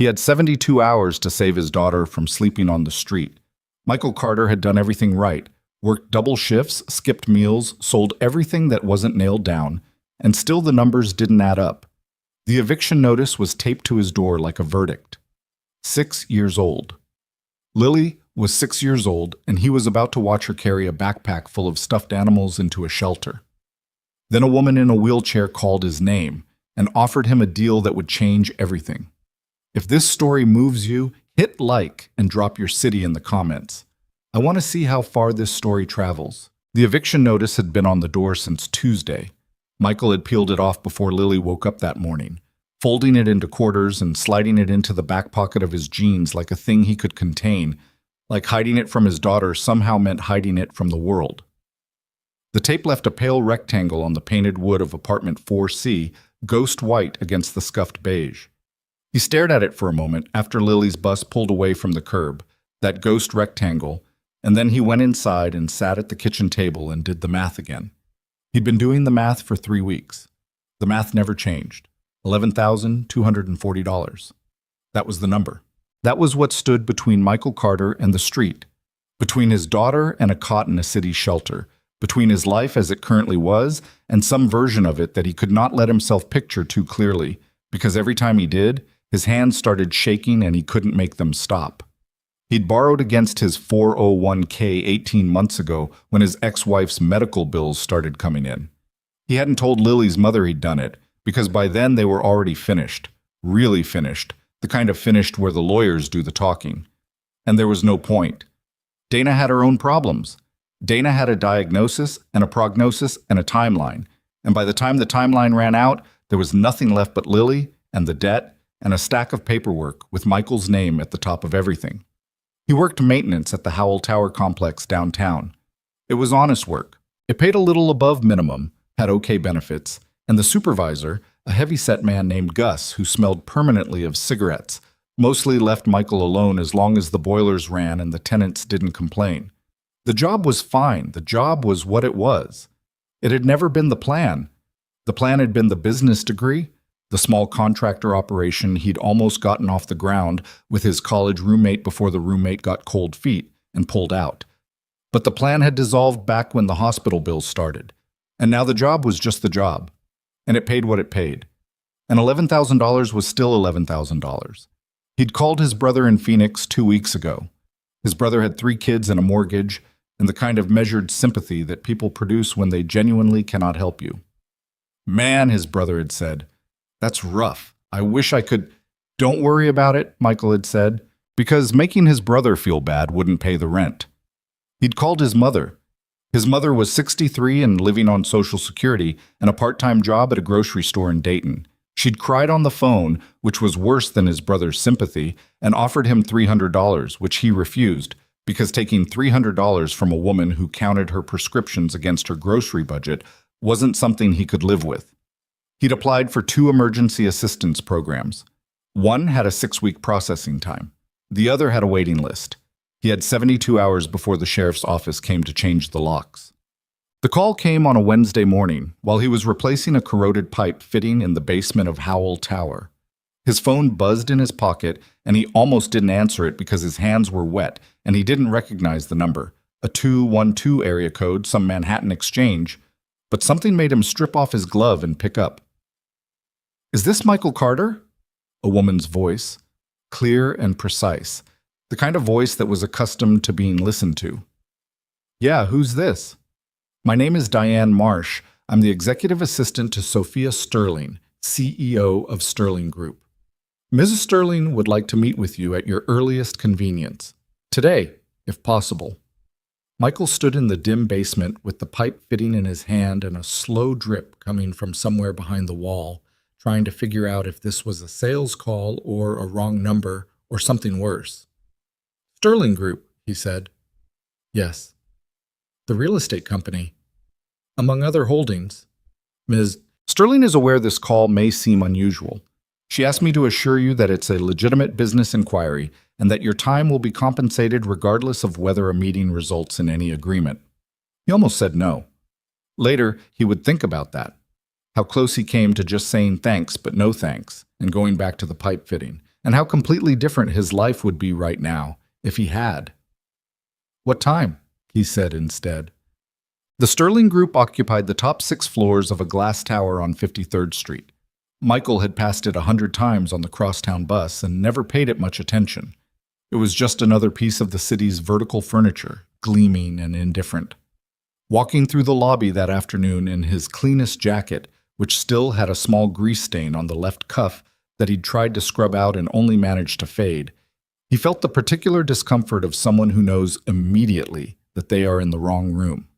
He had 72 hours to save his daughter from sleeping on the street. Michael Carter had done everything right, worked double shifts, skipped meals, sold everything that wasn't nailed down, and still the numbers didn't add up. The eviction notice was taped to his door like a verdict. 6 years old. Lily was 6 years old, and he was about to watch her carry a backpack full of stuffed animals into a shelter. Then a woman in a wheelchair called his name and offered him a deal that would change everything. If this story moves you, hit like and drop your city in the comments. I want to see how far this story travels. The eviction notice had been on the door since Tuesday. Michael had peeled it off before Lily woke up that morning, folding it into quarters and sliding it into the back pocket of his jeans like a thing he could contain, like hiding it from his daughter somehow meant hiding it from the world. The tape left a pale rectangle on the painted wood of apartment 4C, ghost white against the scuffed beige. He stared at it for a moment after Lily's bus pulled away from the curb, that ghost rectangle, and then he went inside and sat at the kitchen table and did the math again. He'd been doing the math for 3 weeks. The math never changed. $11,240. That was the number. That was what stood between Michael Carter and the street, between his daughter and a cot in a city shelter, between his life as it currently was and some version of it that he could not let himself picture too clearly, because every time he did, his hands started shaking and he couldn't make them stop. He'd borrowed against his 401k 18 months ago when his ex-wife's medical bills started coming in. He hadn't told Lily's mother he'd done it, because by then they were already finished, really finished, the kind of finished where the lawyers do the talking. And there was no point. Dana had her own problems. Dana had a diagnosis and a prognosis and a timeline, and by the time the timeline ran out, there was nothing left but Lily and the debt and a stack of paperwork with Michael's name at the top of everything. He worked maintenance at the Howell Tower complex downtown. It was honest work. It paid a little above minimum, had okay benefits, and the supervisor, a heavy-set man named Gus who smelled permanently of cigarettes, mostly left Michael alone as long as the boilers ran and the tenants didn't complain. The job was fine. The job was what it was. It had never been the plan. The plan had been the business degree, the small contractor operation he'd almost gotten off the ground with his college roommate before the roommate got cold feet and pulled out. But the plan had dissolved back when the hospital bills started, and now the job was just the job, and it paid what it paid. And $11,000 was still $11,000. He'd called his brother in Phoenix 2 weeks ago. His brother had 3 kids and a mortgage, and the kind of measured sympathy that people produce when they genuinely cannot help you. "Man," his brother had said, "that's rough. I wish I could—" "Don't worry about it," Michael had said, because making his brother feel bad wouldn't pay the rent. He'd called his mother. His mother was 63 and living on Social Security and a part-time job at a grocery store in Dayton. She'd cried on the phone, which was worse than his brother's sympathy, and offered him $300, which he refused, because taking $300 from a woman who counted her prescriptions against her grocery budget wasn't something he could live with. He'd applied for 2 emergency assistance programs. One had a 6-week processing time. The other had a waiting list. He had 72 hours before the sheriff's office came to change the locks. The call came on a Wednesday morning while he was replacing a corroded pipe fitting in the basement of Howell Tower. His phone buzzed in his pocket, and he almost didn't answer it because his hands were wet and he didn't recognize the number, a 212 area code, some Manhattan exchange, but something made him strip off his glove and pick up. "Is this Michael Carter?" A woman's voice, clear and precise, the kind of voice that was accustomed to being listened to. "Yeah, who's this?" "My name is Diane Marsh. I'm the executive assistant to Sophia Sterling, CEO of Sterling Group. Mrs. Sterling would like to meet with you at your earliest convenience. Today, if possible." Michael stood in the dim basement with the pipe fitting in his hand and a slow drip coming from somewhere behind the wall, trying to figure out if this was a sales call or a wrong number or something worse. "Sterling Group," he said. "Yes. The real estate company. Among other holdings. Ms. Sterling is aware this call may seem unusual. She asked me to assure you that it's a legitimate business inquiry and that your time will be compensated regardless of whether a meeting results in any agreement." He almost said no. Later, he would think about that. How close he came to just saying thanks but no thanks and going back to the pipe fitting, and how completely different his life would be right now if he had. "What time?" he said instead. The Sterling Group occupied the top 6 floors of a glass tower on 53rd Street. Michael had passed it 100 times on the crosstown bus and never paid it much attention. It was just another piece of the city's vertical furniture, gleaming and indifferent. Walking through the lobby that afternoon in his cleanest jacket, which still had a small grease stain on the left cuff that he'd tried to scrub out and only managed to fade, he felt the particular discomfort of someone who knows immediately that they are in the wrong room.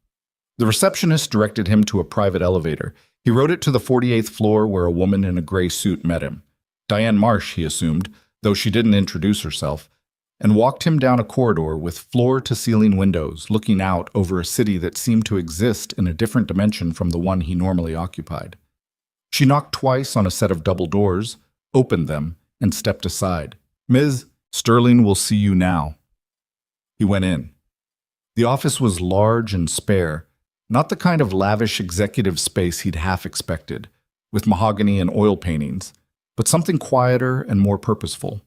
The receptionist directed him to a private elevator. He rode it to the 48th floor where a woman in a gray suit met him. Diane Marsh, he assumed, though she didn't introduce herself, and walked him down a corridor with floor-to-ceiling windows looking out over a city that seemed to exist in a different dimension from the one he normally occupied. She knocked twice on a set of double doors, opened them, and stepped aside. "Ms. Sterling will see you now." He went in. The office was large and spare, not the kind of lavish executive space he'd half expected, with mahogany and oil paintings, but something quieter and more purposeful.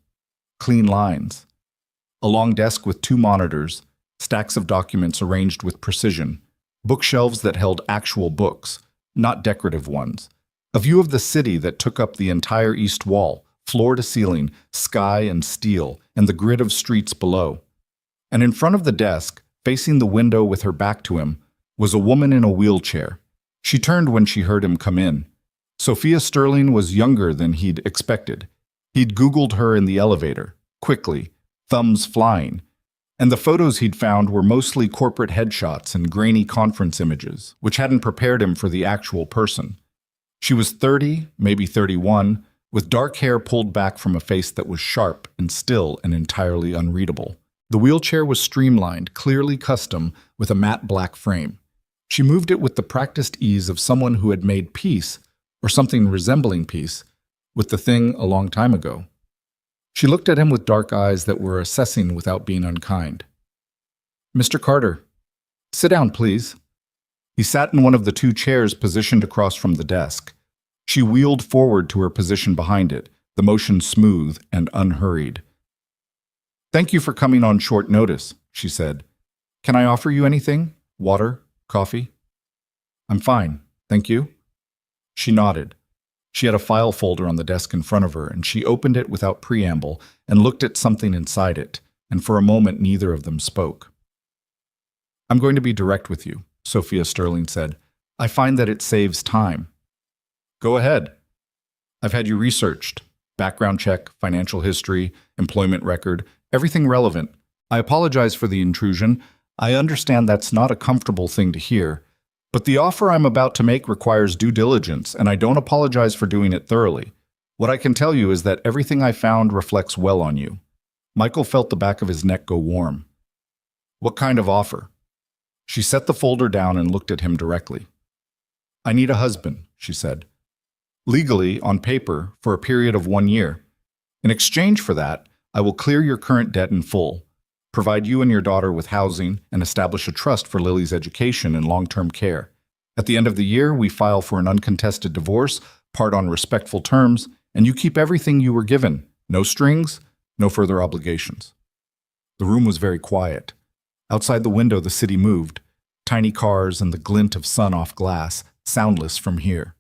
Clean lines. A long desk with 2 monitors, stacks of documents arranged with precision, bookshelves that held actual books, not decorative ones. A view of the city that took up the entire east wall, floor to ceiling, sky and steel, and the grid of streets below. And in front of the desk, facing the window with her back to him, was a woman in a wheelchair. She turned when she heard him come in. Sophia Sterling was younger than he'd expected. He'd Googled her in the elevator, quickly, thumbs flying, and the photos he'd found were mostly corporate headshots and grainy conference images, which hadn't prepared him for the actual person. She was 30, maybe 31, with dark hair pulled back from a face that was sharp and still and entirely unreadable. The wheelchair was streamlined, clearly custom, with a matte black frame. She moved it with the practiced ease of someone who had made peace, or something resembling peace, with the thing a long time ago. She looked at him with dark eyes that were assessing without being unkind. "Mr. Carter, sit down, please." He sat in one of the 2 chairs positioned across from the desk. She wheeled forward to her position behind it, the motion smooth and unhurried. "Thank you for coming on short notice," she said. "Can I offer you anything? Water? Coffee?" "I'm fine, thank you." She nodded. She had a file folder on the desk in front of her, and she opened it without preamble and looked at something inside it, and for a moment neither of them spoke. "I'm going to be direct with you," Sophia Sterling said. "I find that it saves time." "Go ahead." "I've had you researched. Background check, financial history, employment record, everything relevant. I apologize for the intrusion. I understand that's not a comfortable thing to hear. But the offer I'm about to make requires due diligence, and I don't apologize for doing it thoroughly. What I can tell you is that everything I found reflects well on you." Michael felt the back of his neck go warm. "What kind of offer?" She set the folder down and looked at him directly. "I need a husband," she said. "Legally, on paper, for a period of 1 year. In exchange for that, I will clear your current debt in full, provide you and your daughter with housing, and establish a trust for Lily's education and long-term care. At the end of the year, we file for an uncontested divorce, part on respectful terms, and you keep everything you were given. No strings, no further obligations." The room was very quiet. Outside the window, the city moved, tiny cars and the glint of sun off glass, soundless from here.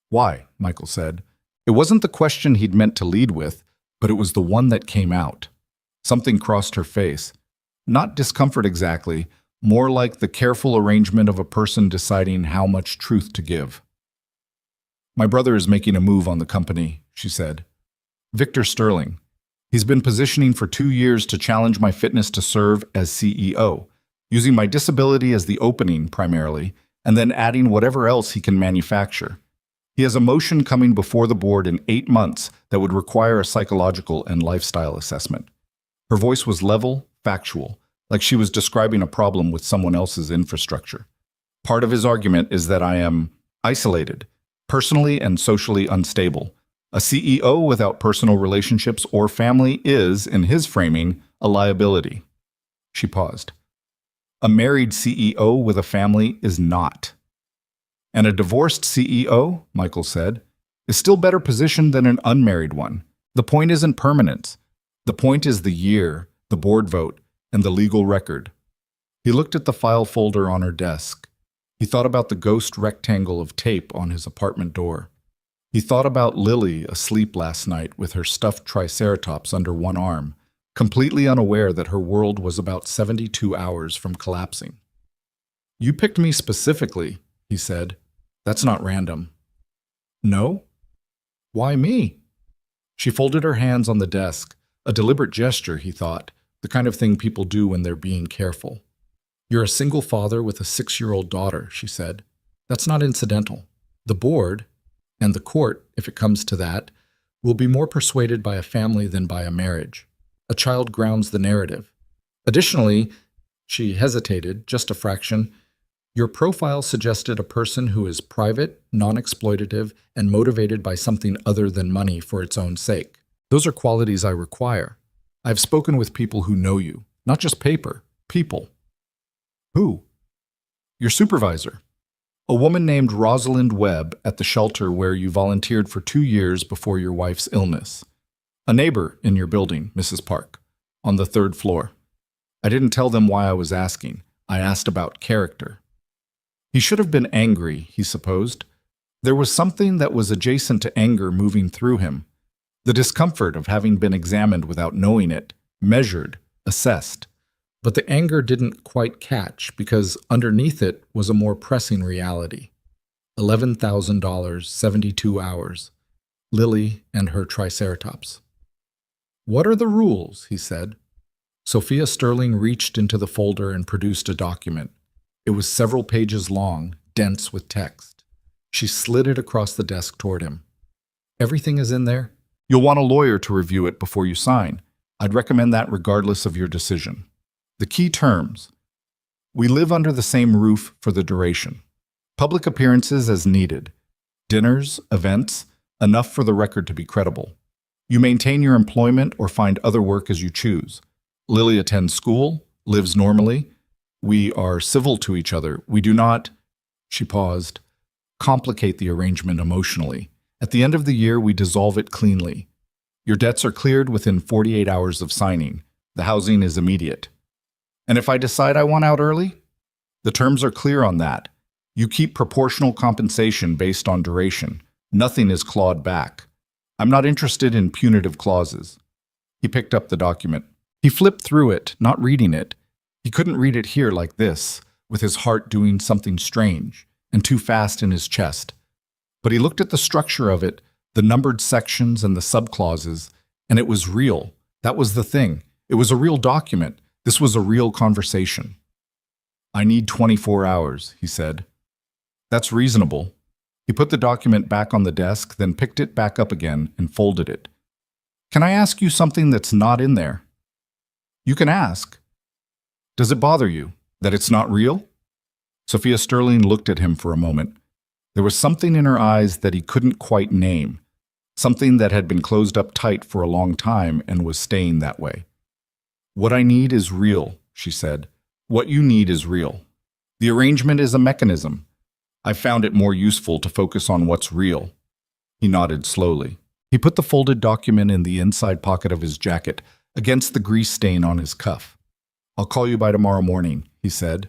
"Why?" Michael said. It wasn't the question he'd meant to lead with, but it was the one that came out. Something crossed her face. Not discomfort exactly, more like the careful arrangement of a person deciding how much truth to give. "My brother is making a move on the company," she said. "Victor Sterling. He's been positioning for 2 years to challenge my fitness to serve as CEO, using my disability as the opening primarily, and then adding whatever else he can manufacture. He has a motion coming before the board in 8 months that would require a psychological and lifestyle assessment." Her voice was level, factual, like she was describing a problem with someone else's infrastructure. "Part of his argument is that I am isolated, personally and socially unstable. A CEO without personal relationships or family is, in his framing, a liability." She paused. "A married CEO with a family is not. And a divorced CEO," Michael said, "is still better positioned than an unmarried one. The point isn't permanence. The point is the year, the board vote, and the legal record. He looked at the file folder on her desk. He thought about the ghost rectangle of tape on his apartment door. He thought about Lily asleep last night with her stuffed triceratops under one arm, completely unaware that her world was about 72 hours from collapsing. "You picked me specifically," he said. "That's not random." "No? Why me?" She folded her hands on the desk, a deliberate gesture, he thought, the kind of thing people do when they're being careful. "You're a single father with a 6-year-old daughter," she said. "That's not incidental. The board, and the court, if it comes to that, will be more persuaded by a family than by a marriage. A child grounds the narrative. Additionally," she hesitated, just a fraction, "your profile suggested a person who is private, non-exploitative, and motivated by something other than money for its own sake. Those are qualities I require. I've spoken with people who know you, not just paper, people." "Who?" "Your supervisor. A woman named Rosalind Webb at the shelter where you volunteered for 2 years before your wife's illness. A neighbor in your building, Mrs. Park, on the 3rd floor. I didn't tell them why I was asking. I asked about character." He should have been angry, he supposed. There was something that was adjacent to anger moving through him. The discomfort of having been examined without knowing it, measured, assessed. But the anger didn't quite catch because underneath it was a more pressing reality. $11,000, 72 hours. Lily and her triceratops. "What are the rules?" he said. Sophia Sterling reached into the folder and produced a document. It was several pages long, dense with text. She slid it across the desk toward him. "Everything is in there? You'll want a lawyer to review it before you sign. I'd recommend that regardless of your decision. The key terms. We live under the same roof for the duration. Public appearances as needed. Dinners, events, enough for the record to be credible. You maintain your employment or find other work as you choose. Lily attends school, lives normally. We are civil to each other. We do not," she paused, "complicate the arrangement emotionally. At the end of the year, we dissolve it cleanly. Your debts are cleared within 48 hours of signing. The housing is immediate. And if I decide I want out early? The terms are clear on that. You keep proportional compensation based on duration. Nothing is clawed back. I'm not interested in punitive clauses." He picked up the document. He flipped through it, not reading it. He couldn't read it here like this, with his heart doing something strange and too fast in his chest. But he looked at the structure of it, the numbered sections and the subclauses, and it was real. That was the thing. It was a real document. This was a real conversation. "I need 24 hours, he said. "That's reasonable." He put the document back on the desk, then picked it back up again and folded it. "Can I ask you something that's not in there?" "You can ask." "Does it bother you that it's not real?" Sophia Sterling looked at him for a moment. There was something in her eyes that he couldn't quite name, something that had been closed up tight for a long time and was staying that way. "What I need is real," she said. "What you need is real. The arrangement is a mechanism. I found it more useful to focus on what's real." He nodded slowly. He put the folded document in the inside pocket of his jacket, against the grease stain on his cuff. "I'll call you by tomorrow morning," he said.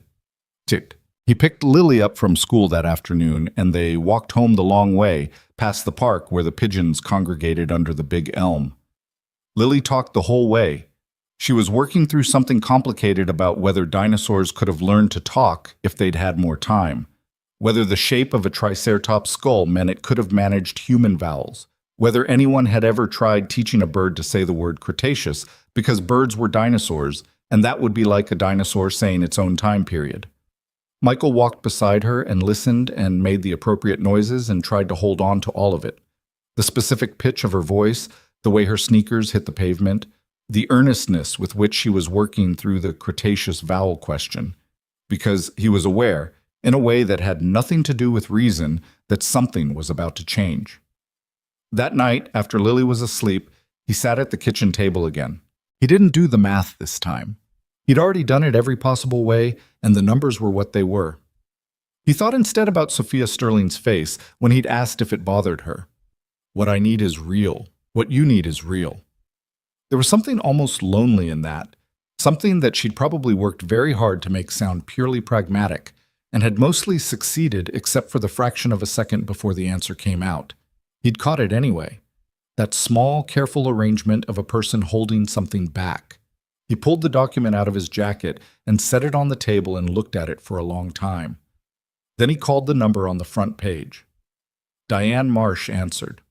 Tick. He picked Lily up from school that afternoon, and they walked home the long way, past the park where the pigeons congregated under the big elm. Lily talked the whole way. She was working through something complicated about whether dinosaurs could have learned to talk if they'd had more time, whether the shape of a triceratops skull meant it could have managed human vowels, whether anyone had ever tried teaching a bird to say the word Cretaceous because birds were dinosaurs, and that would be like a dinosaur saying its own time period. Michael walked beside her and listened and made the appropriate noises and tried to hold on to all of it. The specific pitch of her voice, the way her sneakers hit the pavement, the earnestness with which she was working through the Cretaceous vowel question, because he was aware, in a way that had nothing to do with reason, that something was about to change. That night, after Lily was asleep, he sat at the kitchen table again. He didn't do the math this time. He'd already done it every possible way, and the numbers were what they were. He thought instead about Sophia Sterling's face when he'd asked if it bothered her. "What I need is real," What you need is real. There was something almost lonely in that, something that she'd probably worked very hard to make sound purely pragmatic, and had mostly succeeded except for the fraction of a second before the answer came out. He'd caught it anyway. That small, careful arrangement of a person holding something back. He pulled the document out of his jacket and set it on the table and looked at it for a long time. Then he called the number on the front page. Diane Marsh answered.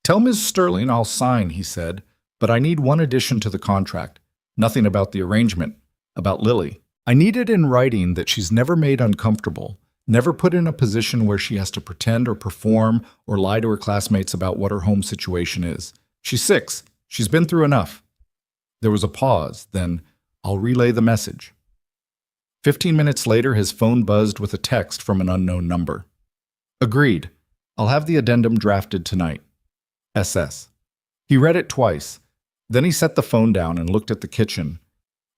"Tell Ms. Sterling I'll sign," he said, "but I need one addition to the contract. Nothing about the arrangement, about Lily. I need it in writing that she's never made uncomfortable, never put in a position where she has to pretend or perform or lie to her classmates about what her home situation is. She's 6. She's been through enough." There was a pause, then, "I'll relay the message." 15 minutes later, his phone buzzed with a text from an unknown number. "Agreed. I'll have the addendum drafted tonight. SS." He read it twice. Then he set the phone down and looked at the kitchen.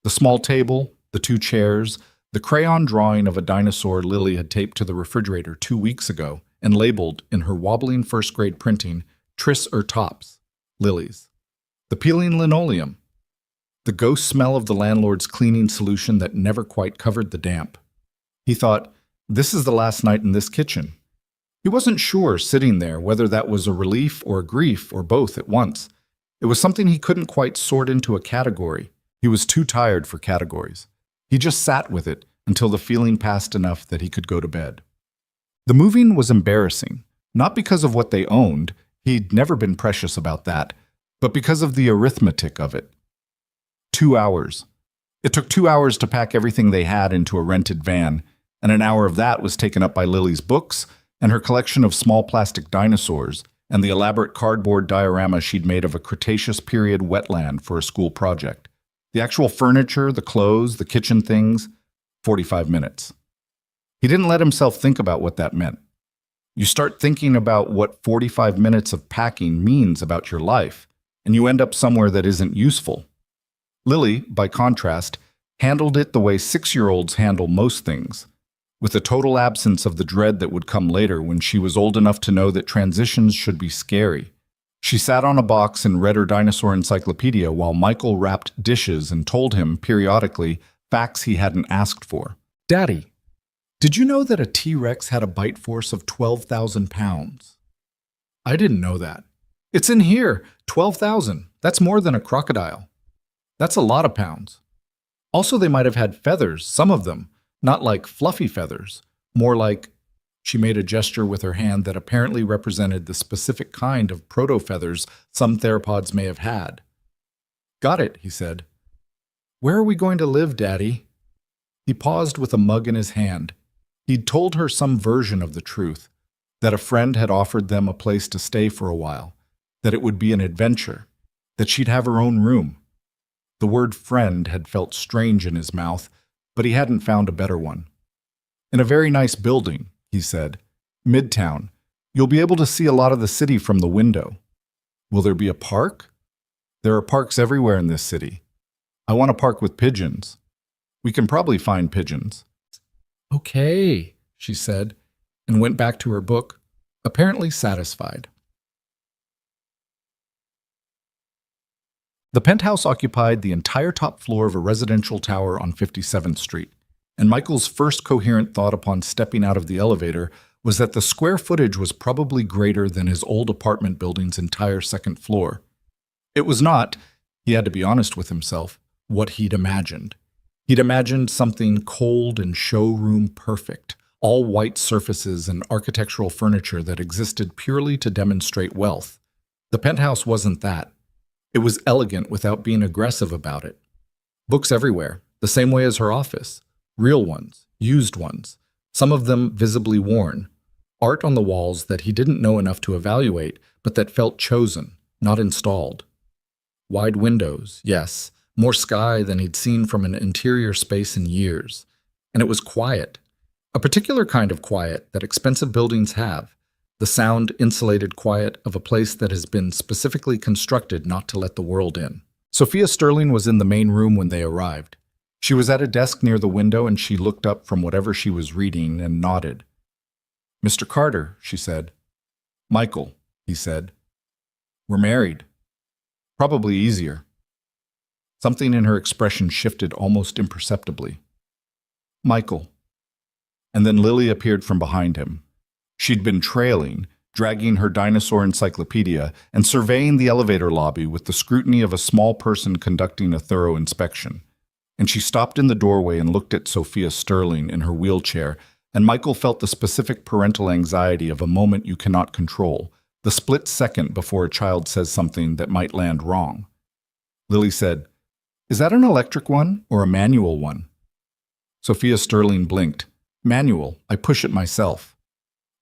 The small table, the 2 chairs, the crayon drawing of a dinosaur Lily had taped to the refrigerator 2 weeks ago and labeled, in her wobbling first-grade printing, Tris Tops, Lily's. The peeling linoleum. The ghost smell of the landlord's cleaning solution that never quite covered the damp. He thought, this is the last night in this kitchen. He wasn't sure, sitting there, whether that was a relief or a grief or both at once. It was something he couldn't quite sort into a category. He was too tired for categories. He just sat with it until the feeling passed enough that he could go to bed. The moving was embarrassing, not because of what they owned, he'd never been precious about that, but because of the arithmetic of it. 2 hours. It took 2 hours to pack everything they had into a rented van, and an hour of that was taken up by Lily's books and her collection of small plastic dinosaurs and the elaborate cardboard diorama she'd made of a Cretaceous period wetland for a school project. The actual furniture, the clothes, the kitchen things, 45 minutes. He didn't let himself think about what that meant. You start thinking about what 45 minutes of packing means about your life, and you end up somewhere that isn't useful. Lily, by contrast, handled it the way 6-year-olds handle most things, with a total absence of the dread that would come later when she was old enough to know that transitions should be scary. She sat on a box and read her dinosaur encyclopedia while Michael wrapped dishes and told him, periodically, facts he hadn't asked for. "Daddy, did you know that a T-Rex had a bite force of 12,000 pounds? "I didn't know that." "It's in here, 12,000. That's more than a crocodile. That's a lot of pounds. Also, they might have had feathers, some of them, not like fluffy feathers, more like..." She made a gesture with her hand that apparently represented the specific kind of proto-feathers some theropods may have had. "Got it," he said. "Where are we going to live, Daddy?" He paused with a mug in his hand. He'd told her some version of the truth, that a friend had offered them a place to stay for a while, that it would be an adventure, that she'd have her own room. The word friend had felt strange in his mouth, but he hadn't found a better one. "In a very nice building," he said. "Midtown. You'll be able to see a lot of the city from the window." "Will there be a park?" "There are parks everywhere in this city. I want a park with pigeons. We can probably find pigeons." "Okay," she said, and went back to her book, apparently satisfied. The penthouse occupied the entire top floor of a residential tower on 57th Street, and Michael's first coherent thought upon stepping out of the elevator was that the square footage was probably greater than his old apartment building's entire second floor. It was not, he had to be honest with himself, what he'd imagined. He'd imagined something cold and showroom perfect, all white surfaces and architectural furniture that existed purely to demonstrate wealth. The penthouse wasn't that. It was elegant without being aggressive about it. Books everywhere, the same way as her office. Real ones, used ones, some of them visibly worn. Art on the walls that he didn't know enough to evaluate, but that felt chosen, not installed. Wide windows, yes, more sky than he'd seen from an interior space in years. And it was quiet. A particular kind of quiet that expensive buildings have. The sound-insulated quiet of a place that has been specifically constructed not to let the world in. Sophia Sterling was in the main room when they arrived. She was at a desk near the window and she looked up from whatever she was reading and nodded. "Mr. Carter," she said. "Michael," he said. We're married. Probably easier. Something in her expression shifted almost imperceptibly. Michael. And then Lily appeared from behind him. She'd been trailing, dragging her dinosaur encyclopedia and surveying the elevator lobby with the scrutiny of a small person conducting a thorough inspection. And she stopped in the doorway and looked at Sophia Sterling in her wheelchair, and Michael felt the specific parental anxiety of a moment you cannot control, the split second before a child says something that might land wrong. Lily said, "Is that an electric one or a manual one?" Sophia Sterling blinked. "Manual. I push it myself."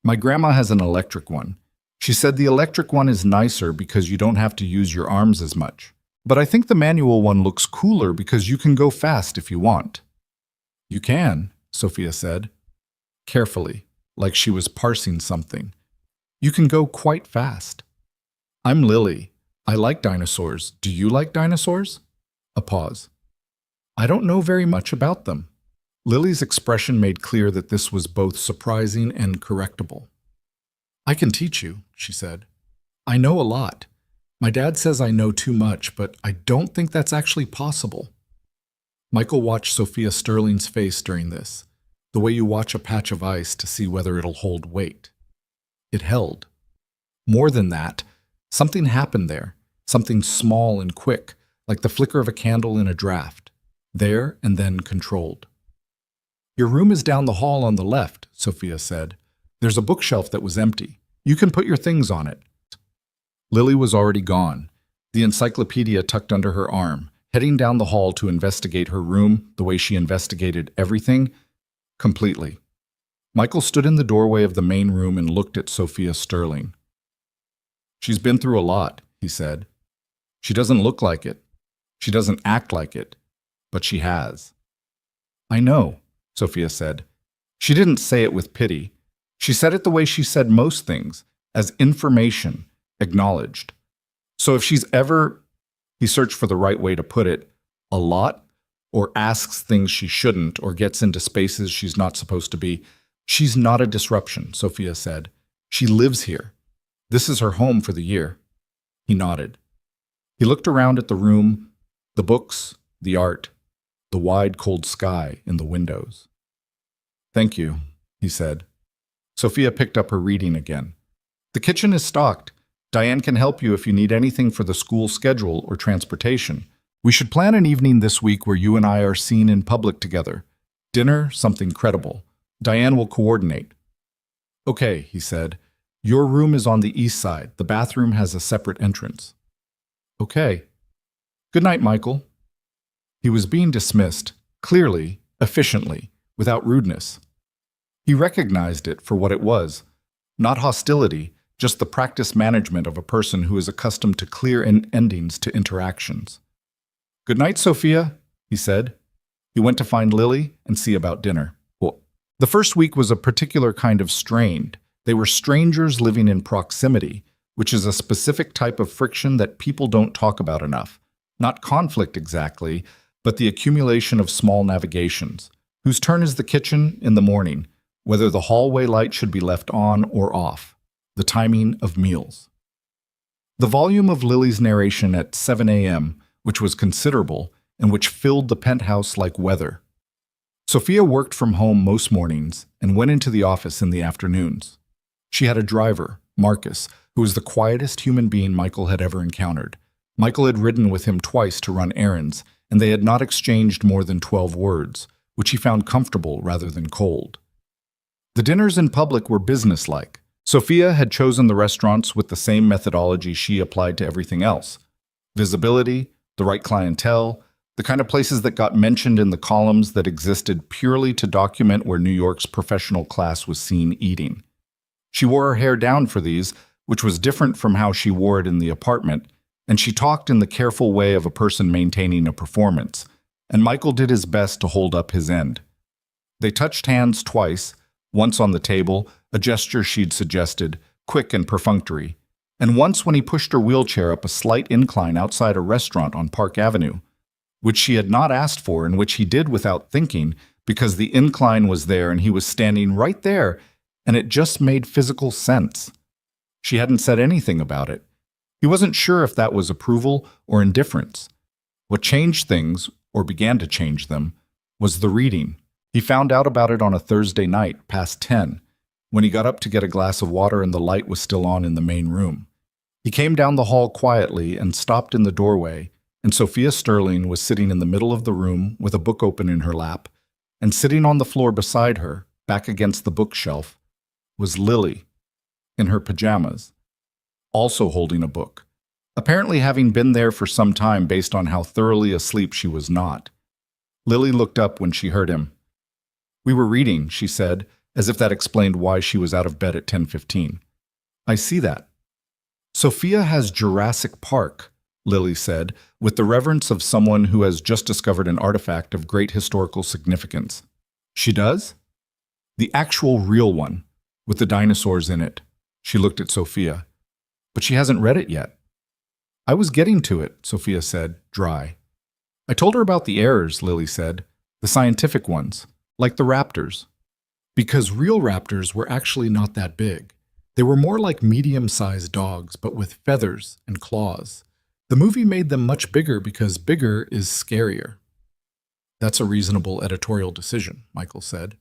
"My grandma has an electric one. She said the electric one is nicer because you don't have to use your arms as much. But I think the manual one looks cooler because you can go fast if you want." "You can," Sophia said, carefully, like she was parsing something. "You can go quite fast." "I'm Lily. I like dinosaurs. Do you like dinosaurs?" A pause. "I don't know very much about them." Lily's expression made clear that this was both surprising and correctable. "I can teach you," she said. "I know a lot. My dad says I know too much, but I don't think that's actually possible." Michael watched Sophia Sterling's face during this, the way you watch a patch of ice to see whether it'll hold weight. It held. More than that, something happened there, something small and quick, like the flicker of a candle in a draft, there and then controlled. "Your room is down the hall on the left," Sophia said. "There's a bookshelf that was empty. You can put your things on it." Lily was already gone, the encyclopedia tucked under her arm, heading down the hall to investigate her room the way she investigated everything, completely. Michael stood in the doorway of the main room and looked at Sophia Sterling. "She's been through a lot," he said. "She doesn't look like it. She doesn't act like it, but she has." "I know," Sophia said. She didn't say it with pity. She said it the way she said most things, as information, acknowledged. So if she's ever, he searched for the right way to put it, a lot, or asks things she shouldn't, or gets into spaces she's not supposed to be, she's not a disruption, Sophia said. She lives here. This is her home for the year. He nodded. He looked around at the room, the books, the art, the wide, cold sky in the windows. "Thank you," he said. Sophia picked up her reading again. "The kitchen is stocked. Diane can help you if you need anything for the school schedule or transportation. We should plan an evening this week where you and I are seen in public together. Dinner, something credible. Diane will coordinate." "Okay," he said. "Your room is on the east side. The bathroom has a separate entrance." "Okay. Good night, Michael." He was being dismissed, clearly, efficiently, without rudeness. He recognized it for what it was, not hostility, just the practice management of a person who is accustomed to clear endings to interactions. "Good night, Sophia," he said. He went to find Lily and see about dinner. The first week was a particular kind of strained. They were strangers living in proximity, which is a specific type of friction that people don't talk about enough. Not conflict exactly, but the accumulation of small navigations. Whose turn is the kitchen in the morning? Whether the hallway light should be left on or off. The timing of meals. The volume of Lily's narration at 7 a.m., which was considerable, and which filled the penthouse like weather. Sophia worked from home most mornings and went into the office in the afternoons. She had a driver, Marcus, who was the quietest human being Michael had ever encountered. Michael had ridden with him twice to run errands, and they had not exchanged more than 12 words, which he found comfortable rather than cold. The dinners in public were businesslike. Sophia had chosen the restaurants with the same methodology she applied to everything else. Visibility, the right clientele, the kind of places that got mentioned in the columns that existed purely to document where New York's professional class was seen eating. She wore her hair down for these, which was different from how she wore it in the apartment, and she talked in the careful way of a person maintaining a performance, and Michael did his best to hold up his end. They touched hands twice, once on the table, a gesture she'd suggested, quick and perfunctory, and once when he pushed her wheelchair up a slight incline outside a restaurant on Park Avenue, which she had not asked for and which he did without thinking because the incline was there and he was standing right there, and it just made physical sense. She hadn't said anything about it. He wasn't sure if that was approval or indifference. What changed things, or began to change them, was the reading. He found out about it on a Thursday night, past 10, when he got up to get a glass of water and the light was still on in the main room. He came down the hall quietly and stopped in the doorway, and Sophia Sterling was sitting in the middle of the room with a book open in her lap, and sitting on the floor beside her, back against the bookshelf, was Lily, in her pajamas, also holding a book, apparently having been there for some time based on how thoroughly asleep she was not. Lily looked up when she heard him. "We were reading," she said, as if that explained why she was out of bed at 10:15. "I see that." "Sophia has Jurassic Park," Lily said, with the reverence of someone who has just discovered an artifact of great historical significance. "She does?" "The actual real one, with the dinosaurs in it." She looked at Sophia. "But she hasn't read it yet." "I was getting to it," Sophia said, dry. "I told her about the errors," Lily said, "the scientific ones, like the raptors. Because real raptors were actually not that big. They were more like medium-sized dogs, but with feathers and claws. The movie made them much bigger because bigger is scarier." "That's a reasonable editorial decision," Michael said.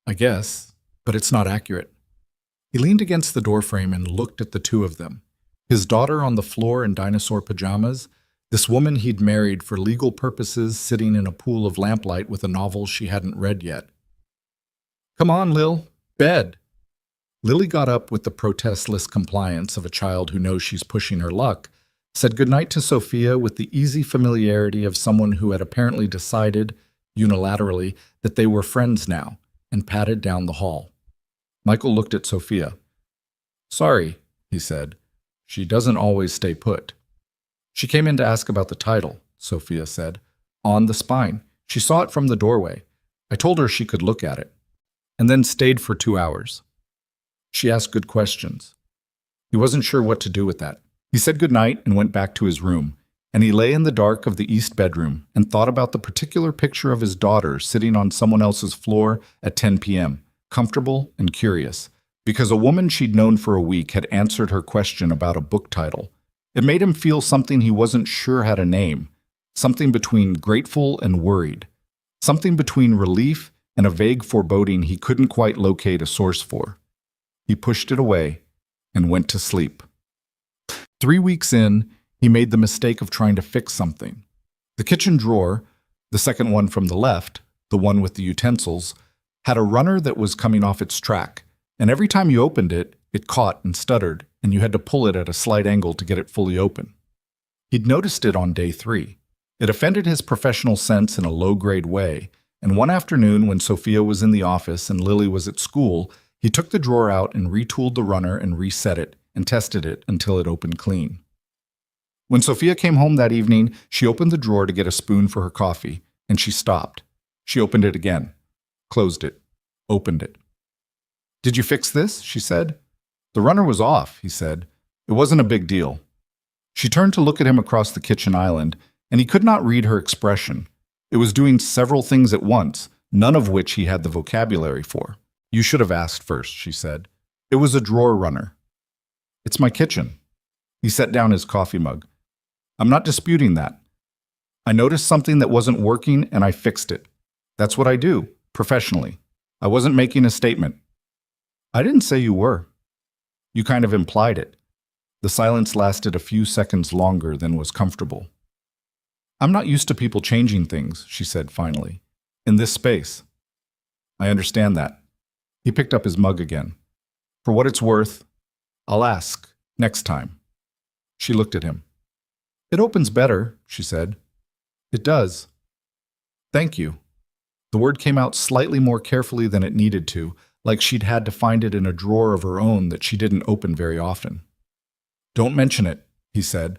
"I guess, but it's not accurate." He leaned against the doorframe and looked at the two of them. His daughter on the floor in dinosaur pajamas, this woman he'd married for legal purposes sitting in a pool of lamplight with a novel she hadn't read yet. "Come on, Lil, bed." Lily got up with the protestless compliance of a child who knows she's pushing her luck, said goodnight to Sophia with the easy familiarity of someone who had apparently decided, unilaterally, that they were friends now, and padded down the hall. Michael looked at Sophia. "Sorry," he said. "She doesn't always stay put." "She came in to ask about the title," Sophia said. "On the Spine. She saw it from the doorway. I told her she could look at it. And then stayed for 2 hours. She asked good questions." He wasn't sure what to do with that. He said goodnight and went back to his room, and he lay in the dark of the east bedroom and thought about the particular picture of his daughter sitting on someone else's floor at 10 p.m., comfortable and curious, because a woman she'd known for a week had answered her question about a book title. It made him feel something he wasn't sure had a name, something between grateful and worried, something between relief and a vague foreboding he couldn't quite locate a source for. He pushed it away and went to sleep. 3 weeks in, he made the mistake of trying to fix something. The kitchen drawer, the second one from the left, the one with the utensils, had a runner that was coming off its track, and every time you opened it, it caught and stuttered, and you had to pull it at a slight angle to get it fully open. He'd noticed it on day 3. It offended his professional sense in a low-grade way, and one afternoon when Sophia was in the office and Lily was at school, he took the drawer out and retooled the runner and reset it and tested it until it opened clean. When Sophia came home that evening, she opened the drawer to get a spoon for her coffee, and she stopped. She opened it again, closed it, opened it. "Did you fix this?" she said. "The runner was off," he said. "It wasn't a big deal." She turned to look at him across the kitchen island, and he could not read her expression. It was doing several things at once, none of which he had the vocabulary for. "You should have asked first," she said. "It was a drawer runner." "It's my kitchen." He set down his coffee mug. "I'm not disputing that. I noticed something that wasn't working and I fixed it. That's what I do, professionally. I wasn't making a statement." "I didn't say you were." "You kind of implied it." The silence lasted a few seconds longer than was comfortable. "I'm not used to people changing things," she said finally. "In this space." "I understand that." He picked up his mug again. "For what it's worth, I'll ask, next time." She looked at him. "It opens better," she said. "It does." "Thank you." The word came out slightly more carefully than it needed to, like she'd had to find it in a drawer of her own that she didn't open very often. "Don't mention it," he said.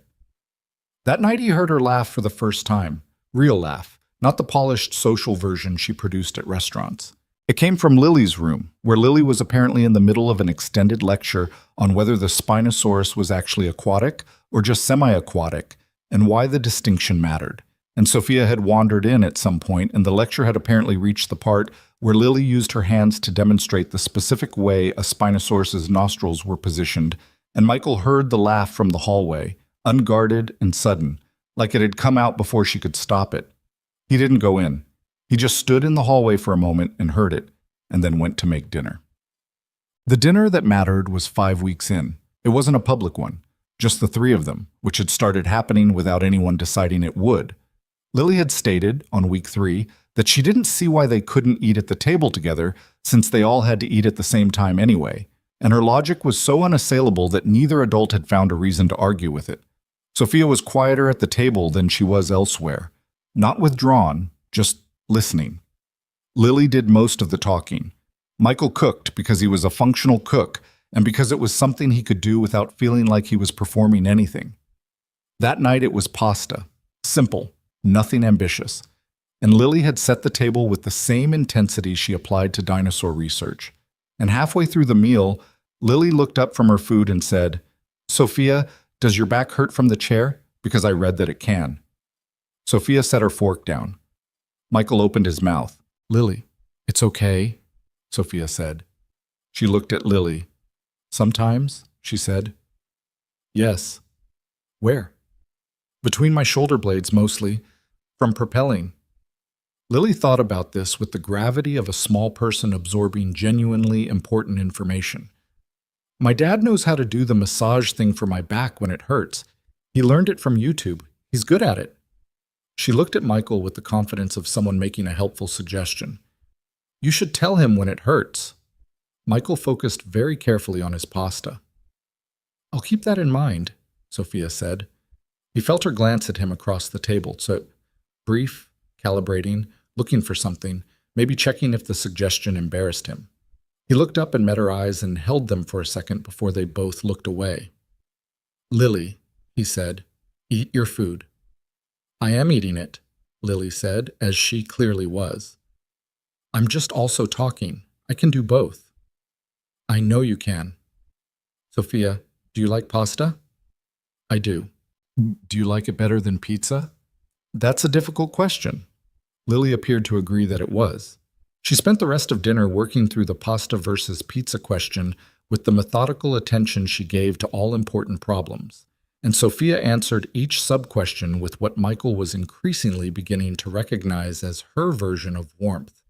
That night he heard her laugh for the first time. Real laugh, not the polished social version she produced at restaurants. It came from Lily's room, where Lily was apparently in the middle of an extended lecture on whether the Spinosaurus was actually aquatic or just semi-aquatic, and why the distinction mattered. And Sophia had wandered in at some point, and the lecture had apparently reached the part where Lily used her hands to demonstrate the specific way a Spinosaurus's nostrils were positioned and Michael heard the laugh from the hallway, unguarded and sudden, like it had come out before she could stop it. He didn't go in. He just stood in the hallway for a moment and heard it, and then went to make dinner. The dinner that mattered was 5 weeks in. It wasn't a public one, just the three of them, which had started happening without anyone deciding it would. Lily had stated, on week 3, that she didn't see why they couldn't eat at the table together since they all had to eat at the same time anyway, and her logic was so unassailable that neither adult had found a reason to argue with it. Sophia was quieter at the table than she was elsewhere. Not withdrawn, just listening. Lily did most of the talking. Michael cooked because he was a functional cook and because it was something he could do without feeling like he was performing anything. That night it was pasta. Simple, nothing ambitious. And Lily had set the table with the same intensity she applied to dinosaur research. And halfway through the meal, Lily looked up from her food and said, "Sophia, does your back hurt from the chair? Because I read that it can." Sophia set her fork down. Michael opened his mouth. "Lily, it's okay," Sophia said. She looked at Lily. "Sometimes," she said. "Yes." "Where?" "Between my shoulder blades, mostly. From propelling." Lily thought about this with the gravity of a small person absorbing genuinely important information. "My dad knows how to do the massage thing for my back when it hurts. He learned it from YouTube. He's good at it." She looked at Michael with the confidence of someone making a helpful suggestion. "You should tell him when it hurts." Michael focused very carefully on his pasta. "I'll keep that in mind," Sophia said. He felt her glance at him across the table, so brief, calibrating, looking for something, maybe checking if the suggestion embarrassed him. He looked up and met her eyes and held them for a second before they both looked away. "Lily," he said, "eat your food." "I am eating it," Lily said, as she clearly was. "I'm just also talking. I can do both." "I know you can." "Sophia, do you like pasta?" "I do." "Do you like it better than pizza?" "That's a difficult question." Lily appeared to agree that it was. She spent the rest of dinner working through the pasta versus pizza question with the methodical attention she gave to all important problems, and Sophia answered each sub-question with what Michael was increasingly beginning to recognize as her version of warmth.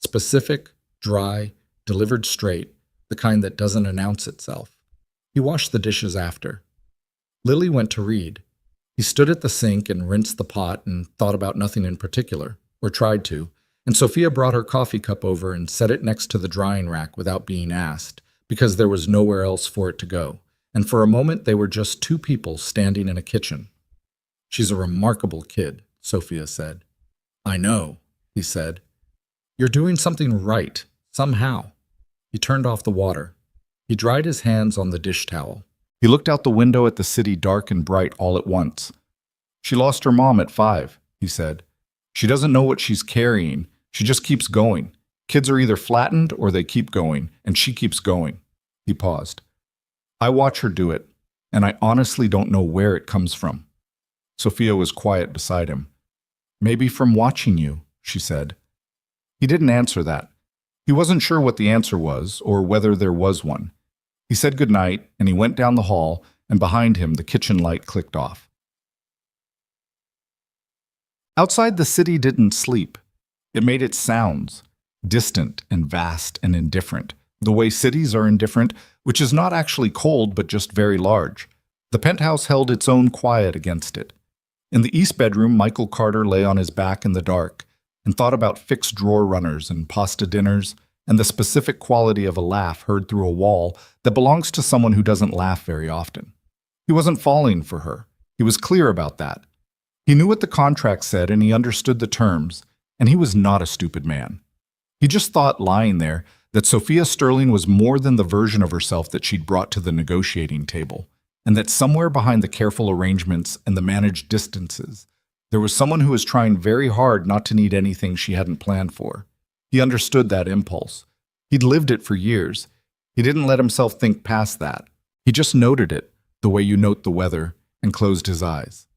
Specific, dry, delivered straight, the kind that doesn't announce itself. He washed the dishes after. Lily went to read. He stood at the sink and rinsed the pot and thought about nothing in particular, or tried to, and Sophia brought her coffee cup over and set it next to the drying rack without being asked, because there was nowhere else for it to go, and for a moment they were just two people standing in a kitchen. "She's a remarkable kid," Sophia said. "I know," he said. "You're doing something right, somehow." He turned off the water. He dried his hands on the dish towel. He looked out the window at the city dark and bright all at once. "She lost her mom at 5, he said. "She doesn't know what she's carrying. She just keeps going. Kids are either flattened or they keep going, and she keeps going." He paused. "I watch her do it, and I honestly don't know where it comes from." Sophia was quiet beside him. "Maybe from watching you," she said. He didn't answer that. He wasn't sure what the answer was, or whether there was one. He said goodnight, and he went down the hall, and behind him the kitchen light clicked off. Outside, the city didn't sleep. It made its sounds, distant and vast and indifferent, the way cities are indifferent, which is not actually cold but just very large. The penthouse held its own quiet against it. In the east bedroom, Michael Carter lay on his back in the dark and thought about fixed drawer runners and pasta dinners and the specific quality of a laugh heard through a wall that belongs to someone who doesn't laugh very often. He wasn't falling for her. He was clear about that. He knew what the contract said and he understood the terms, and he was not a stupid man. He just thought, lying there, that Sophia Sterling was more than the version of herself that she'd brought to the negotiating table, and that somewhere behind the careful arrangements and the managed distances, there was someone who was trying very hard not to need anything she hadn't planned for. He understood that impulse. He'd lived it for years. He didn't let himself think past that. He just noted it, the way you note the weather, and closed his eyes.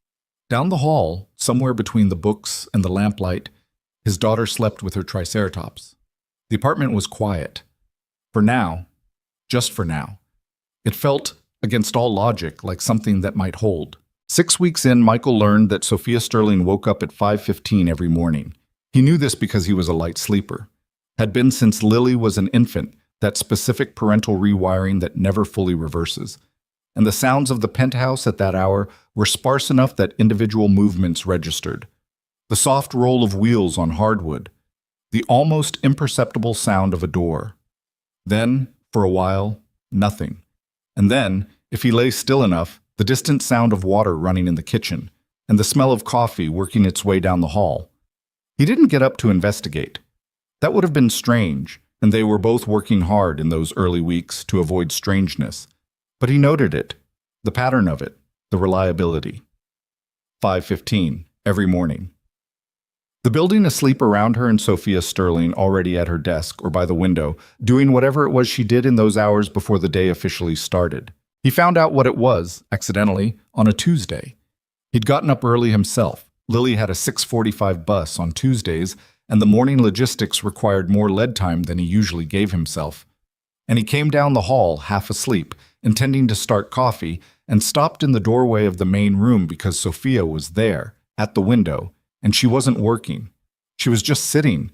Down the hall, somewhere between the books and the lamplight, his daughter slept with her triceratops. The apartment was quiet. For now, just for now. It felt against all logic, like something that might hold. 6 weeks in, Michael learned that Sophia Sterling woke up at 5:15 every morning. He knew this because he was a light sleeper. Had been since Lily was an infant, that specific parental rewiring that never fully reverses. And the sounds of the penthouse at that hour were sparse enough that individual movements registered. The soft roll of wheels on hardwood, the almost imperceptible sound of a door. Then, for a while, nothing. And then, if he lay still enough, the distant sound of water running in the kitchen, and the smell of coffee working its way down the hall. He didn't get up to investigate. That would have been strange, and they were both working hard in those early weeks to avoid strangeness. But he noted it, the pattern of it, the reliability. 5:15, every morning. The building asleep around her and Sophia Sterling already at her desk or by the window, doing whatever it was she did in those hours before the day officially started. He found out what it was, accidentally, on a Tuesday. He'd gotten up early himself. Lily had a 6:45 bus on Tuesdays, and the morning logistics required more lead time than he usually gave himself. And he came down the hall, half asleep, intending to start coffee, and stopped in the doorway of the main room because Sophia was there, at the window, and she wasn't working. She was just sitting,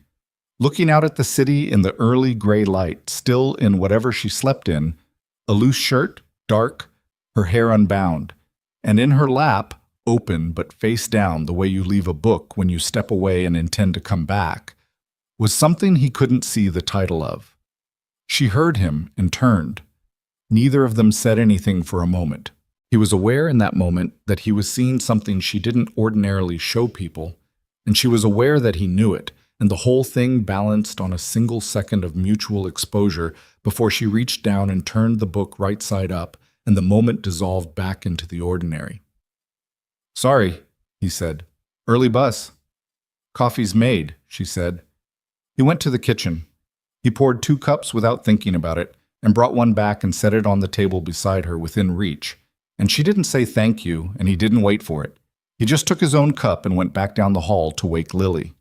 looking out at the city in the early gray light, still in whatever she slept in, a loose shirt, dark, her hair unbound, and in her lap, open but face down the way you leave a book when you step away and intend to come back, was something he couldn't see the title of. She heard him and turned. Neither of them said anything for a moment. He was aware in that moment that he was seeing something she didn't ordinarily show people, and she was aware that he knew it, and the whole thing balanced on a single second of mutual exposure before she reached down and turned the book right side up, and the moment dissolved back into the ordinary. "Sorry," he said. "Early bus." "Coffee's made," she said. He went to the kitchen. He poured 2 cups without thinking about it, and brought one back and set it on the table beside her within reach. And she didn't say thank you, and he didn't wait for it. He just took his own cup and went back down the hall to wake Lily.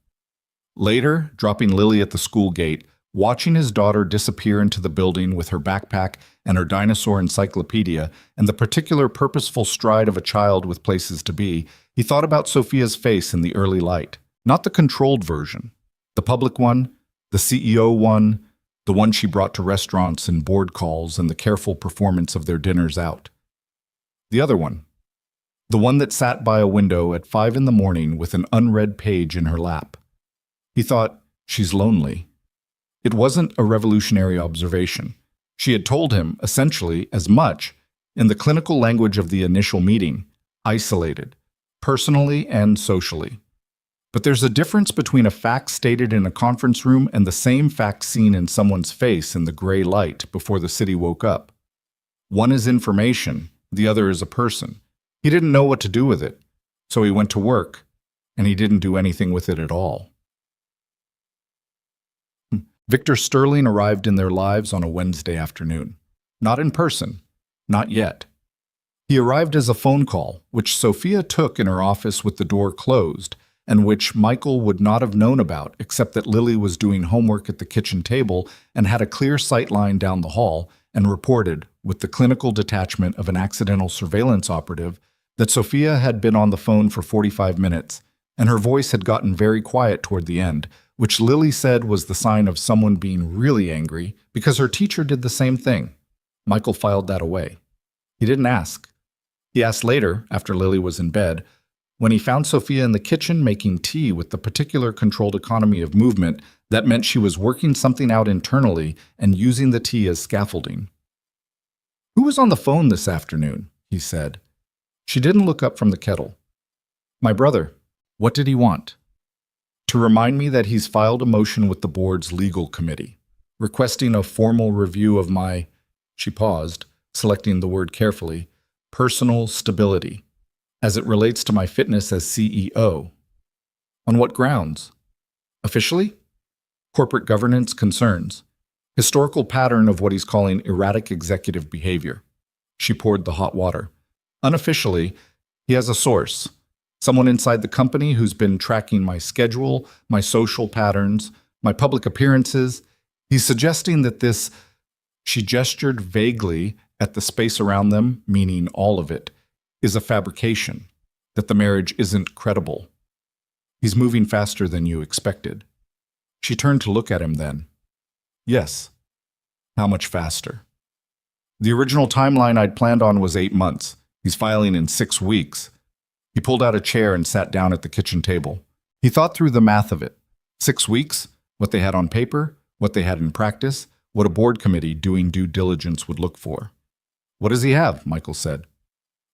Later, dropping Lily at the school gate, watching his daughter disappear into the building with her backpack and her dinosaur encyclopedia and the particular purposeful stride of a child with places to be, he thought about Sophia's face in the early light. Not the controlled version. The public one, the CEO one, the one she brought to restaurants and board calls and the careful performance of their dinners out. The other one. The one that sat by a window at 5 in the morning with an unread page in her lap. He thought, she's lonely. It wasn't a revolutionary observation. She had told him, essentially, as much, in the clinical language of the initial meeting, isolated, personally and socially. But there's a difference between a fact stated in a conference room and the same fact seen in someone's face in the gray light before the city woke up. One is information, the other is a person. He didn't know what to do with it, so he went to work, and he didn't do anything with it at all. Victor Sterling arrived in their lives on a Wednesday afternoon. Not in person. Not yet. He arrived as a phone call, which Sophia took in her office with the door closed, and which Michael would not have known about except that Lily was doing homework at the kitchen table and had a clear sight line down the hall and reported, with the clinical detachment of an accidental surveillance operative, that Sophia had been on the phone for 45 minutes, and her voice had gotten very quiet toward the end, which Lily said was the sign of someone being really angry because her teacher did the same thing. Michael filed that away. He didn't ask. He asked later, after Lily was in bed, when he found Sophia in the kitchen making tea with the particular controlled economy of movement that meant she was working something out internally and using the tea as scaffolding. "Who was on the phone this afternoon?" he said. She didn't look up from the kettle. "My brother. What did he want?" "To remind me that he's filed a motion with the board's legal committee, requesting a formal review of my," she paused, selecting the word carefully, "personal stability, as it relates to my fitness as CEO. On what grounds? Officially? Corporate governance concerns. Historical pattern of what he's calling erratic executive behavior." She poured the hot water. "Unofficially, he has a source. Someone inside the company who's been tracking my schedule, my social patterns, my public appearances. He's suggesting that this," she gestured vaguely at the space around them, meaning all of it, is a fabrication, that the marriage isn't credible. He's moving faster than you expected. She turned to look at him then. Yes. How much faster? The original timeline I'd planned on was 8 months. He's filing in 6 weeks. He pulled out a chair and sat down at the kitchen table. He thought through the math of it. 6 weeks, what they had on paper, what they had in practice, what a board committee doing due diligence would look for. What does he have? Michael said.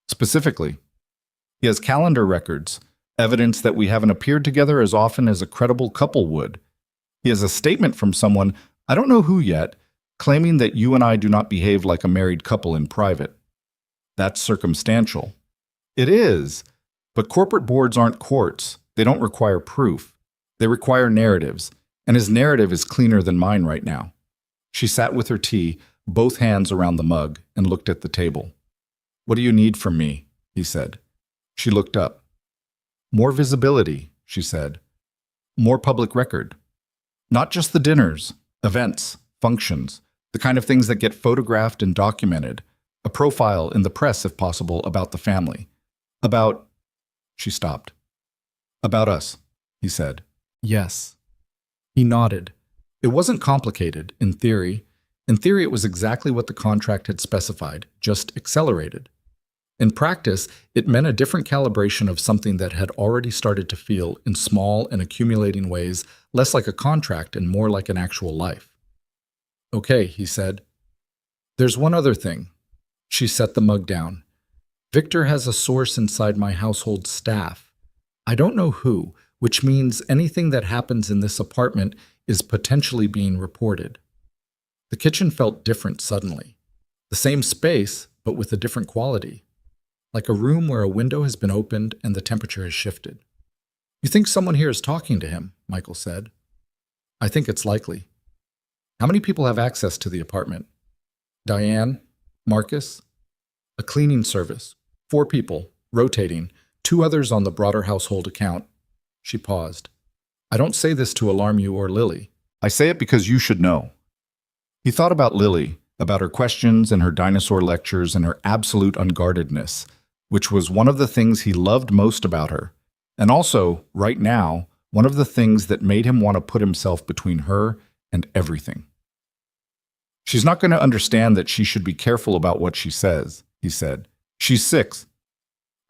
Specifically, he has calendar records, evidence that we haven't appeared together as often as a credible couple would. He has a statement from someone, I don't know who yet, claiming that you and I do not behave like a married couple in private. That's circumstantial. It is, but corporate boards aren't courts. They don't require proof. They require narratives, and his narrative is cleaner than mine right now. She sat with her tea, both hands around the mug, and looked at the table. What do you need from me? He said. She looked up. More visibility, she said. More public record. Not just the dinners, events, functions, the kind of things that get photographed and documented. A profile in the press, if possible, about the family. About... She stopped. About us, he said. Yes. He nodded. It wasn't complicated, in theory. In theory, it was exactly what the contract had specified, just accelerated. In practice, it meant a different calibration of something that had already started to feel, in small and accumulating ways, less like a contract and more like an actual life. Okay, he said. There's one other thing. She set the mug down. Victor has a source inside my household staff. I don't know who, which means anything that happens in this apartment is potentially being reported. The kitchen felt different suddenly. The same space, but with a different quality. Like a room where a window has been opened and the temperature has shifted. You think someone here is talking to him, Michael said. I think it's likely. How many people have access to the apartment? Diane? Marcus? A cleaning service. 4 people, rotating, 2 others on the broader household account. She paused. I don't say this to alarm you or Lily. I say it because you should know. He thought about Lily, about her questions and her dinosaur lectures and her absolute unguardedness, which was one of the things he loved most about her, and also, right now, one of the things that made him want to put himself between her and everything. She's not going to understand that she should be careful about what she says, he said. She's 6.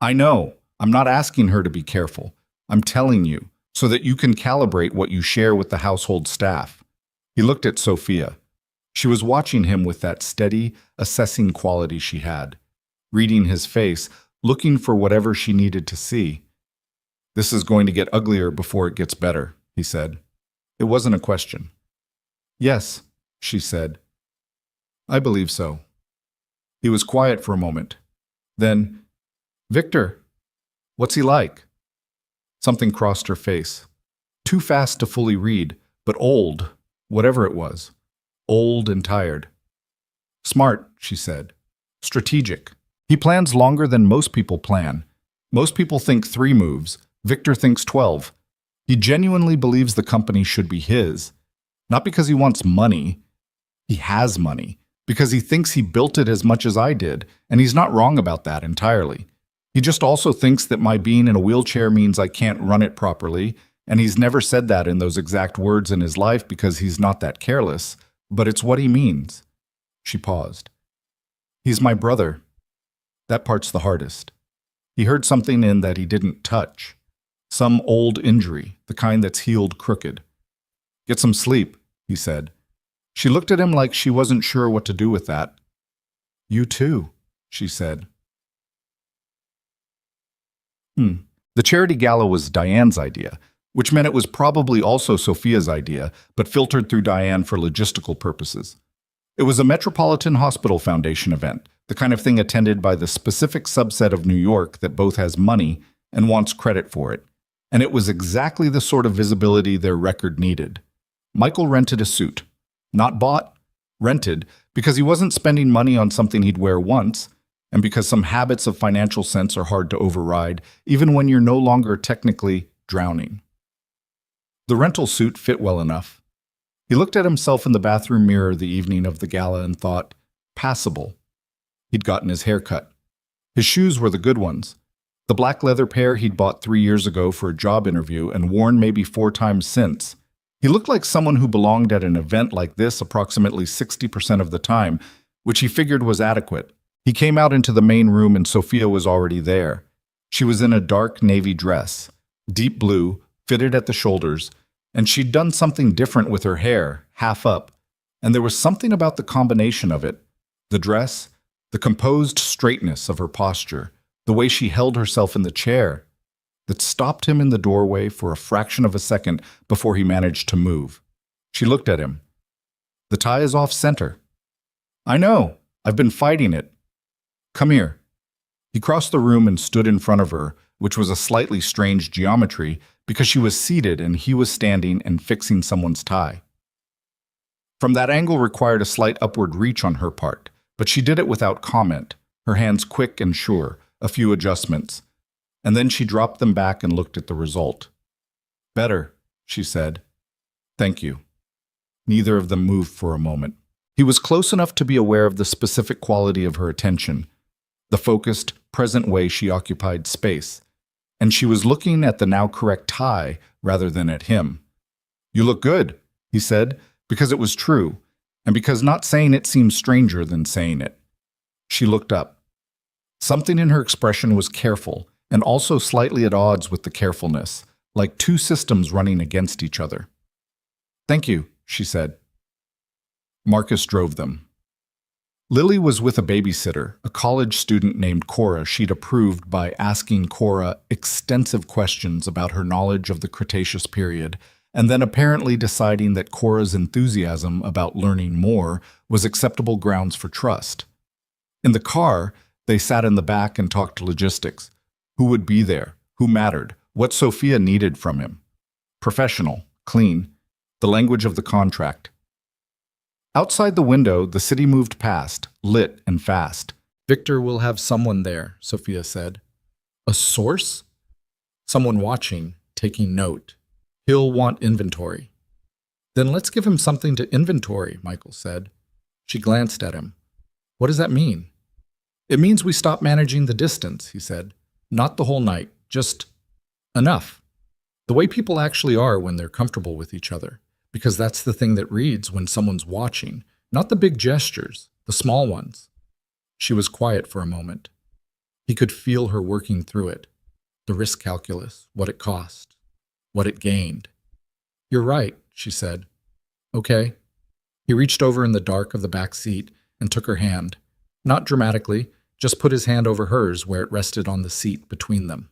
I know. I'm not asking her to be careful. I'm telling you, so that you can calibrate what you share with the household staff. He looked at Sophia. She was watching him with that steady, assessing quality she had, reading his face, looking for whatever she needed to see. This is going to get uglier before it gets better, he said. It wasn't a question. Yes, she said. I believe so. He was quiet for a moment. Then, Victor, what's he like? Something crossed her face. Too fast to fully read, but old, whatever it was. Old and tired. Smart, she said. Strategic. He plans longer than most people plan. Most people think 3 moves. Victor thinks 12. He genuinely believes the company should be his. Not because he wants money. He has money. Because he thinks he built it as much as I did, and he's not wrong about that entirely. He just also thinks that my being in a wheelchair means I can't run it properly, and he's never said that in those exact words in his life because he's not that careless, but it's what he means. She paused. He's my brother. That part's the hardest. He heard something in that he didn't touch. Some old injury, the kind that's healed crooked. Get some sleep, he said. She looked at him like she wasn't sure what to do with that. You too, she said. The charity gala was Diane's idea, which meant it was probably also Sophia's idea, but filtered through Diane for logistical purposes. It was a Metropolitan Hospital Foundation event, the kind of thing attended by the specific subset of New York that both has money and wants credit for it. And it was exactly the sort of visibility their record needed. Michael rented a suit. Not bought, rented, because he wasn't spending money on something he'd wear once, and because some habits of financial sense are hard to override, even when you're no longer technically drowning. The rental suit fit well enough. He looked at himself in the bathroom mirror the evening of the gala and thought, passable. He'd gotten his hair cut. His shoes were the good ones. The black leather pair he'd bought 3 years ago for a job interview and worn maybe 4 times since. He looked like someone who belonged at an event like this approximately 60% of the time, which he figured was adequate. He came out into the main room and Sophia was already there. She was in a dark navy dress, deep blue, fitted at the shoulders, and she'd done something different with her hair, half up, and there was something about the combination of it, the dress, the composed straightness of her posture, the way she held herself in the chair, that stopped him in the doorway for a fraction of a second before he managed to move. She looked at him. The tie is off center. I know. I've been fighting it. Come here. He crossed the room and stood in front of her, which was a slightly strange geometry because she was seated and he was standing and fixing someone's tie. From that angle required a slight upward reach on her part, but she did it without comment, her hands quick and sure, a few adjustments. And then she dropped them back and looked at the result. Better, she said. Thank you. Neither of them moved for a moment. He was close enough to be aware of the specific quality of her attention, the focused, present way she occupied space, and she was looking at the now correct tie rather than at him. You look good, he said, because it was true, and because not saying it seemed stranger than saying it. She looked up. Something in her expression was careful, and also slightly at odds with the carefulness, like two systems running against each other. Thank you, she said. Marcus drove them. Lily was with a babysitter, a college student named Cora she'd approved by asking Cora extensive questions about her knowledge of the Cretaceous period, and then apparently deciding that Cora's enthusiasm about learning more was acceptable grounds for trust. In the car, they sat in the back and talked logistics. Who would be there? Who mattered? What Sophia needed from him? Professional, clean, the language of the contract. Outside the window, the city moved past, lit and fast. Victor will have someone there, Sophia said. A source? Someone watching, taking note. He'll want inventory. Then let's give him something to inventory, Michael said. She glanced at him. What does that mean? It means we stop managing the distance, he said. Not the whole night, just enough. The way people actually are when they're comfortable with each other. Because that's the thing that reads when someone's watching, not the big gestures, the small ones. She was quiet for a moment. He could feel her working through it. The risk calculus, what it cost, what it gained. You're right, she said. Okay. He reached over in the dark of the back seat and took her hand. Not dramatically, just put his hand over hers where it rested on the seat between them.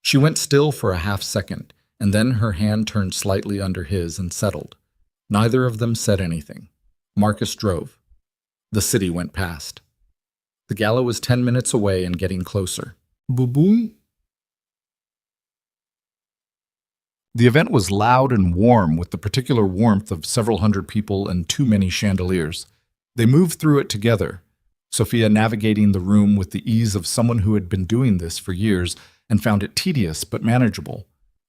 She went still for a half second, and then her hand turned slightly under his and settled. Neither of them said anything. Marcus drove. The city went past. The gala was 10 minutes away and getting closer. Boom. The event was loud and warm with the particular warmth of several hundred people and too many chandeliers. They moved through it together, Sophia navigating the room with the ease of someone who had been doing this for years and found it tedious but manageable.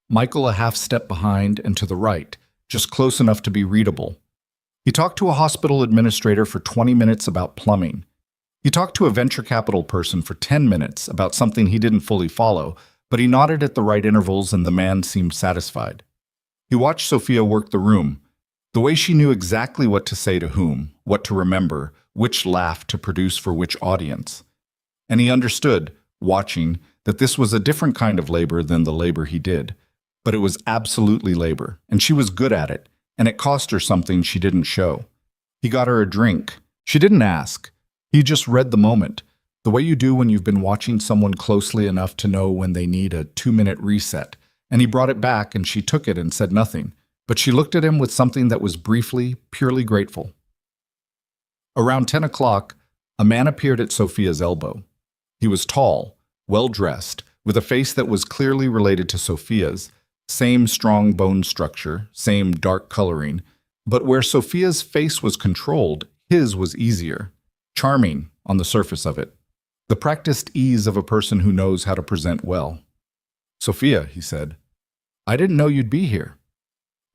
Michael a half step behind and to the right, just close enough to be readable. He talked to a hospital administrator for 20 minutes about plumbing. He talked to a venture capital person for 10 minutes about something he didn't fully follow, but he nodded at the right intervals and the man seemed satisfied. He watched Sophia work the room, the way she knew exactly what to say to whom, what to remember, which laugh to produce for which audience. And he understood, watching, that this was a different kind of labor than the labor he did. But it was absolutely labor, and she was good at it, and it cost her something she didn't show. He got her a drink. She didn't ask. He just read the moment, the way you do when you've been watching someone closely enough to know when they need a 2-minute reset, and he brought it back and she took it and said nothing, but she looked at him with something that was briefly, purely grateful. Around 10 o'clock, a man appeared at Sophia's elbow. He was tall, well-dressed, with a face that was clearly related to Sophia's, same strong bone structure, same dark coloring, but where Sophia's face was controlled, his was easier, charming on the surface of it, the practiced ease of a person who knows how to present well. Sophia, he said, I didn't know you'd be here.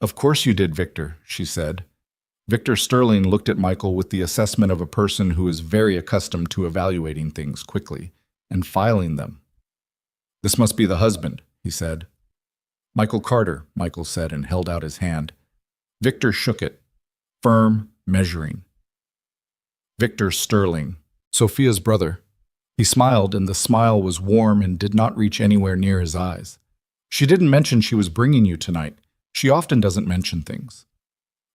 Of course you did, Victor, she said. Victor Sterling looked at Michael with the assessment of a person who is very accustomed to evaluating things quickly and filing them. "This must be the husband," he said. "Michael Carter," Michael said and held out his hand. Victor shook it, firm, measuring. "Victor Sterling, Sophia's brother." He smiled, and the smile was warm and did not reach anywhere near his eyes. "She didn't mention she was bringing you tonight. She often doesn't mention things."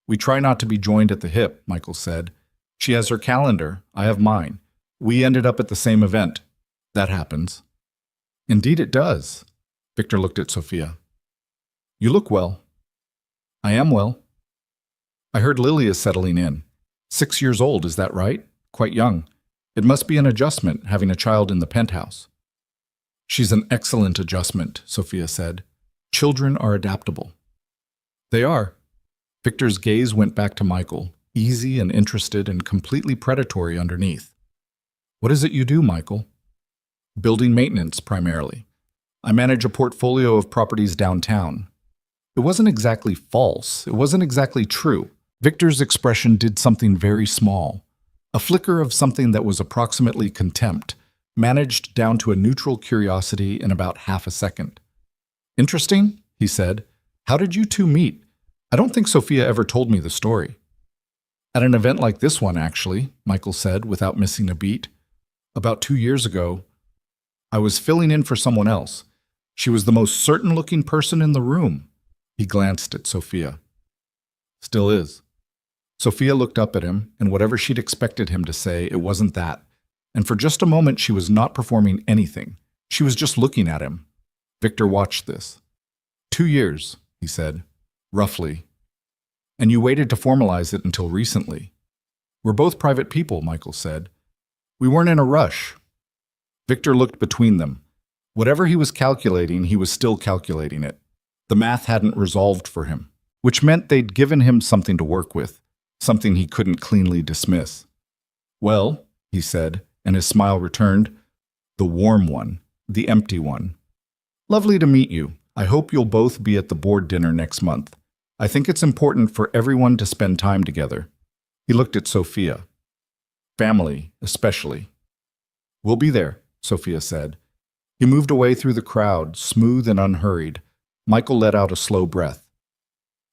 "We try not to be joined at the hip," Michael said. "She has her calendar. I have mine. We ended up at the same event. That happens." "Indeed it does." Victor looked at Sophia. "You look well." "I am well." "I heard Lily is settling in. 6 years old, is that right? Quite young. It must be an adjustment, having a child in the penthouse." "She's an excellent adjustment," Sophia said. "Children are adaptable." "They are." Victor's gaze went back to Michael, easy and interested and completely predatory underneath. "What is it you do, Michael?" "Building maintenance, primarily. I manage a portfolio of properties downtown." It wasn't exactly false. It wasn't exactly true. Victor's expression did something very small. A flicker of something that was approximately contempt, managed down to a neutral curiosity in about half a second. "Interesting," he said. "How did you two meet? I don't think Sophia ever told me the story." "At an event like this one, actually," Michael said without missing a beat. "About 2 years ago, I was filling in for someone else. She was the most certain-looking person in the room." He glanced at Sophia. "Still is." Sophia looked up at him, and whatever she'd expected him to say, it wasn't that. And for just a moment, she was not performing anything. She was just looking at him. Victor watched this. 2 years, he said, roughly. "And you waited to formalize it until recently." "We're both private people," Michael said. "We weren't in a rush." Victor looked between them. Whatever he was calculating, he was still calculating it. The math hadn't resolved for him, which meant they'd given him something to work with, something he couldn't cleanly dismiss. "Well," he said, and his smile returned, the warm one, the empty one. "Lovely to meet you. I hope you'll both be at the board dinner next month. I think it's important for everyone to spend time together." He looked at Sophia. "Family, especially." "We'll be there," Sophia said. He moved away through the crowd, smooth and unhurried. Michael let out a slow breath.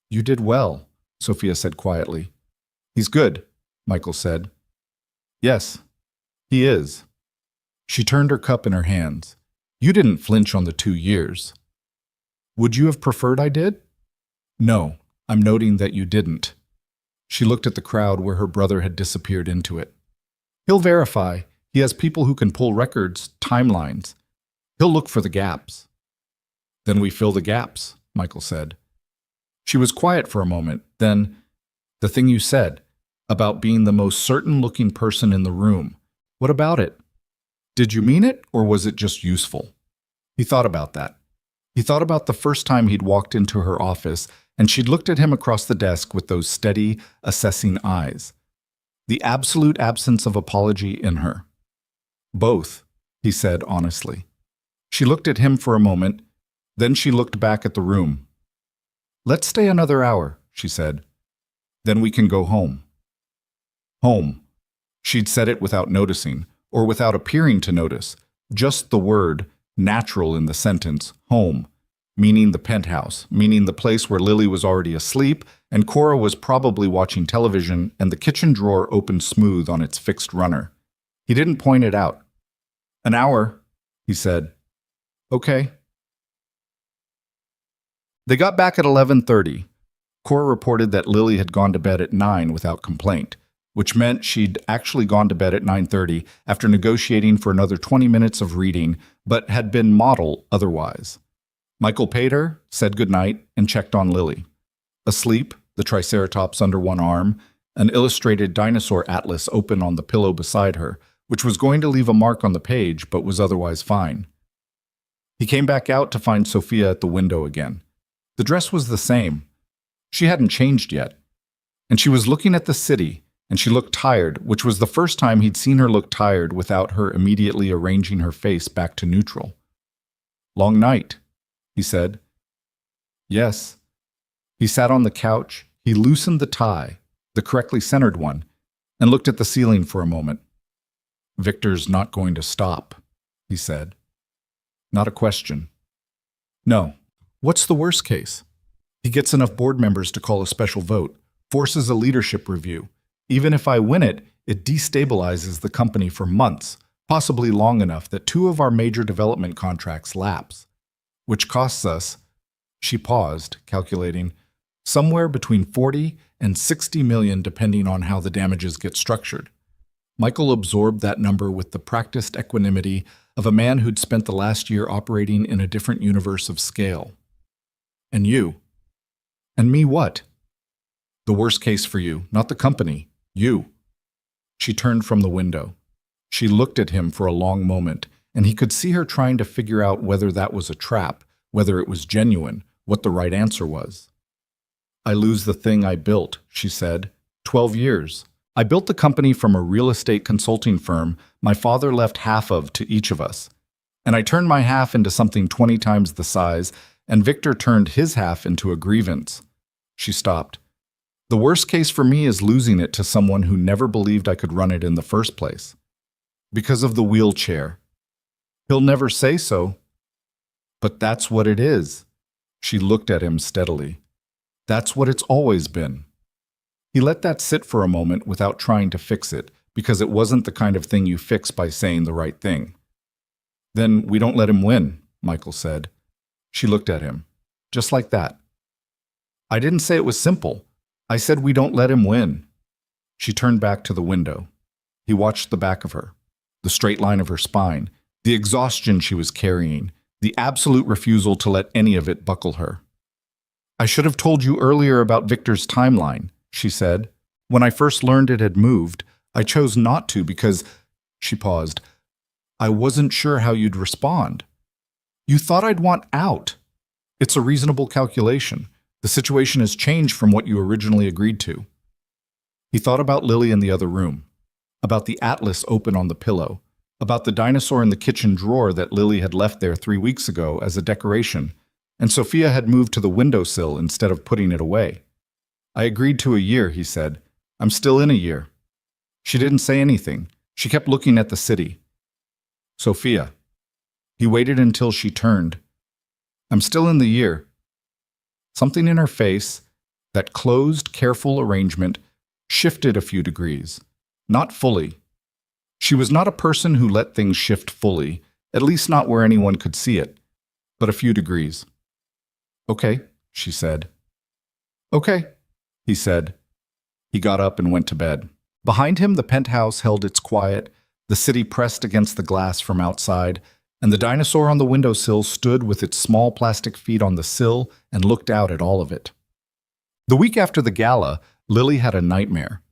"You did well," Sophia said quietly. "He's good," Michael said. "Yes, he is." She turned her cup in her hands. "You didn't flinch on the 2 years." "Would you have preferred I did?" "No, I'm noting that you didn't." She looked at the crowd where her brother had disappeared into it. "He'll verify. He has people who can pull records, timelines. He'll look for the gaps." "Then we fill the gaps," Michael said. She was quiet for a moment, then, "The thing you said, about being the most certain-looking person in the room. What about it? Did you mean it, or was it just useful?" He thought about that. He thought about the first time he'd walked into her office, and she'd looked at him across the desk with those steady, assessing eyes. The absolute absence of apology in her. "Both," he said honestly. She looked at him for a moment, then she looked back at the room. "Let's stay another hour," she said. "Then we can go home." Home. She'd said it without noticing, or without appearing to notice, just the word, natural in the sentence, home, meaning the penthouse, meaning the place where Lily was already asleep and Cora was probably watching television and the kitchen drawer opened smooth on its fixed runner. He didn't point it out. "An hour," he said. "Okay." They got back at 11:30. Cora reported that Lily had gone to bed at 9 without complaint, which meant she'd actually gone to bed at 9:30 after negotiating for another 20 minutes of reading, but had been model otherwise. Michael paid her, said goodnight, and checked on Lily. Asleep, the Triceratops under one arm, an illustrated dinosaur atlas open on the pillow beside her, which was going to leave a mark on the page but was otherwise fine. He came back out to find Sophia at the window again. The dress was the same. She hadn't changed yet. And she was looking at the city, and she looked tired, which was the first time he'd seen her look tired without her immediately arranging her face back to neutral. "Long night," he said. "Yes." He sat on the couch, he loosened the tie, the correctly centered one, and looked at the ceiling for a moment. "Victor's not going to stop," he said. Not a question. "No. What's the worst case? He gets enough board members to call a special vote, forces a leadership review. Even if I win it, it destabilizes the company for months, possibly long enough that 2 of our major development contracts lapse, which costs us," she paused, calculating, "somewhere between 40 and 60 million depending on how the damages get structured." Michael absorbed that number with the practiced equanimity of a man who'd spent the last year operating in a different universe of scale. "And you?" "And me what?" "The worst case for you, not the company. You." She turned from the window. She looked at him for a long moment, and he could see her trying to figure out whether that was a trap, whether it was genuine, what the right answer was. "I lose the thing I built," she said. 12 years. I built the company from a real estate consulting firm my father left half of to each of us. And I turned my half into something 20 times the size, and Victor turned his half into a grievance. She stopped. "The worst case for me is losing it to someone who never believed I could run it in the first place. Because of the wheelchair." "He'll never say so." "But that's what it is." She looked at him steadily. "That's what it's always been." He let that sit for a moment without trying to fix it, because it wasn't the kind of thing you fix by saying the right thing. "Then we don't let him win," Michael said. She looked at him. "Just like that." "I didn't say it was simple. I said we don't let him win." She turned back to the window. He watched the back of her, the straight line of her spine, the exhaustion she was carrying, the absolute refusal to let any of it buckle her. "I should have told you earlier about Victor's timeline," she said. "When I first learned it had moved, I chose not to because—" She paused. "I wasn't sure how you'd respond. You thought I'd want out. It's a reasonable calculation. The situation has changed from what you originally agreed to." He thought about Lily in the other room, about the atlas open on the pillow, about the dinosaur in the kitchen drawer that Lily had left there 3 weeks ago as a decoration, and Sophia had moved to the windowsill instead of putting it away. "I agreed to a year," he said. "I'm still in a year." She didn't say anything. She kept looking at the city. "Sophia." He waited until she turned. "I'm still in the year." Something in her face, that closed, careful arrangement, shifted a few degrees. Not fully. She was not a person who let things shift fully, at least not where anyone could see it, but a few degrees. "Okay," she said. "Okay," he said. He got up and went to bed. Behind him, the penthouse held its quiet, the city pressed against the glass from outside, and the dinosaur on the windowsill stood with its small plastic feet on the sill and looked out at all of it. The week after the gala, Lily had a nightmare.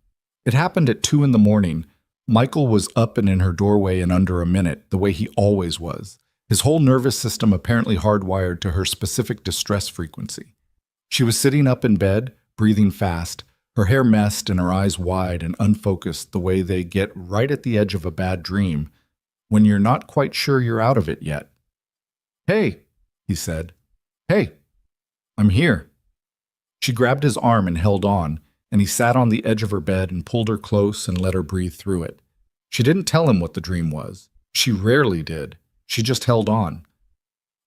It happened at 2 a.m. Michael was up and in her doorway in under a minute, the way he always was, his whole nervous system apparently hardwired to her specific distress frequency. She was sitting up in bed, breathing fast, her hair messed and her eyes wide and unfocused the way they get right at the edge of a bad dream, when you're not quite sure you're out of it yet. "Hey," he said. "Hey, I'm here." She grabbed his arm and held on, and he sat on the edge of her bed and pulled her close and let her breathe through it. She didn't tell him what the dream was. She rarely did. She just held on.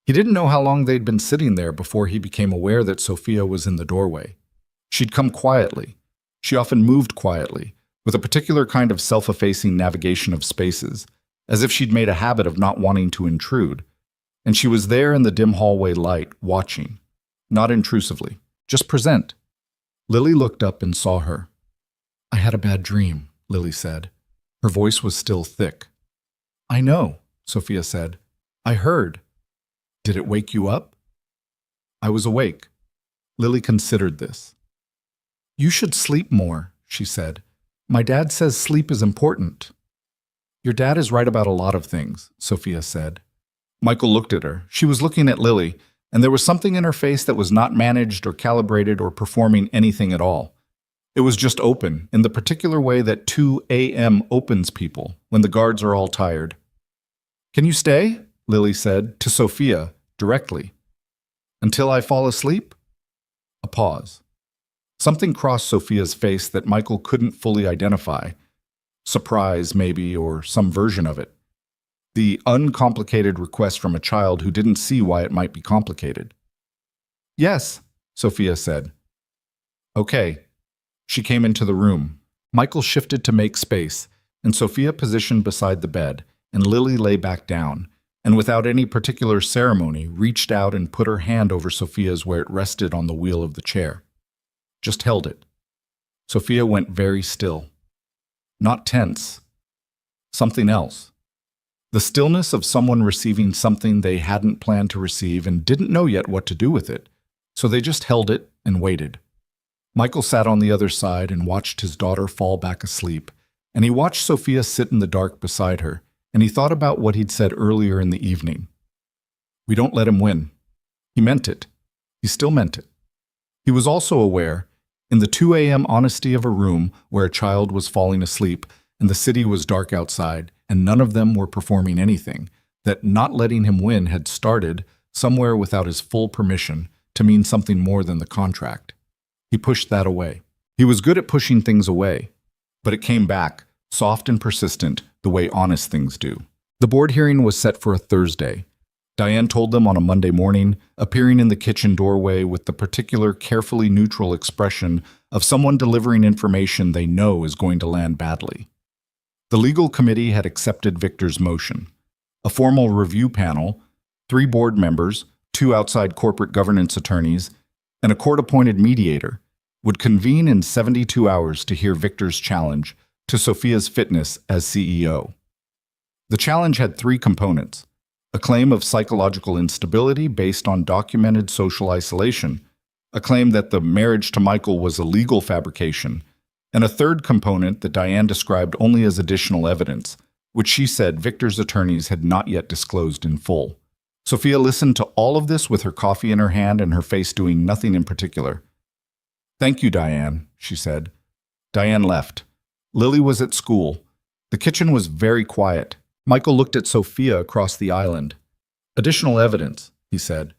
He didn't know how long they'd been sitting there before he became aware that Sophia was in the doorway. She'd come quietly. She often moved quietly, with a particular kind of self-effacing navigation of spaces, as if she'd made a habit of not wanting to intrude. And she was there in the dim hallway light, watching. Not intrusively, just present. Lily looked up and saw her. "I had a bad dream," Lily said. Her voice was still thick. "I know," Sophia said. "I heard." "Did it wake you up?" "I was awake." Lily considered this. "You should sleep more," she said. "My dad says sleep is important." "Your dad is right about a lot of things," Sophia said. Michael looked at her. She was looking at Lily, and there was something in her face that was not managed or calibrated or performing anything at all. It was just open, in the particular way that 2 a.m. opens people, when the guards are all tired. "Can you stay?" Lily said, to Sophia, directly. "Until I fall asleep?" A pause. Something crossed Sophia's face that Michael couldn't fully identify. Surprise, maybe, or some version of it. The uncomplicated request from a child who didn't see why it might be complicated. "Yes," Sophia said. "Okay." She came into the room. Michael shifted to make space, and Sophia positioned beside the bed, and Lily lay back down, and without any particular ceremony, reached out and put her hand over Sophia's where it rested on the wheel of the chair. Just held it. Sophia went very still. Not tense. Something else. The stillness of someone receiving something they hadn't planned to receive and didn't know yet what to do with it, so they just held it and waited. Michael sat on the other side and watched his daughter fall back asleep, and he watched Sophia sit in the dark beside her, and he thought about what he'd said earlier in the evening. We don't let him win. He meant it. He still meant it. He was also aware, in the 2 a.m. honesty of a room where a child was falling asleep and the city was dark outside and none of them were performing anything, that not letting him win had started, somewhere without his full permission, to mean something more than the contract. He pushed that away. He was good at pushing things away, but it came back, soft and persistent, the way honest things do. The board hearing was set for a Thursday. Diane told them on a Monday morning, appearing in the kitchen doorway with the particular carefully neutral expression of someone delivering information they know is going to land badly. The legal committee had accepted Victor's motion. A formal review panel, 3 board members, 2 outside corporate governance attorneys, and a court-appointed mediator would convene in 72 hours to hear Victor's challenge to Sophia's fitness as CEO. The challenge had 3 components: a claim of psychological instability based on documented social isolation, a claim that the marriage to Michael was a legal fabrication, and a third component that Diane described only as additional evidence, which she said Victor's attorneys had not yet disclosed in full. Sophia listened to all of this with her coffee in her hand and her face doing nothing in particular. "Thank you, Diane," she said. Diane left. Lily was at school. The kitchen was very quiet. Michael looked at Sophia across the island. "Additional evidence," he said.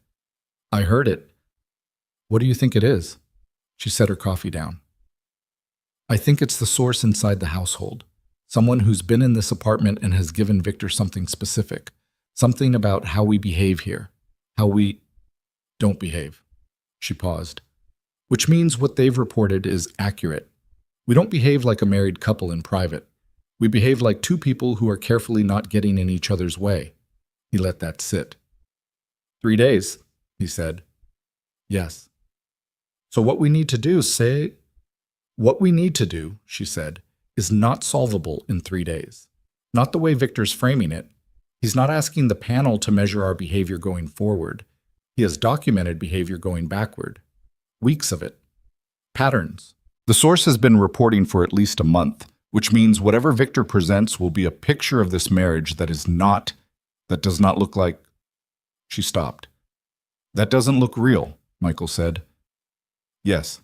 "I heard it." "What do you think it is?" She set her coffee down. "I think it's the source inside the household. Someone who's been in this apartment and has given Victor something specific. Something about how we behave here. How we don't behave." She paused. "Which means what they've reported is accurate. We don't behave like a married couple in private. We behave like 2 people who are carefully not getting in each other's way." He let that sit. 3 days, he said. "Yes." "So what we need to do, she said, is not solvable in 3 days. Not the way Victor's framing it. He's not asking the panel to measure our behavior going forward. He has documented behavior going backward. Weeks of it. Patterns. The source has been reporting for at least a month, which means whatever Victor presents will be a picture of this marriage that does not look like—" She stopped. "That doesn't look real," Michael said. "Yes."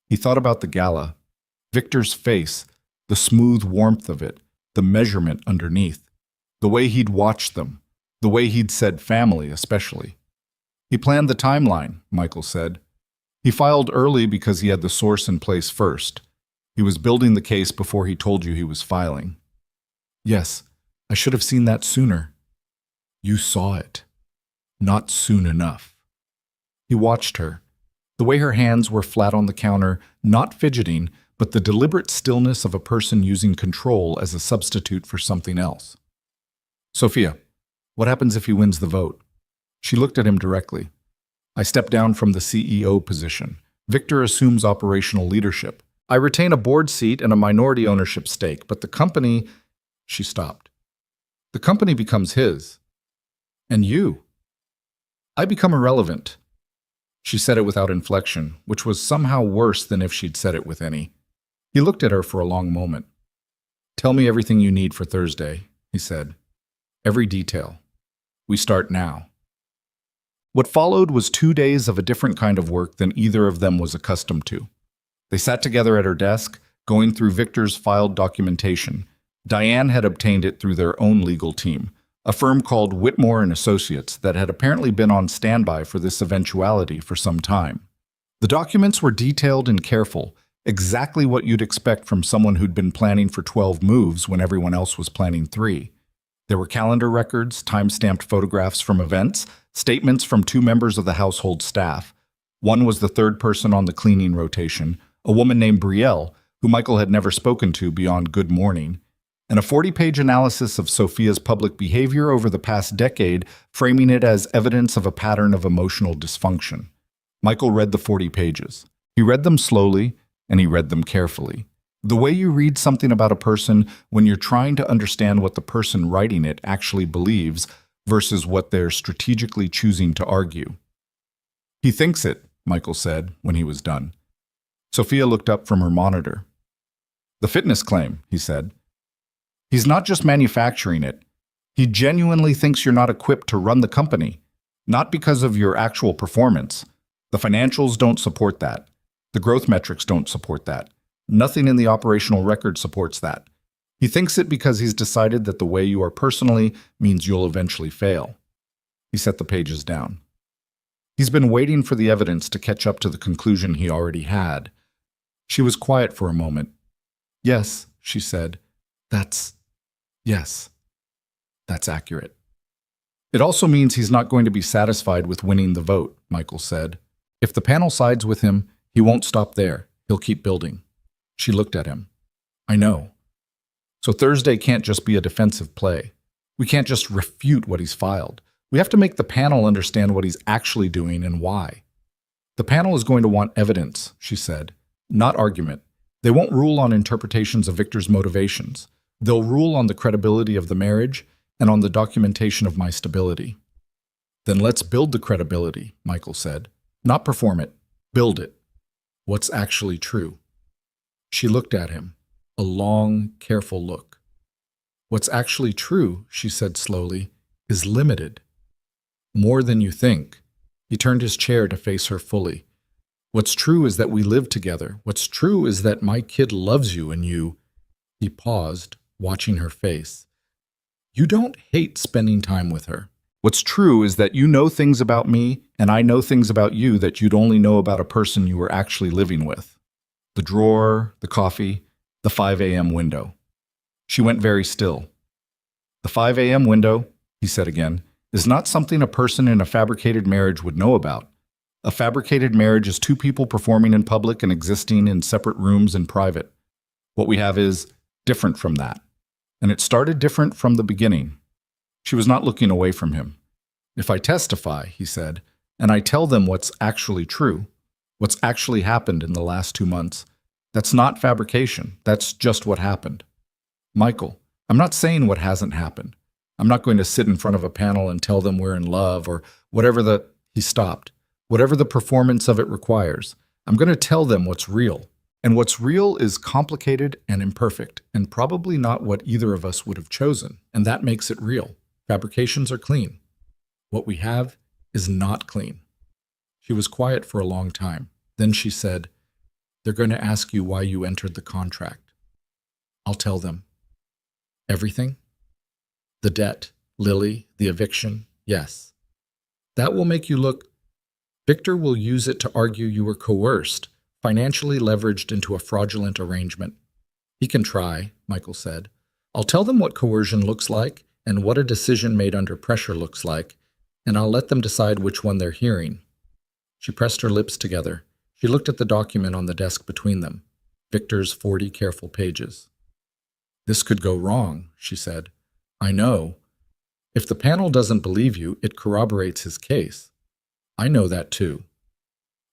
He thought about the gala. Victor's face, the smooth warmth of it, the measurement underneath. The way he'd watched them, the way he'd said family especially. He planned the timeline, Michael said. He filed early because he had the source in place first. He was building the case before he told you he was filing. "Yes, I should have seen that sooner." "You saw it. Not soon enough." He watched her. The way her hands were flat on the counter, not fidgeting, but the deliberate stillness of a person using control as a substitute for something else. "Sophia, what happens if he wins the vote?" She looked at him directly. "I step down from the CEO position. Victor assumes operational leadership. I retain a board seat and a minority ownership stake, but the company—" She stopped. "The company becomes his. And you. I become irrelevant." She said it without inflection, which was somehow worse than if she'd said it with any. He looked at her for a long moment. "Tell me everything you need for Thursday," he said. "Every detail. We start now." What followed was 2 days of a different kind of work than either of them was accustomed to. They sat together at her desk, going through Victor's filed documentation. Diane had obtained it through their own legal team, a firm called Whitmore & Associates that had apparently been on standby for this eventuality for some time. The documents were detailed and careful, exactly what you'd expect from someone who'd been planning for 12 moves when everyone else was planning 3. There were calendar records, time-stamped photographs from events, statements from 2 members of the household staff. One was the third person on the cleaning rotation, a woman named Brielle, who Michael had never spoken to beyond good morning, and a 40-page analysis of Sophia's public behavior over the past decade, framing it as evidence of a pattern of emotional dysfunction. Michael read the 40 pages. He read them slowly, and he read them carefully. The way you read something about a person when you're trying to understand what the person writing it actually believes versus what they're strategically choosing to argue. "He thinks it," Michael said when he was done. Sophia looked up from her monitor. "The fitness claim," he said. "He's not just manufacturing it. He genuinely thinks you're not equipped to run the company, not because of your actual performance. The financials don't support that. The growth metrics don't support that. Nothing in the operational record supports that. He thinks it because he's decided that the way you are personally means you'll eventually fail." He set the pages down. He's been waiting for the evidence to catch up to the conclusion he already had. She was quiet for a moment. "Yes," she said. Yes, that's accurate." "It also means he's not going to be satisfied with winning the vote," Michael said. "If the panel sides with him, he won't stop there. He'll keep building." She looked at him. "I know. So Thursday can't just be a defensive play. We can't just refute what he's filed. We have to make the panel understand what he's actually doing and why." "The panel is going to want evidence," she said, "not argument. They won't rule on interpretations of Victor's motivations. They'll rule on the credibility of the marriage and on the documentation of my stability." "Then let's build the credibility," Michael said. "Not perform it. Build it. What's actually true?" She looked at him, a long, careful look. "What's actually true," she said slowly, "is limited. More than you think." He turned his chair to face her fully. "What's true is that we live together. What's true is that my kid loves you and you—" He paused, watching her face. "You don't hate spending time with her. What's true is that you know things about me and I know things about you that you'd only know about a person you were actually living with. The drawer, the coffee, the 5 a.m. window." She went very still. "The 5 a.m. window," he said again, "is not something a person in a fabricated marriage would know about. A fabricated marriage is 2 people performing in public and existing in separate rooms in private. What we have is different from that. And it started different from the beginning." She was not looking away from him. "If I testify," he said, "and I tell them what's actually true, what's actually happened in the last 2 months, that's not fabrication. That's just what happened. Michael, I'm not saying what hasn't happened. I'm not going to sit in front of a panel and tell them we're in love or whatever the—" He stopped. "Whatever the performance of it requires. I'm going to tell them what's real. And what's real is complicated and imperfect, and probably not what either of us would have chosen. And that makes it real. Fabrications are clean. What we have is not clean." She was quiet for a long time. Then she said, "They're going to ask you why you entered the contract. I'll tell them." "Everything? The debt, Lily, the eviction, yes. That will make you look— Victor will use it to argue you were coerced, financially leveraged into a fraudulent arrangement. He can try," Michael said. "I'll tell them what coercion looks like and what a decision made under pressure looks like, and I'll let them decide which one they're hearing." She pressed her lips together. She looked at the document on the desk between them, Victor's 40 careful pages. "This could go wrong," she said. "I know. If the panel doesn't believe you, it corroborates his case. I know that too.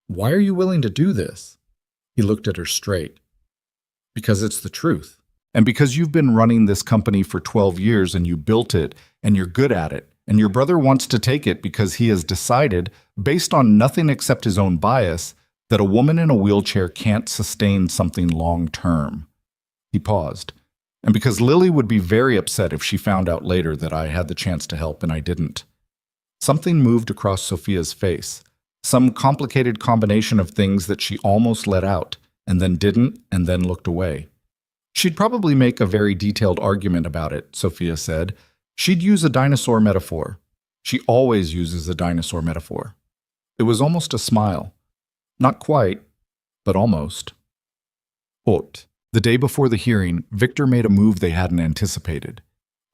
Why are you willing to do this?" He looked at her straight. "Because it's the truth. And because you've been running this company for 12 years and you built it and you're good at it, and your brother wants to take it because he has decided, based on nothing except his own bias, that a woman in a wheelchair can't sustain something long-term." He paused. "And because Lily would be very upset if she found out later that I had the chance to help and I didn't." Something moved across Sophia's face, some complicated combination of things that she almost let out, and then didn't, and then looked away. "She'd probably make a very detailed argument about it," Sophia said. "She'd use a dinosaur metaphor. She always uses a dinosaur metaphor." It was almost a smile. Not quite, but almost. The day before the hearing, Victor made a move they hadn't anticipated.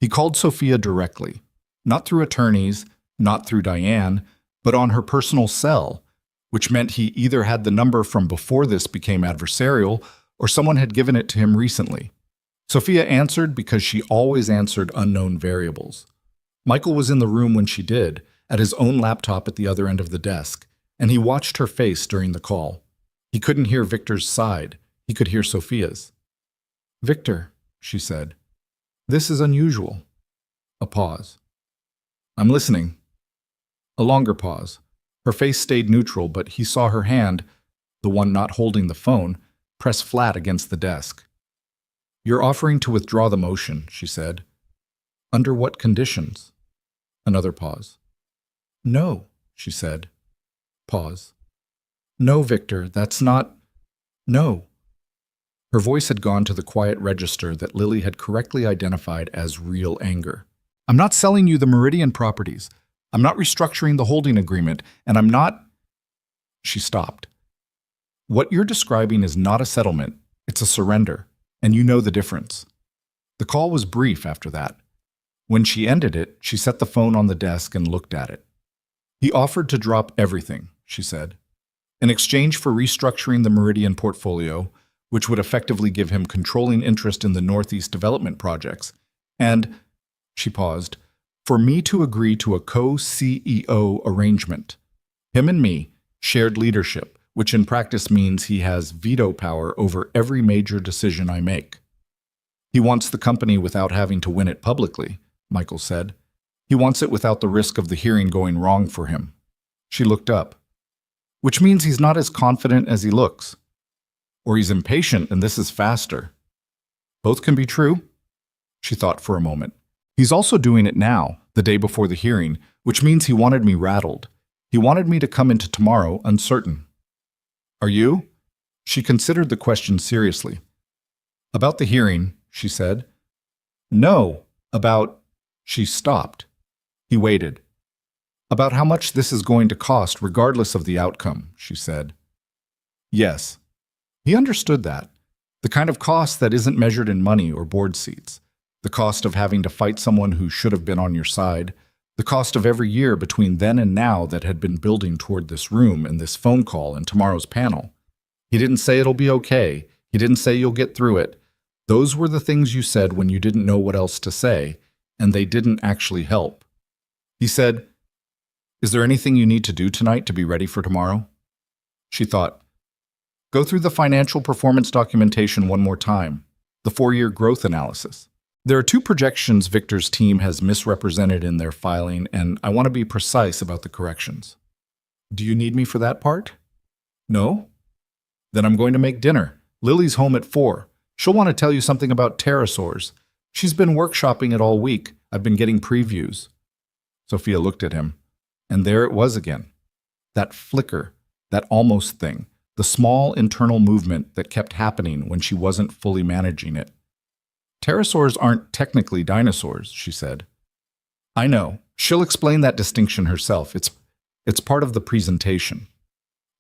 He called Sophia directly, not through attorneys, not through Diane, but on her personal cell, which meant he either had the number from before this became adversarial or someone had given it to him recently. Sophia answered because she always answered unknown variables. Michael was in the room when she did, at his own laptop at the other end of the desk, and he watched her face during the call. He couldn't hear Victor's side. He could hear Sophia's. "Victor," she said, "this is unusual." A pause. "I'm listening." A longer pause. Her face stayed neutral, but he saw her hand, the one not holding the phone, press flat against the desk. "You're offering to withdraw the motion," she said. "Under what conditions?" Another pause. "No," she said. Pause. "No, Victor, that's not... No." Her voice had gone to the quiet register that Lily had correctly identified as real anger. "I'm not selling you the Meridian properties. I'm not restructuring the holding agreement, and I'm not..." She stopped. "What you're describing is not a settlement. It's a surrender, and you know the difference." The call was brief after that. When she ended it, she set the phone on the desk and looked at it. "He offered to drop everything," she said, "in exchange for restructuring the Meridian portfolio, which would effectively give him controlling interest in the Northeast development projects, and," she paused, "for me to agree to a co-CEO arrangement. Him and me, shared leadership, which in practice means he has veto power over every major decision I make." "He wants the company without having to win it publicly," Michael said. "He wants it without the risk of the hearing going wrong for him." She looked up. "Which means he's not as confident as he looks. Or he's impatient and this is faster." "Both can be true." She thought for a moment. "He's also doing it now, the day before the hearing, which means he wanted me rattled. He wanted me to come into tomorrow uncertain." "Are you?" She considered the question seriously. "About the hearing," she said. "No, about..." She stopped. He waited. "About how much this is going to cost regardless of the outcome," she said. "Yes." He understood that. The kind of cost that isn't measured in money or board seats. The cost of having to fight someone who should have been on your side. The cost of every year between then and now that had been building toward this room and this phone call and tomorrow's panel. He didn't say it'll be okay. He didn't say you'll get through it. Those were the things you said when you didn't know what else to say, and they didn't actually help. He said, "Is there anything you need to do tonight to be ready for tomorrow?" She thought, "Go through the financial performance documentation one more time, the 4-year growth analysis. There are 2 projections Victor's team has misrepresented in their filing, and I want to be precise about the corrections." "Do you need me for that part?" "No?" "Then I'm going to make dinner. Lily's home at 4. She'll want to tell you something about pterosaurs. She's been workshopping it all week. I've been getting previews." Sophia looked at him, and there it was again. That flicker, that almost thing, the small internal movement that kept happening when she wasn't fully managing it. "Pterosaurs aren't technically dinosaurs," she said. "I know. She'll explain that distinction herself. It's part of the presentation."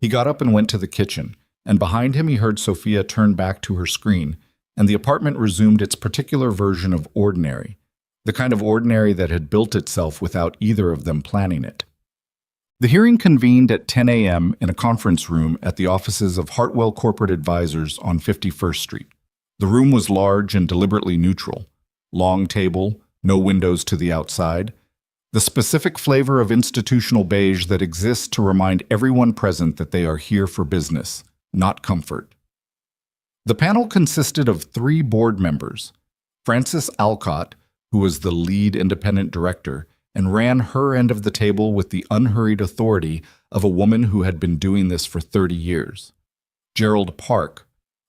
He got up and went to the kitchen, and behind him he heard Sophia turn back to her screen, and the apartment resumed its particular version of ordinary, the kind of ordinary that had built itself without either of them planning it. The hearing convened at 10 a.m. in a conference room at the offices of Hartwell Corporate Advisors on 51st Street. The room was large and deliberately neutral. Long table, no windows to the outside. The specific flavor of institutional beige that exists to remind everyone present that they are here for business, not comfort. The panel consisted of 3 board members. Frances Alcott, who was the lead independent director, and ran her end of the table with the unhurried authority of a woman who had been doing this for 30 years. Gerald Park,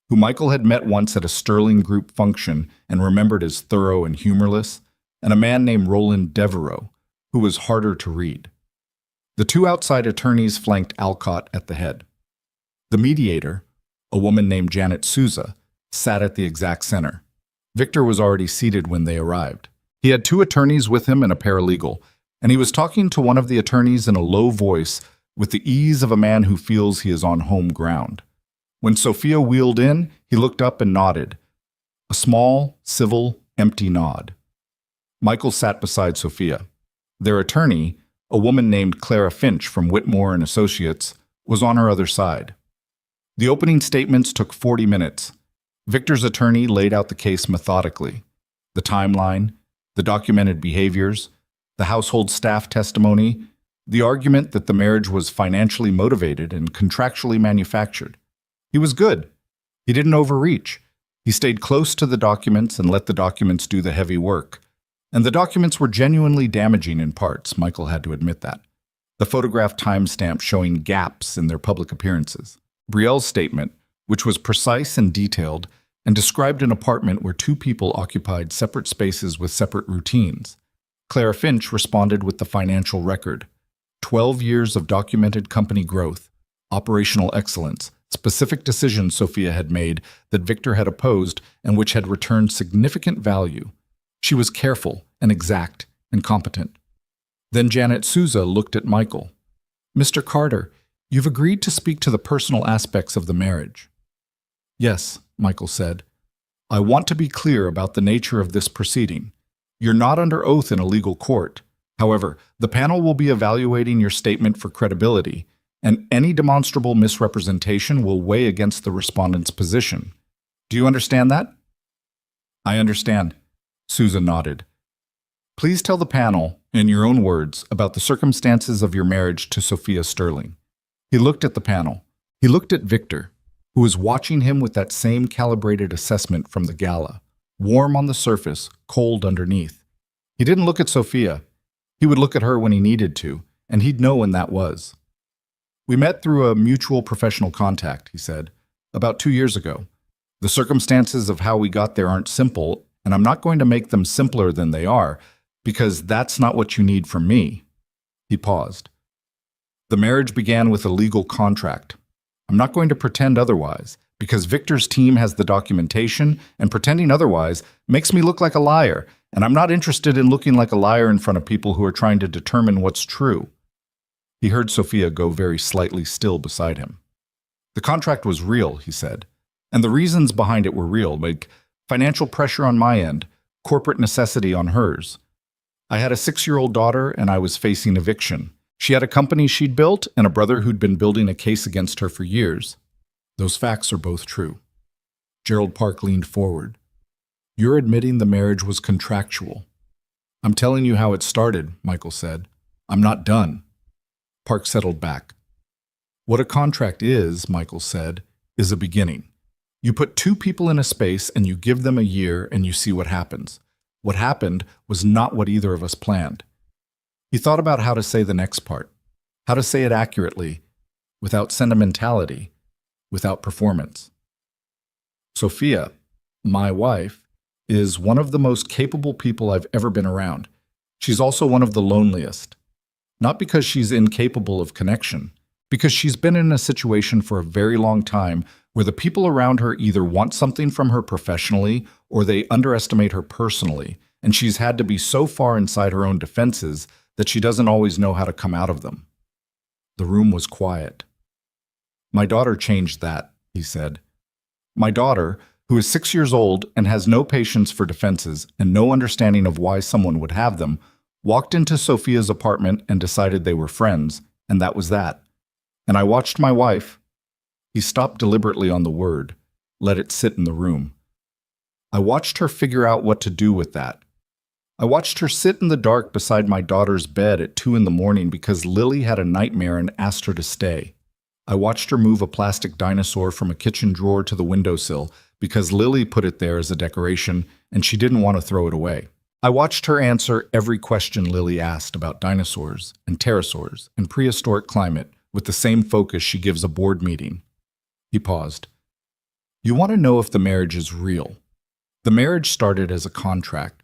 who Michael had met once at a Sterling Group function and remembered as thorough and humorless, and a man named Roland Devereaux, who was harder to read. The 2 outside attorneys flanked Alcott at the head. The mediator, a woman named Janet Souza, sat at the exact center. Victor was already seated when they arrived. He had 2 attorneys with him and a paralegal, and he was talking to one of the attorneys in a low voice with the ease of a man who feels he is on home ground. When Sophia wheeled in, he looked up and nodded. A small, civil, empty nod. Michael sat beside Sophia. Their attorney, a woman named Clara Finch from Whitmore and Associates, was on her other side. The opening statements took 40 minutes. Victor's attorney laid out the case methodically. The timeline, the documented behaviors, the household staff testimony, the argument that the marriage was financially motivated and contractually manufactured. He was good. He didn't overreach. He stayed close to the documents and let the documents do the heavy work. And the documents were genuinely damaging in parts, Michael had to admit that. The photograph timestamp showing gaps in their public appearances. Brielle's statement, which was precise and detailed, and described an apartment where two people occupied separate spaces with separate routines. Clara Finch responded with the financial record. 12 years of documented company growth, operational excellence, specific decisions Sophia had made that Victor had opposed and which had returned significant value. She was careful and exact and competent. Then Janet Souza looked at Michael. "Mr. Carter, you've agreed to speak to the personal aspects of the marriage." "Yes," Michael said. "I want to be clear about the nature of this proceeding. You're not under oath in a legal court. However, the panel will be evaluating your statement for credibility, and any demonstrable misrepresentation will weigh against the respondent's position. Do you understand that?" "I understand," Souza nodded. "Please tell the panel, in your own words, about the circumstances of your marriage to Sophia Sterling." He looked at the panel. He looked at Victor, who was watching him with that same calibrated assessment from the gala, warm on the surface, cold underneath. He didn't look at Sophia. He would look at her when he needed to, and he'd know when that was. "We met through a mutual professional contact," he said, "about 2 years ago. The circumstances of how we got there aren't simple, and I'm not going to make them simpler than they are, because that's not what you need from me." He paused. "The marriage began with a legal contract. I'm not going to pretend otherwise, because Victor's team has the documentation, and pretending otherwise makes me look like a liar, and I'm not interested in looking like a liar in front of people who are trying to determine what's true." He heard Sophia go very slightly still beside him. "The contract was real," he said, "and the reasons behind it were real, like financial pressure on my end, corporate necessity on hers. I had a 6-year-old daughter, and I was facing eviction. She had a company she'd built and a brother who'd been building a case against her for years. Those facts are both true." Gerald Park leaned forward. "You're admitting the marriage was contractual." "I'm telling you how it started," Michael said. "I'm not done." Park settled back. "What a contract is," Michael said, "is a beginning. You put two people in a space and you give them a year and you see what happens. What happened was not what either of us planned." He thought about how to say the next part, how to say it accurately, without sentimentality, without performance. "Sophia, my wife, is one of the most capable people I've ever been around. She's also one of the loneliest. Not because she's incapable of connection, because she's been in a situation for a very long time where the people around her either want something from her professionally or they underestimate her personally, and she's had to be so far inside her own defenses that she doesn't always know how to come out of them." The room was quiet. "My daughter changed that," he said. "My daughter, who is 6 years old and has no patience for defenses and no understanding of why someone would have them, walked into Sophia's apartment and decided they were friends, and that was that. And I watched my wife." He stopped deliberately on the word, let it sit in the room. "I watched her figure out what to do with that. I watched her sit in the dark beside my daughter's bed at 2 a.m. because Lily had a nightmare and asked her to stay. I watched her move a plastic dinosaur from a kitchen drawer to the windowsill because Lily put it there as a decoration and she didn't want to throw it away. I watched her answer every question Lily asked about dinosaurs and pterosaurs and prehistoric climate with the same focus she gives a board meeting." He paused. "You want to know if the marriage is real. The marriage started as a contract.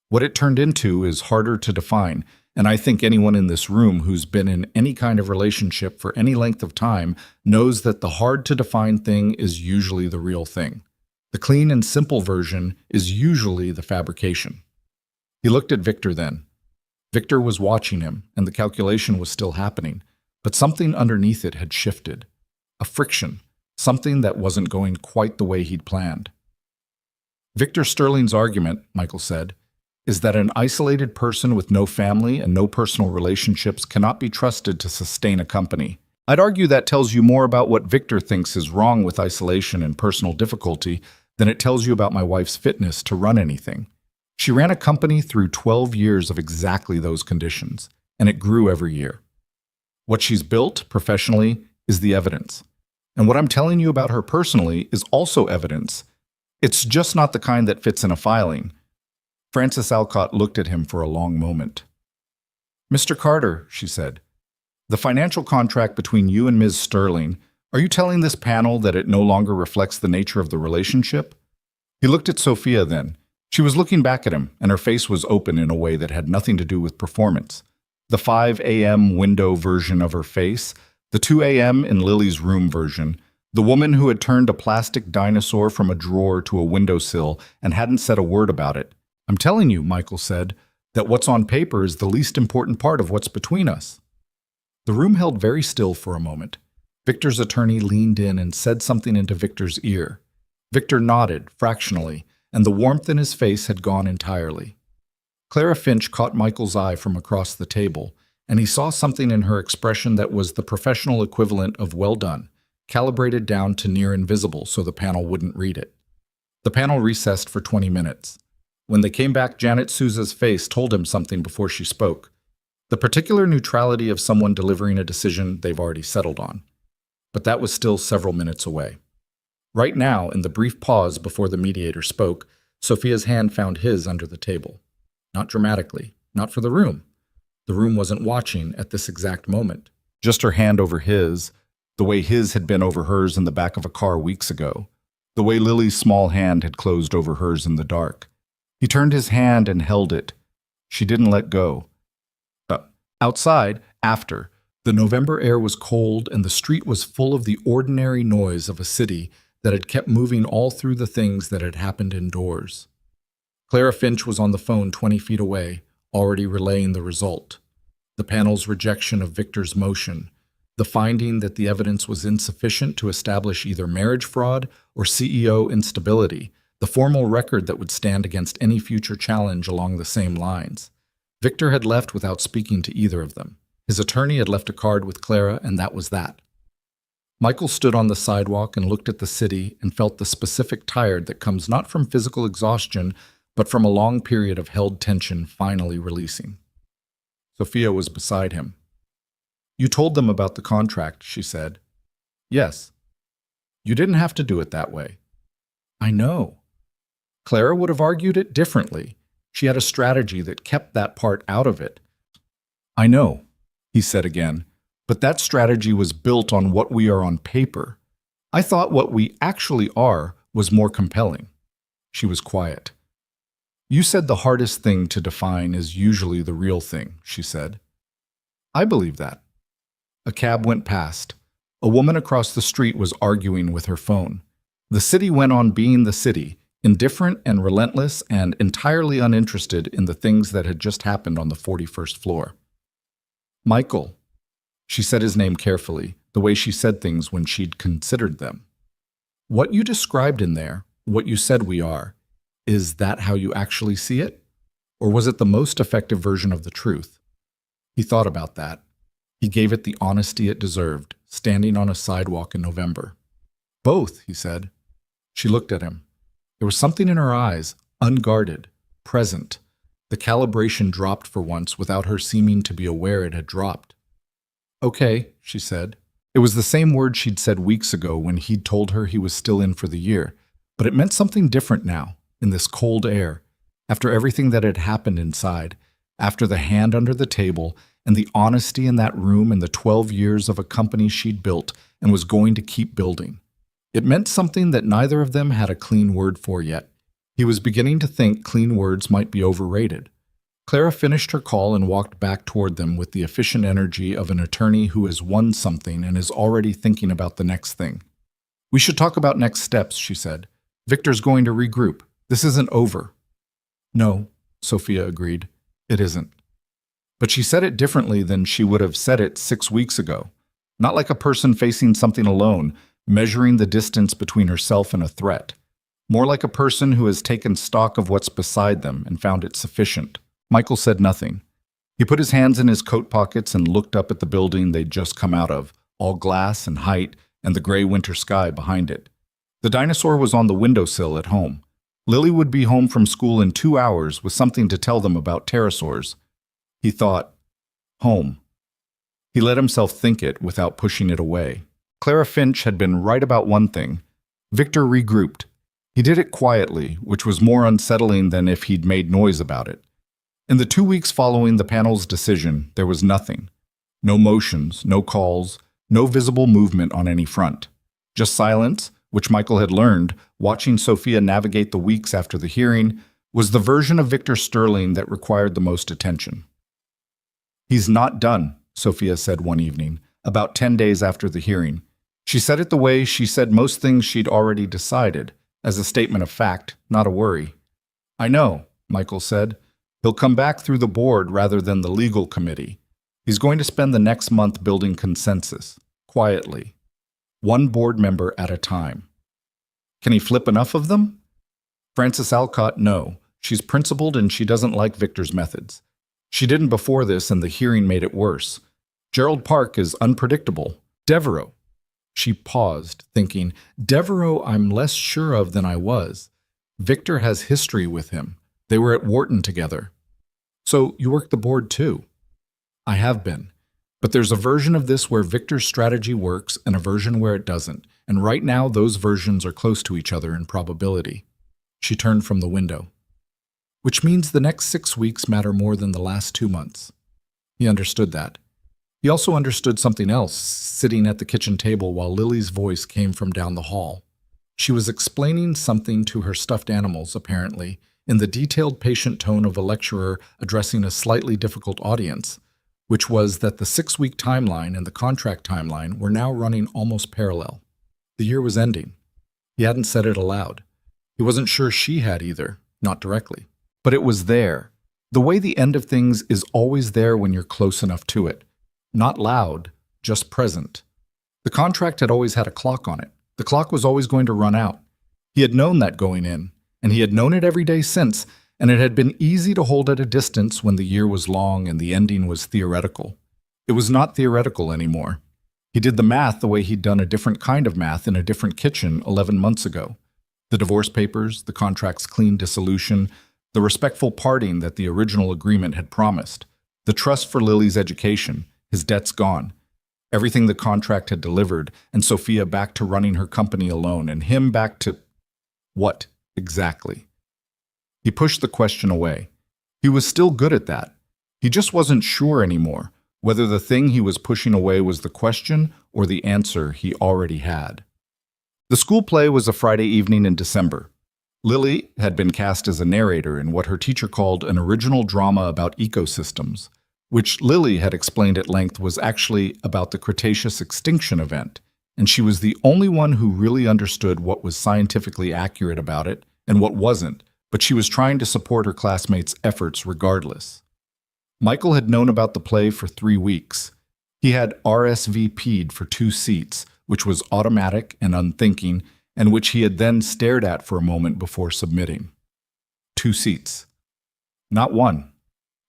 What it turned into is harder to define, and I think anyone in this room who's been in any kind of relationship for any length of time knows that the hard-to-define thing is usually the real thing. The clean and simple version is usually the fabrication." He looked at Victor then. Victor was watching him, and the calculation was still happening. But something underneath it had shifted. A friction, something that wasn't going quite the way he'd planned. Victor Sterling's argument, Michael said, is that an isolated person with no family and no personal relationships cannot be trusted to sustain a company. I'd argue that tells you more about what Victor thinks is wrong with isolation and personal difficulty than it tells you about my wife's fitness to run anything. She ran a company through 12 years of exactly those conditions, and it grew every year. What she's built professionally is the evidence. And what I'm telling you about her personally is also evidence. It's just not the kind that fits in a filing. Frances Alcott looked at him for a long moment. "Mr. Carter," she said, "the financial contract between you and Ms. Sterling, are you telling this panel that it no longer reflects the nature of the relationship?" He looked at Sophia then. She was looking back at him, and her face was open in a way that had nothing to do with performance. The 5 a.m. window version of her face, the 2 a.m. in Lily's room version, the woman who had turned a plastic dinosaur from a drawer to a windowsill and hadn't said a word about it. "I'm telling you," Michael said, "that what's on paper is the least important part of what's between us." The room held very still for a moment. Victor's attorney leaned in and said something into Victor's ear. Victor nodded, fractionally, and the warmth in his face had gone entirely. Clara Finch caught Michael's eye from across the table, and he saw something in her expression that was the professional equivalent of "well done," calibrated down to near invisible so the panel wouldn't read it. The panel recessed for 20 minutes. When they came back, Janet Souza's face told him something before she spoke. The particular neutrality of someone delivering a decision they've already settled on. But that was still several minutes away. Right now, in the brief pause before the mediator spoke, Sophia's hand found his under the table. Not dramatically, not for the room. The room wasn't watching at this exact moment. Just her hand over his, the way his had been over hers in the back of a car weeks ago, the way Lily's small hand had closed over hers in the dark. He turned his hand and held it. She didn't let go. Outside, after, the November air was cold and the street was full of the ordinary noise of a city that had kept moving all through the things that had happened indoors. Clara Finch was on the phone 20 feet away, already relaying the result. The panel's rejection of Victor's motion, the finding that the evidence was insufficient to establish either marriage fraud or CEO instability, the formal record that would stand against any future challenge along the same lines. Victor had left without speaking to either of them. His attorney had left a card with Clara, and that was that. Michael stood on the sidewalk and looked at the city and felt the specific tired that comes not from physical exhaustion, but from a long period of held tension finally releasing. Sophia was beside him. "You told them about the contract," she said. "Yes." "You didn't have to do it that way." "I know." Clara would have argued it differently. She had a strategy that kept that part out of it. "I know," he said again, "but that strategy was built on what we are on paper. I thought what we actually are was more compelling." She was quiet. "You said the hardest thing to define is usually the real thing," she said. "I believe that." A cab went past. A woman across the street was arguing with her phone. The city went on being the city, indifferent and relentless and entirely uninterested in the things that had just happened on the 41st floor. "Michael." She said his name carefully, the way she said things when she'd considered them. "What you described in there, what you said we are, is that how you actually see it? Or was it the most effective version of the truth?" He thought about that. He gave it the honesty it deserved, standing on a sidewalk in November. "Both," he said. She looked at him. There was something in her eyes, unguarded, present. The calibration dropped for once without her seeming to be aware it had dropped. "Okay," she said. It was the same word she'd said weeks ago when he'd told her he was still in for the year, but it meant something different now, in this cold air, after everything that had happened inside, after the hand under the table and the honesty in that room and the 12 years of a company she'd built and was going to keep building. It meant something that neither of them had a clean word for yet. He was beginning to think clean words might be overrated. Clara finished her call and walked back toward them with the efficient energy of an attorney who has won something and is already thinking about the next thing. "We should talk about next steps," she said. "Victor's going to regroup. This isn't over." "No," Sophia agreed. "It isn't." But she said it differently than she would have said it 6 weeks ago. Not like a person facing something alone, measuring the distance between herself and a threat. More like a person who has taken stock of what's beside them and found it sufficient. Michael said nothing. He put his hands in his coat pockets and looked up at the building they'd just come out of, all glass and height, and the gray winter sky behind it. The dinosaur was on the windowsill at home. Lily would be home from school in 2 hours with something to tell them about pterosaurs. He thought, home. He let himself think it without pushing it away. Clara Finch had been right about one thing. Victor regrouped. He did it quietly, which was more unsettling than if he'd made noise about it. In the 2 weeks following the panel's decision, there was nothing. No motions, no calls, no visible movement on any front. Just silence, which Michael had learned, watching Sophia navigate the weeks after the hearing, was the version of Victor Sterling that required the most attention. "He's not done," Sophia said one evening, about 10 days after the hearing. She said it the way she said most things she'd already decided, as a statement of fact, not a worry. "I know," Michael said. "He'll come back through the board rather than the legal committee. He's going to spend the next month building consensus, quietly, one board member at a time." "Can he flip enough of them?" Frances Alcott, no. She's principled and she doesn't like Victor's methods. She didn't before this, and the hearing made it worse. Gerald Park is unpredictable. Devereaux. She paused, thinking, Devereaux I'm less sure of than I was. Victor has history with him. They were at Wharton together. "So you work the board too?" "I have been. But there's a version of this where Victor's strategy works and a version where it doesn't, and right now those versions are close to each other in probability." She turned from the window. "Which means the next 6 weeks matter more than the last 2 months. He understood that. He also understood something else, sitting at the kitchen table while Lily's voice came from down the hall. She was explaining something to her stuffed animals, apparently, in the detailed patient tone of a lecturer addressing a slightly difficult audience, which was that the 6-week timeline and the contract timeline were now running almost parallel. The year was ending. He hadn't said it aloud. He wasn't sure she had either, not directly. But it was there. The way the end of things is always there when you're close enough to it. Not loud, just present. The contract had always had a clock on it. The clock was always going to run out. He had known that going in, and he had known it every day since, and it had been easy to hold at a distance when the year was long and the ending was theoretical. It was not theoretical anymore. He did the math the way he'd done a different kind of math in a different kitchen 11 months ago. The divorce papers, the contract's clean dissolution, the respectful parting that the original agreement had promised, the trust for Lily's education, his debts gone, everything the contract had delivered, and Sophia back to running her company alone, and him back to what, exactly? He pushed the question away. He was still good at that. He just wasn't sure anymore whether the thing he was pushing away was the question or the answer he already had. The school play was a Friday evening in December. Lily had been cast as a narrator in what her teacher called an original drama about ecosystems, which Lily had explained at length was actually about the Cretaceous extinction event, and she was the only one who really understood what was scientifically accurate about it and what wasn't, but she was trying to support her classmates' efforts regardless. Michael had known about the play for 3 weeks. He had RSVP'd for 2 seats, which was automatic and unthinking, and which he had then stared at for a moment before submitting. 2 seats. Not one.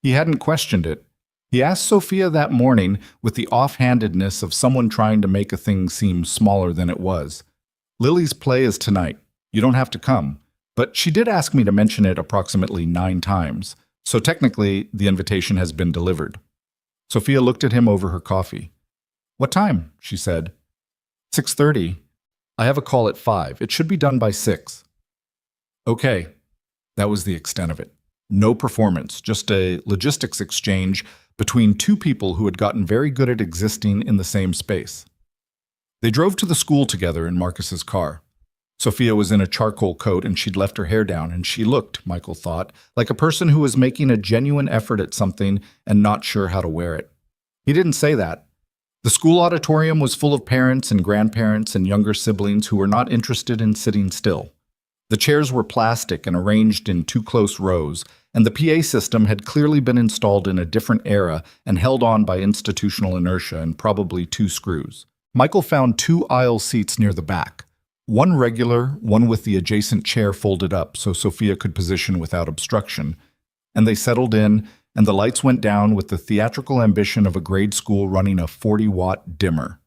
He hadn't questioned it. He asked Sophia that morning with the offhandedness of someone trying to make a thing seem smaller than it was. "Lily's play is tonight. You don't have to come. But she did ask me to mention it approximately 9 times, so technically the invitation has been delivered." Sophia looked at him over her coffee. "What time?" she said. 6:30. "I have a call at 5. It should be done by 6. "Okay." That was the extent of it. No performance, just a logistics exchange between 2 people who had gotten very good at existing in the same space. They drove to the school together in Marcus's car. Sophia was in a charcoal coat and she'd left her hair down, and she looked, Michael thought, like a person who was making a genuine effort at something and not sure how to wear it. He didn't say that. The school auditorium was full of parents and grandparents and younger siblings who were not interested in sitting still. The chairs were plastic and arranged in two close rows, and the PA system had clearly been installed in a different era and held on by institutional inertia and probably two screws. Michael found two aisle seats near the back. One regular, one with the adjacent chair folded up so Sophia could position without obstruction. And they settled in, and the lights went down with the theatrical ambition of a grade school running a 40-watt dimmer.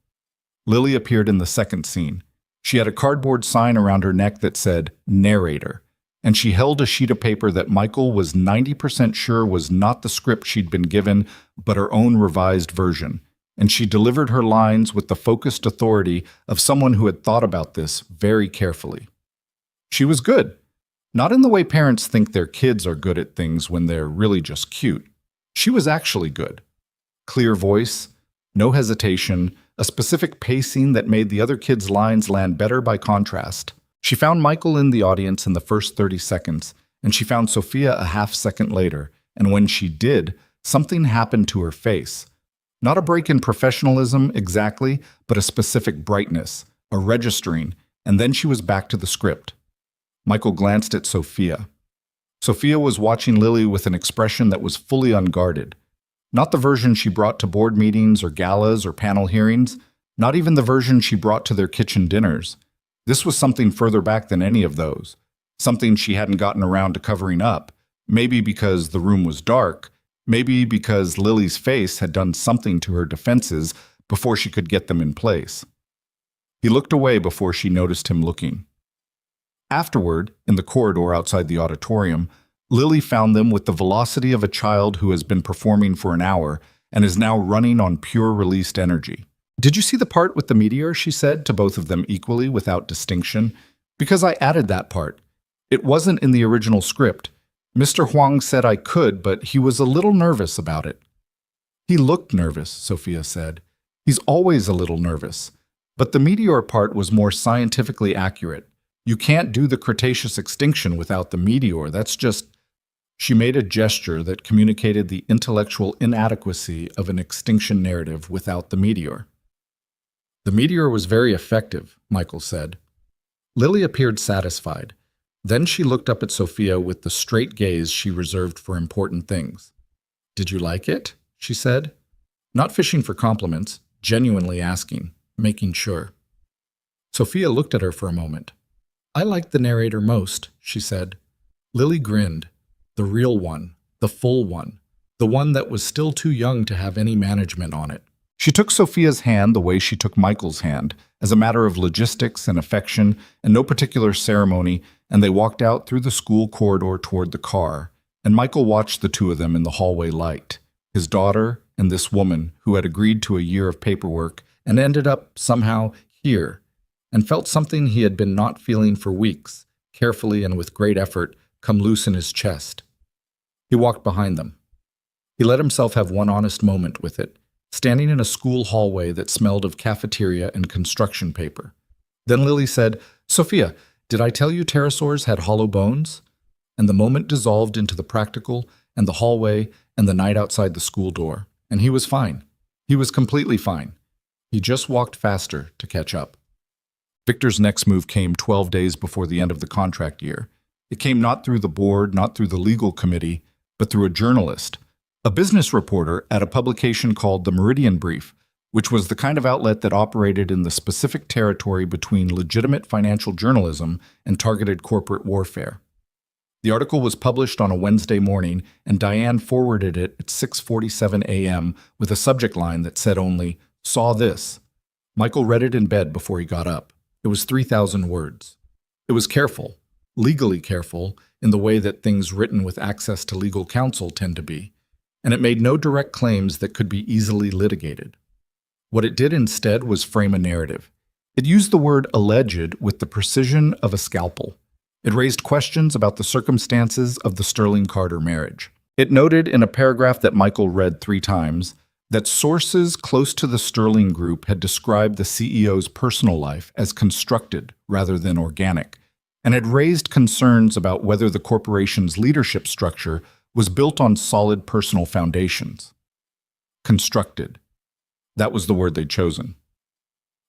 Lily appeared in the second scene. She had a cardboard sign around her neck that said, "Narrator," and she held a sheet of paper that Michael was 90% sure was not the script she'd been given, but her own revised version. And she delivered her lines with the focused authority of someone who had thought about this very carefully. She was good. Not in the way parents think their kids are good at things when they're really just cute. She was actually good. Clear voice, no hesitation, a specific pacing that made the other kids' lines land better by contrast. She found Michael in the audience in the first 30 seconds, and she found Sophia a half-second later, and when she did, something happened to her face. Not a break in professionalism exactly, but a specific brightness, a registering, and then she was back to the script. Michael glanced at Sophia. Sophia was watching Lily with an expression that was fully unguarded. Not the version she brought to board meetings or galas or panel hearings, not even the version she brought to their kitchen dinners. This was something further back than any of those, something she hadn't gotten around to covering up, maybe because the room was dark, maybe because Lily's face had done something to her defenses before she could get them in place. He looked away before she noticed him looking. Afterward, in the corridor outside the auditorium, Lily found them with the velocity of a child who has been performing for an hour and is now running on pure released energy. "Did you see the part with the meteor?" she said to both of them equally without distinction. "Because I added that part. It wasn't in the original script. Mr. Huang said I could, but he was a little nervous about it." "He looked nervous," Sophia said. "He's always a little nervous. But the meteor part was more scientifically accurate. You can't do the Cretaceous extinction without the meteor. That's just..." She made a gesture that communicated the intellectual inadequacy of an extinction narrative without the meteor. "The meteor was very effective," Michael said. Lily appeared satisfied. Then she looked up at Sophia with the straight gaze she reserved for important things. "Did you like it?" she said. Not fishing for compliments, genuinely asking, making sure. Sophia looked at her for a moment. "I liked the narrator most," she said. Lily grinned. The real one, the full one, the one that was still too young to have any management on it. She took Sophia's hand the way she took Michael's hand, as a matter of logistics and affection and no particular ceremony, and they walked out through the school corridor toward the car, and Michael watched the two of them in the hallway light, his daughter and this woman who had agreed to a year of paperwork and ended up, somehow, here, and felt something he had been not feeling for weeks, carefully and with great effort, come loose in his chest. He walked behind them. He let himself have one honest moment with it, standing in a school hallway that smelled of cafeteria and construction paper. Then Lily said, "Sophia, did I tell you pterosaurs had hollow bones?" And the moment dissolved into the practical and the hallway and the night outside the school door. And he was fine. He was completely fine. He just walked faster to catch up. Victor's next move came 12 days before the end of the contract year. It came not through the board, not through the legal committee, but through a journalist, a business reporter at a publication called the Meridian Brief, which was the kind of outlet that operated in the specific territory between legitimate financial journalism and targeted corporate warfare. The article was published on a Wednesday morning, and Diane forwarded it at 6:47 a.m. with a subject line that said only, "Saw this." Michael read it in bed before he got up. It was 3,000 words. It was careful, legally careful, in the way that things written with access to legal counsel tend to be, and it made no direct claims that could be easily litigated. What it did instead was frame a narrative. It used the word alleged with the precision of a scalpel. It raised questions about the circumstances of the Sterling Carter marriage. It noted in a paragraph that Michael read 3 times that sources close to the Sterling Group had described the CEO's personal life as constructed rather than organic, and had raised concerns about whether the corporation's leadership structure was built on solid personal foundations. Constructed. That was the word they'd chosen.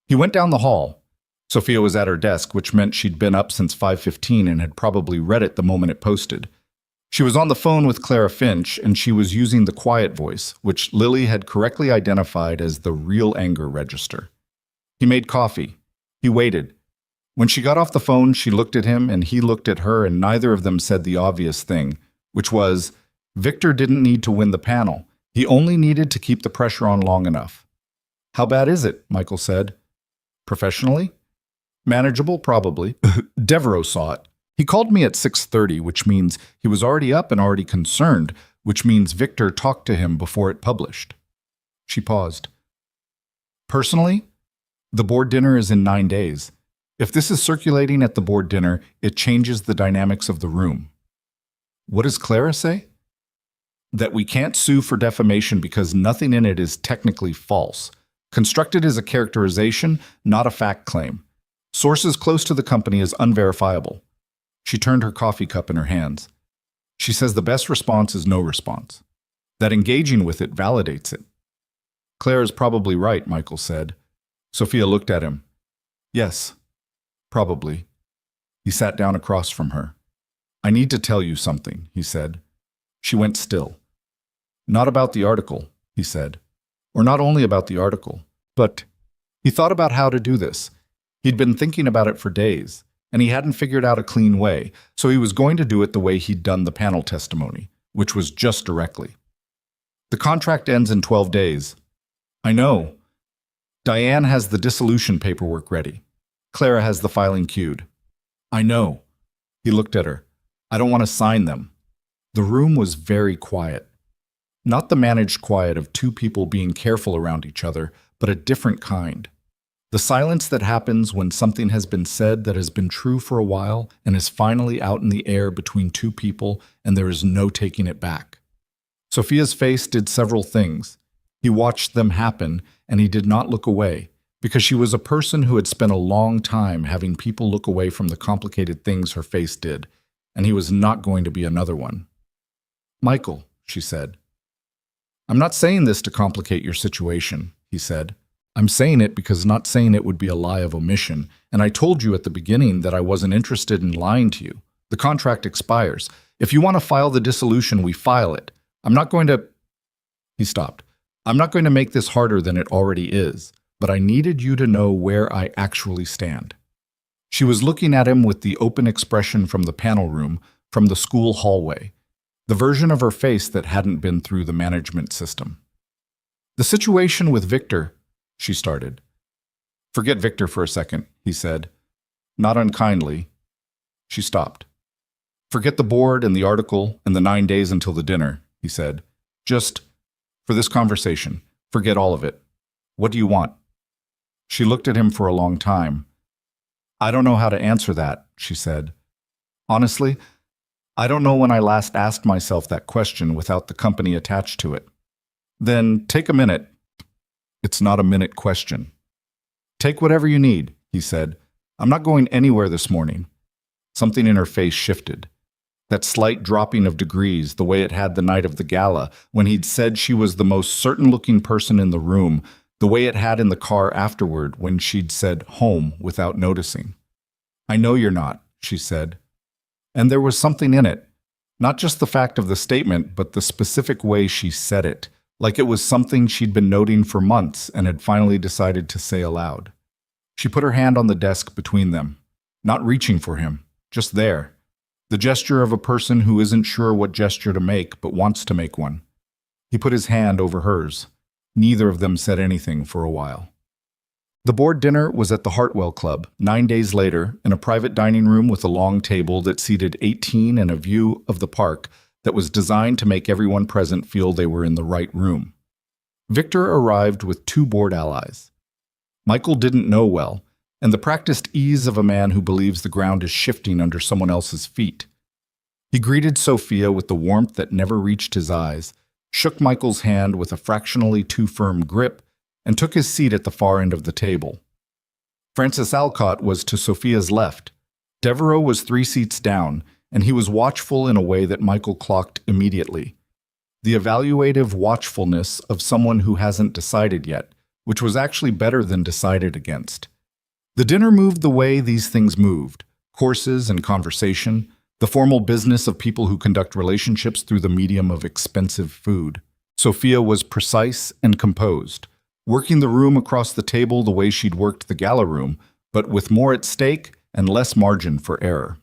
He went down the hall. Sophia was at her desk, which meant she'd been up since 5:15 and had probably read it the moment it posted. She was on the phone with Clara Finch, and she was using the quiet voice, which Lily had correctly identified as the real anger register. He made coffee. He waited. When she got off the phone, she looked at him, and he looked at her, and neither of them said the obvious thing, which was, Victor didn't need to win the panel. He only needed to keep the pressure on long enough. How bad is it? Michael said. Professionally? Manageable, probably. Devereaux saw it. He called me at 6:30, which means he was already up and already concerned, which means Victor talked to him before it published. She paused. Personally, the board dinner is in 9 days. If this is circulating at the board dinner, it changes the dynamics of the room. What does Clara say? That we can't sue for defamation because nothing in it is technically false. Constructed as a characterization, not a fact claim. Sources close to the company is unverifiable. She turned her coffee cup in her hands. She says the best response is no response. That engaging with it validates it. Claire is probably right, Michael said. Sophia looked at him. Yes, probably. He sat down across from her. I need to tell you something, he said. She went still. Not about the article, he said. Or not only about the article, but he thought about how to do this. He'd been thinking about it for days, and he hadn't figured out a clean way, so he was going to do it the way he'd done the panel testimony, which was just directly. The contract ends in 12 days. I know. Diane has the dissolution paperwork ready. Clara has the filing queued. I know. He looked at her. I don't want to sign them. The room was very quiet. Not the managed quiet of two people being careful around each other, but a different kind. The silence that happens when something has been said that has been true for a while and is finally out in the air between two people and there is no taking it back. Sophia's face did several things. He watched them happen and he did not look away because she was a person who had spent a long time having people look away from the complicated things her face did, and he was not going to be another one. Michael, she said. I'm not saying this to complicate your situation, he said. I'm saying it because not saying it would be a lie of omission, and I told you at the beginning that I wasn't interested in lying to you. The contract expires. If you want to file the dissolution, we file it. I'm not going to... He stopped. I'm not going to make this harder than it already is, but I needed you to know where I actually stand. She was looking at him with the open expression from the panel room, from the school hallway, the version of her face that hadn't been through the management system. The situation with Victor... She started. Forget Victor for a second, he said. Not unkindly. She stopped. Forget the board and the article and the 9 days until the dinner, he said. Just, for this conversation, forget all of it. What do you want? She looked at him for a long time. I don't know how to answer that, she said. Honestly, I don't know when I last asked myself that question without the company attached to it. Then take a minute. It's not a minute question. Take whatever you need, he said. I'm not going anywhere this morning. Something in her face shifted. That slight dropping of degrees, the way it had the night of the gala, when he'd said she was the most certain-looking person in the room, the way it had in the car afterward when she'd said home without noticing. I know you're not, she said. And there was something in it. Not just the fact of the statement, but the specific way she said it. Like it was something she'd been noting for months and had finally decided to say aloud. She put her hand on the desk between them, not reaching for him, just there. The gesture of a person who isn't sure what gesture to make but wants to make one. He put his hand over hers. Neither of them said anything for a while. The board dinner was at the Hartwell Club, 9 days later, in a private dining room with a long table that seated 18 and a view of the park that was designed to make everyone present feel they were in the right room. Victor arrived with 2 board allies. Michael didn't know well, and the practiced ease of a man who believes the ground is shifting under someone else's feet. He greeted Sophia with the warmth that never reached his eyes, shook Michael's hand with a fractionally too firm grip, and took his seat at the far end of the table. Francis Alcott was to Sophia's left. Devereaux was 3 seats down, and he was watchful in a way that Michael clocked immediately. The evaluative watchfulness of someone who hasn't decided yet, which was actually better than decided against. The dinner moved the way these things moved: courses and conversation, the formal business of people who conduct relationships through the medium of expensive food. Sophia was precise and composed, working the room across the table the way she'd worked the gala room, but with more at stake and less margin for error.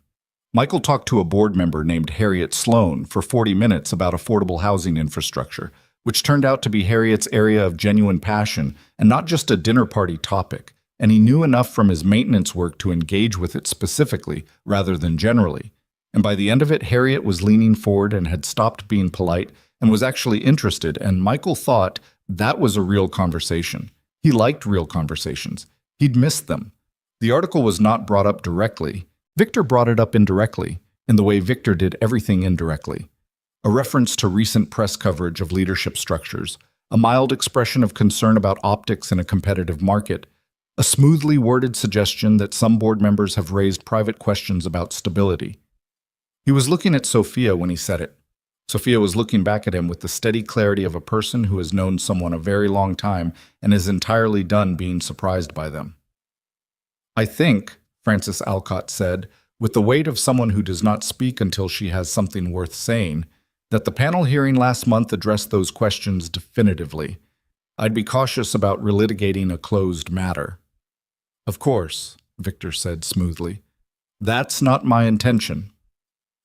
Michael talked to a board member named Harriet Sloan for 40 minutes about affordable housing infrastructure, which turned out to be Harriet's area of genuine passion and not just a dinner party topic, and he knew enough from his maintenance work to engage with it specifically rather than generally. And by the end of it, Harriet was leaning forward and had stopped being polite and was actually interested, and Michael thought that was a real conversation. He liked real conversations. He'd missed them. The article was not brought up directly. Victor brought it up indirectly, in the way Victor did everything indirectly. A reference to recent press coverage of leadership structures, a mild expression of concern about optics in a competitive market, a smoothly worded suggestion that some board members have raised private questions about stability. He was looking at Sophia when he said it. Sophia was looking back at him with the steady clarity of a person who has known someone a very long time and is entirely done being surprised by them. "I think," Frances Alcott said, with the weight of someone who does not speak until she has something worth saying, "that the panel hearing last month addressed those questions definitively. I'd be cautious about relitigating a closed matter." "Of course," Victor said smoothly. "That's not my intention."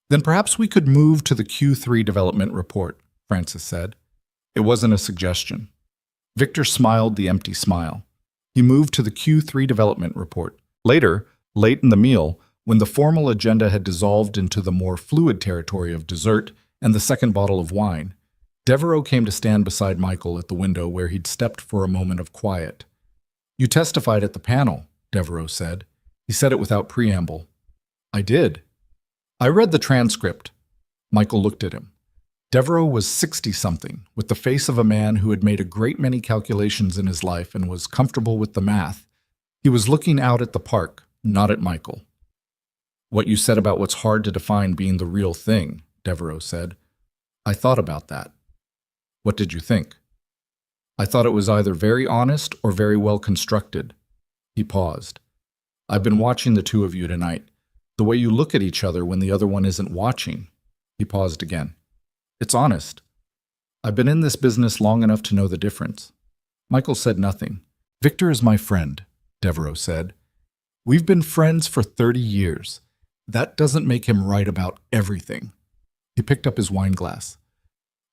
"Then perhaps we could move to the Q3 development report," Frances said. It wasn't a suggestion. Victor smiled the empty smile. He moved to the Q3 development report. Later, late in the meal, when the formal agenda had dissolved into the more fluid territory of dessert and the second bottle of wine, Devereaux came to stand beside Michael at the window where he'd stepped for a moment of quiet. "You testified at the panel," Devereaux said. He said it without preamble. "I did." "I read the transcript." Michael looked at him. Devereaux was 60-something, with the face of a man who had made a great many calculations in his life and was comfortable with the math. He was looking out at the park, not at Michael. "What you said about what's hard to define being the real thing," Devereaux said. "I thought about that." "What did you think?" "I thought it was either very honest or very well constructed." He paused. "I've been watching the two of you tonight. The way you look at each other when the other one isn't watching." He paused again. "It's honest. I've been in this business long enough to know the difference." Michael said nothing. "Victor is my friend," Devereaux said. "We've been friends for 30 years. That doesn't make him right about everything." He picked up his wine glass.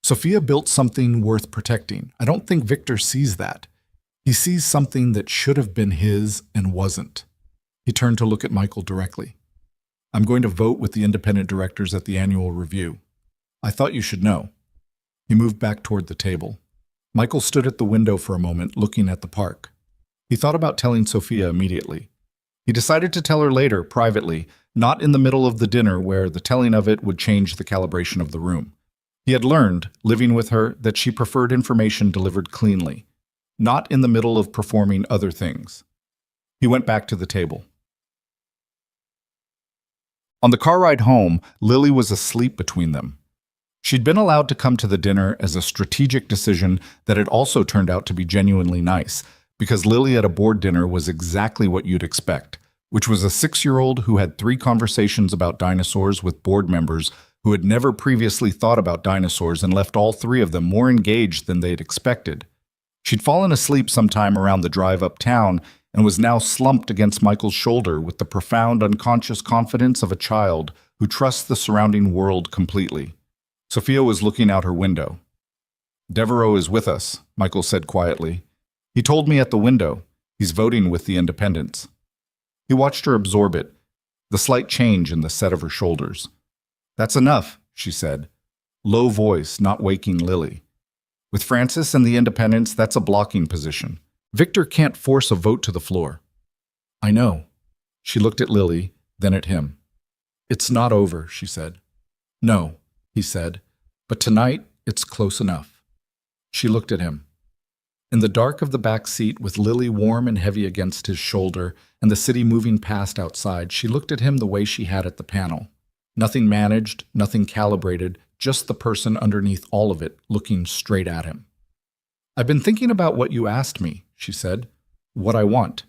"Sophia built something worth protecting. I don't think Victor sees that. He sees something that should have been his and wasn't." He turned to look at Michael directly. "I'm going to vote with the independent directors at the annual review. I thought you should know." He moved back toward the table. Michael stood at the window for a moment, looking at the park. He thought about telling Sophia immediately. He decided to tell her later, privately, not in the middle of the dinner where the telling of it would change the calibration of the room. He had learned, living with her, that she preferred information delivered cleanly, not in the middle of performing other things. He went back to the table. On the car ride home, Lily was asleep between them. She'd been allowed to come to the dinner as a strategic decision that had also turned out to be genuinely nice, because Lily at a board dinner was exactly what you'd expect, which was a 6-year-old who had 3 conversations about dinosaurs with board members who had never previously thought about dinosaurs and left all 3 of them more engaged than they'd expected. She'd fallen asleep sometime around the drive uptown and was now slumped against Michael's shoulder with the profound unconscious confidence of a child who trusts the surrounding world completely. Sophia was looking out her window. "Devereaux is with us," Michael said quietly. "He told me at the window. He's voting with the independents." He watched her absorb it, the slight change in the set of her shoulders. "That's enough," she said. Low voice, not waking Lily. "With Frances and the independents, that's a blocking position. Victor can't force a vote to the floor." "I know." She looked at Lily, then at him. "It's not over," she said. "No," he said, "but tonight it's close enough." She looked at him. In the dark of the back seat, with Lily warm and heavy against his shoulder and the city moving past outside, she looked at him the way she had at the panel. Nothing managed, nothing calibrated, just the person underneath all of it, looking straight at him. "I've been thinking about what you asked me," she said. "What I want.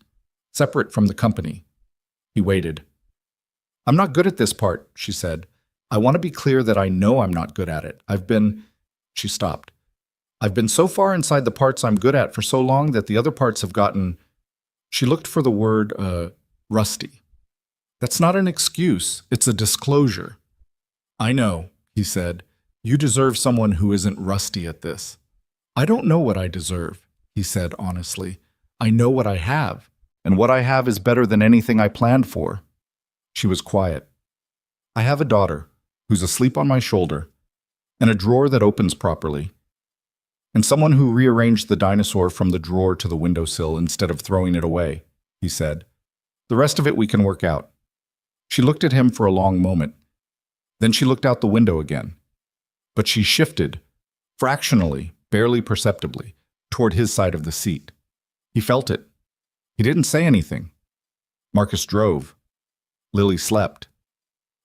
separate from the company. He waited. I'm not good at this part, she said. I want to be clear that I know I'm not good at it. She stopped. I've been so far inside the parts I'm good at for so long that the other parts have gotten, she looked for the word, rusty. That's not an excuse, it's a disclosure. I know, he said. You deserve someone who isn't rusty at this. I don't know what I deserve, he said honestly. I know what I have, and what I have is better than anything I planned for. She was quiet. I have a daughter who's asleep on my shoulder, and a drawer that opens properly, and someone who rearranged the dinosaur from the drawer to the windowsill instead of throwing it away, he said. The rest of it we can work out. She looked at him for a long moment. Then she looked out the window again. But she shifted, fractionally, barely perceptibly, toward his side of the seat. He felt it. He didn't say anything. Marcus drove. Lily slept.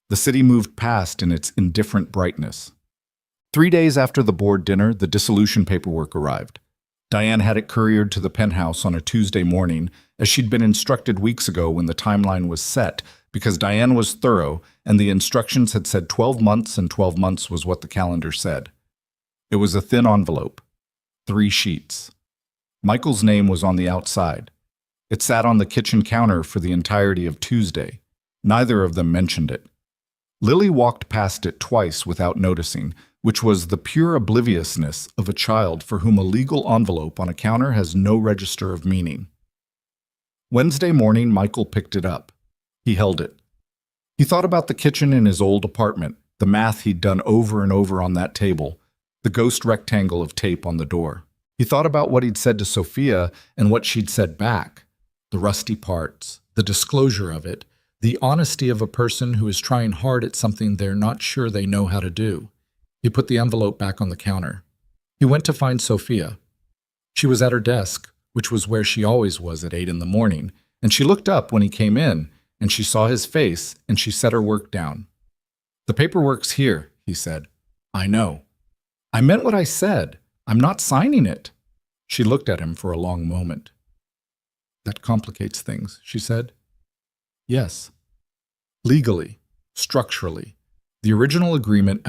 The city moved past in its indifferent brightness. 3 days after the board dinner, the dissolution paperwork arrived. Diane had it couriered to the penthouse on a Tuesday morning, as she'd been instructed weeks ago when the timeline was set, because Diane was thorough and the instructions had said 12 months, and 12 months was what the calendar said. It was a thin envelope, 3 sheets. Michael's name was on the outside. It sat on the kitchen counter for the entirety of Tuesday. Neither of them mentioned it. Lily walked past it twice without noticing, which was the pure obliviousness of a child for whom a legal envelope on a counter has no register of meaning. Wednesday morning, Michael picked it up. He held it. He thought about the kitchen in his old apartment, the math he'd done over and over on that table, the ghost rectangle of tape on the door. He thought about what he'd said to Sophia and what she'd said back, the rusty parts, the disclosure of it, the honesty of a person who is trying hard at something they're not sure they know how to do. He put the envelope back on the counter. He went to find Sophia. She was at her desk, which was where she always was at 8 in the morning, and she looked up when he came in, and she saw his face, and she set her work down. The paperwork's here, he said. I know. I meant what I said. I'm not signing it. She looked at him for a long moment. That complicates things, she said. Yes. Legally, structurally, the original agreement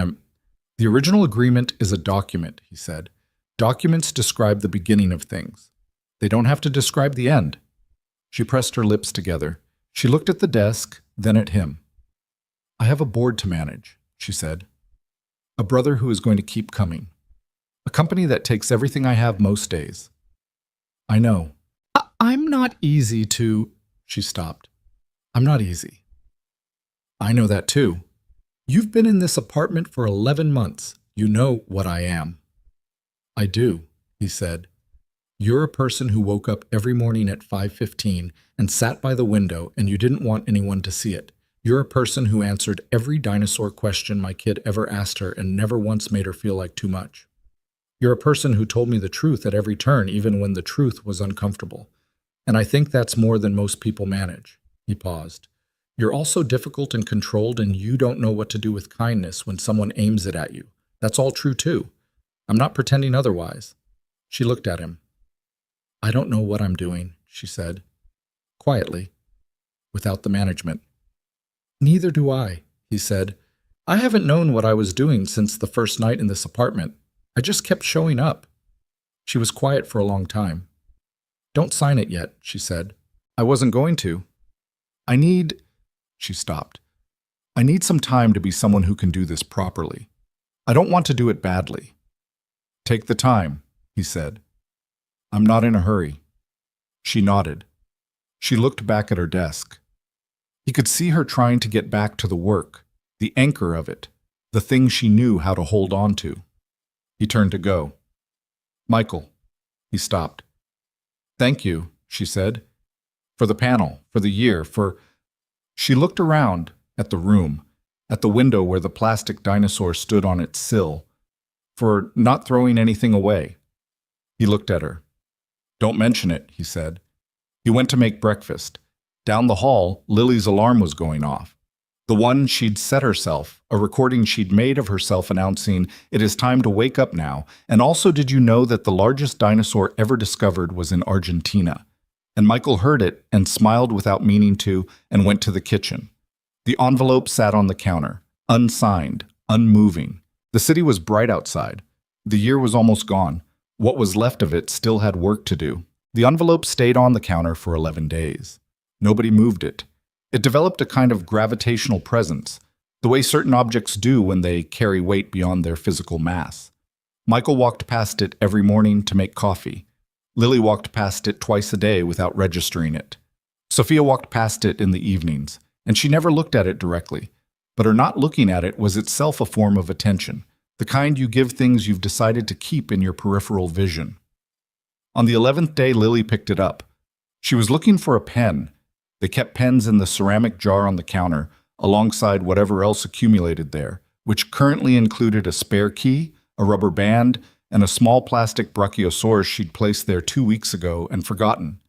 is a document, he said. Documents describe the beginning of things. They don't have to describe the end. She pressed her lips together. She looked at the desk, then at him. I have a board to manage, she said. A brother who is going to keep coming. A company that takes everything I have most days. I know. I'm not easy to... She stopped. I'm not easy. I know that too. You've been in this apartment for 11 months. You know what I am. I do, he said. You're a person who woke up every morning at 5:15 and sat by the window and you didn't want anyone to see it. You're a person who answered every dinosaur question my kid ever asked her and never once made her feel like too much. You're a person who told me the truth at every turn, even when the truth was uncomfortable. And I think that's more than most people manage. He paused. You're also difficult and controlled, and you don't know what to do with kindness when someone aims it at you. That's all true, too. I'm not pretending otherwise. She looked at him. I don't know what I'm doing, she said, quietly, without the management. Neither do I, he said. I haven't known what I was doing since the first night in this apartment. I just kept showing up. She was quiet for a long time. Don't sign it yet, she said. I wasn't going to. She stopped. I need some time to be someone who can do this properly. I don't want to do it badly. Take the time, he said. I'm not in a hurry. She nodded. She looked back at her desk. He could see her trying to get back to the work, the anchor of it, the thing she knew how to hold on to. He turned to go. Michael. He stopped. Thank you, she said. For the panel, for the year, for... She looked around at the room, at the window where the plastic dinosaur stood on its sill, for not throwing anything away. He looked at her. Don't mention it, he said. He went to make breakfast. Down the hall, Lily's alarm was going off. The one she'd set herself, a recording she'd made of herself announcing, "It is time to wake up now." And also, did you know that the largest dinosaur ever discovered was in Argentina? And Michael heard it and smiled without meaning to and went to the kitchen. The envelope sat on the counter, unsigned, unmoving. The city was bright outside. The year was almost gone. What was left of it still had work to do. The envelope stayed on the counter for 11 days. Nobody moved it. It developed a kind of gravitational presence, the way certain objects do when they carry weight beyond their physical mass. Michael walked past it every morning to make coffee. Lily walked past it twice a day without registering it. Sophia walked past it in the evenings, and she never looked at it directly. But her not looking at it was itself a form of attention, the kind you give things you've decided to keep in your peripheral vision. On the 11th day, Lily picked it up. She was looking for a pen. They kept pens in the ceramic jar on the counter, alongside whatever else accumulated there, which currently included a spare key, a rubber band, and a small plastic brachiosaurus she'd placed there 2 weeks ago and forgotten.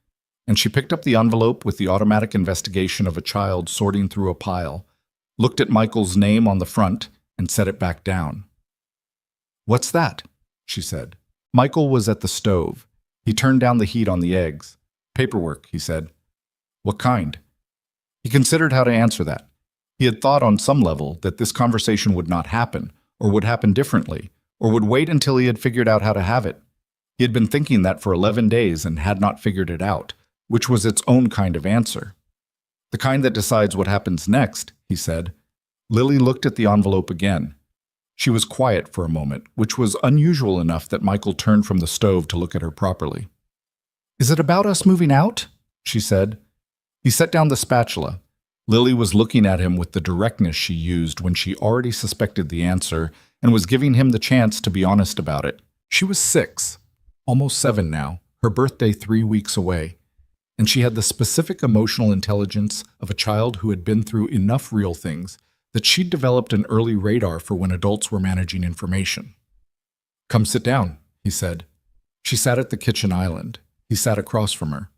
And she picked up the envelope with the automatic investigation of a child sorting through a pile, looked at Michael's name on the front, and set it back down. "What's that?" she said. Michael was at the stove. He turned down the heat on the eggs. "Paperwork," he said. "What kind?" He considered how to answer that. He had thought on some level that this conversation would not happen, or would happen differently, or would wait until he had figured out how to have it. He had been thinking that for 11 days and had not figured it out, which was its own kind of answer. "The kind that decides what happens next," he said. Lily looked at the envelope again. She was quiet for a moment, which was unusual enough that Michael turned from the stove to look at her properly. "Is it about us moving out?" she said. He set down the spatula. Lily was looking at him with the directness she used when she already suspected the answer and was giving him the chance to be honest about it. She was 6, almost 7 now, her birthday 3 weeks away, and she had the specific emotional intelligence of a child who had been through enough real things that she'd developed an early radar for when adults were managing information. "Come sit down," he said. She sat at the kitchen island. He sat across from her.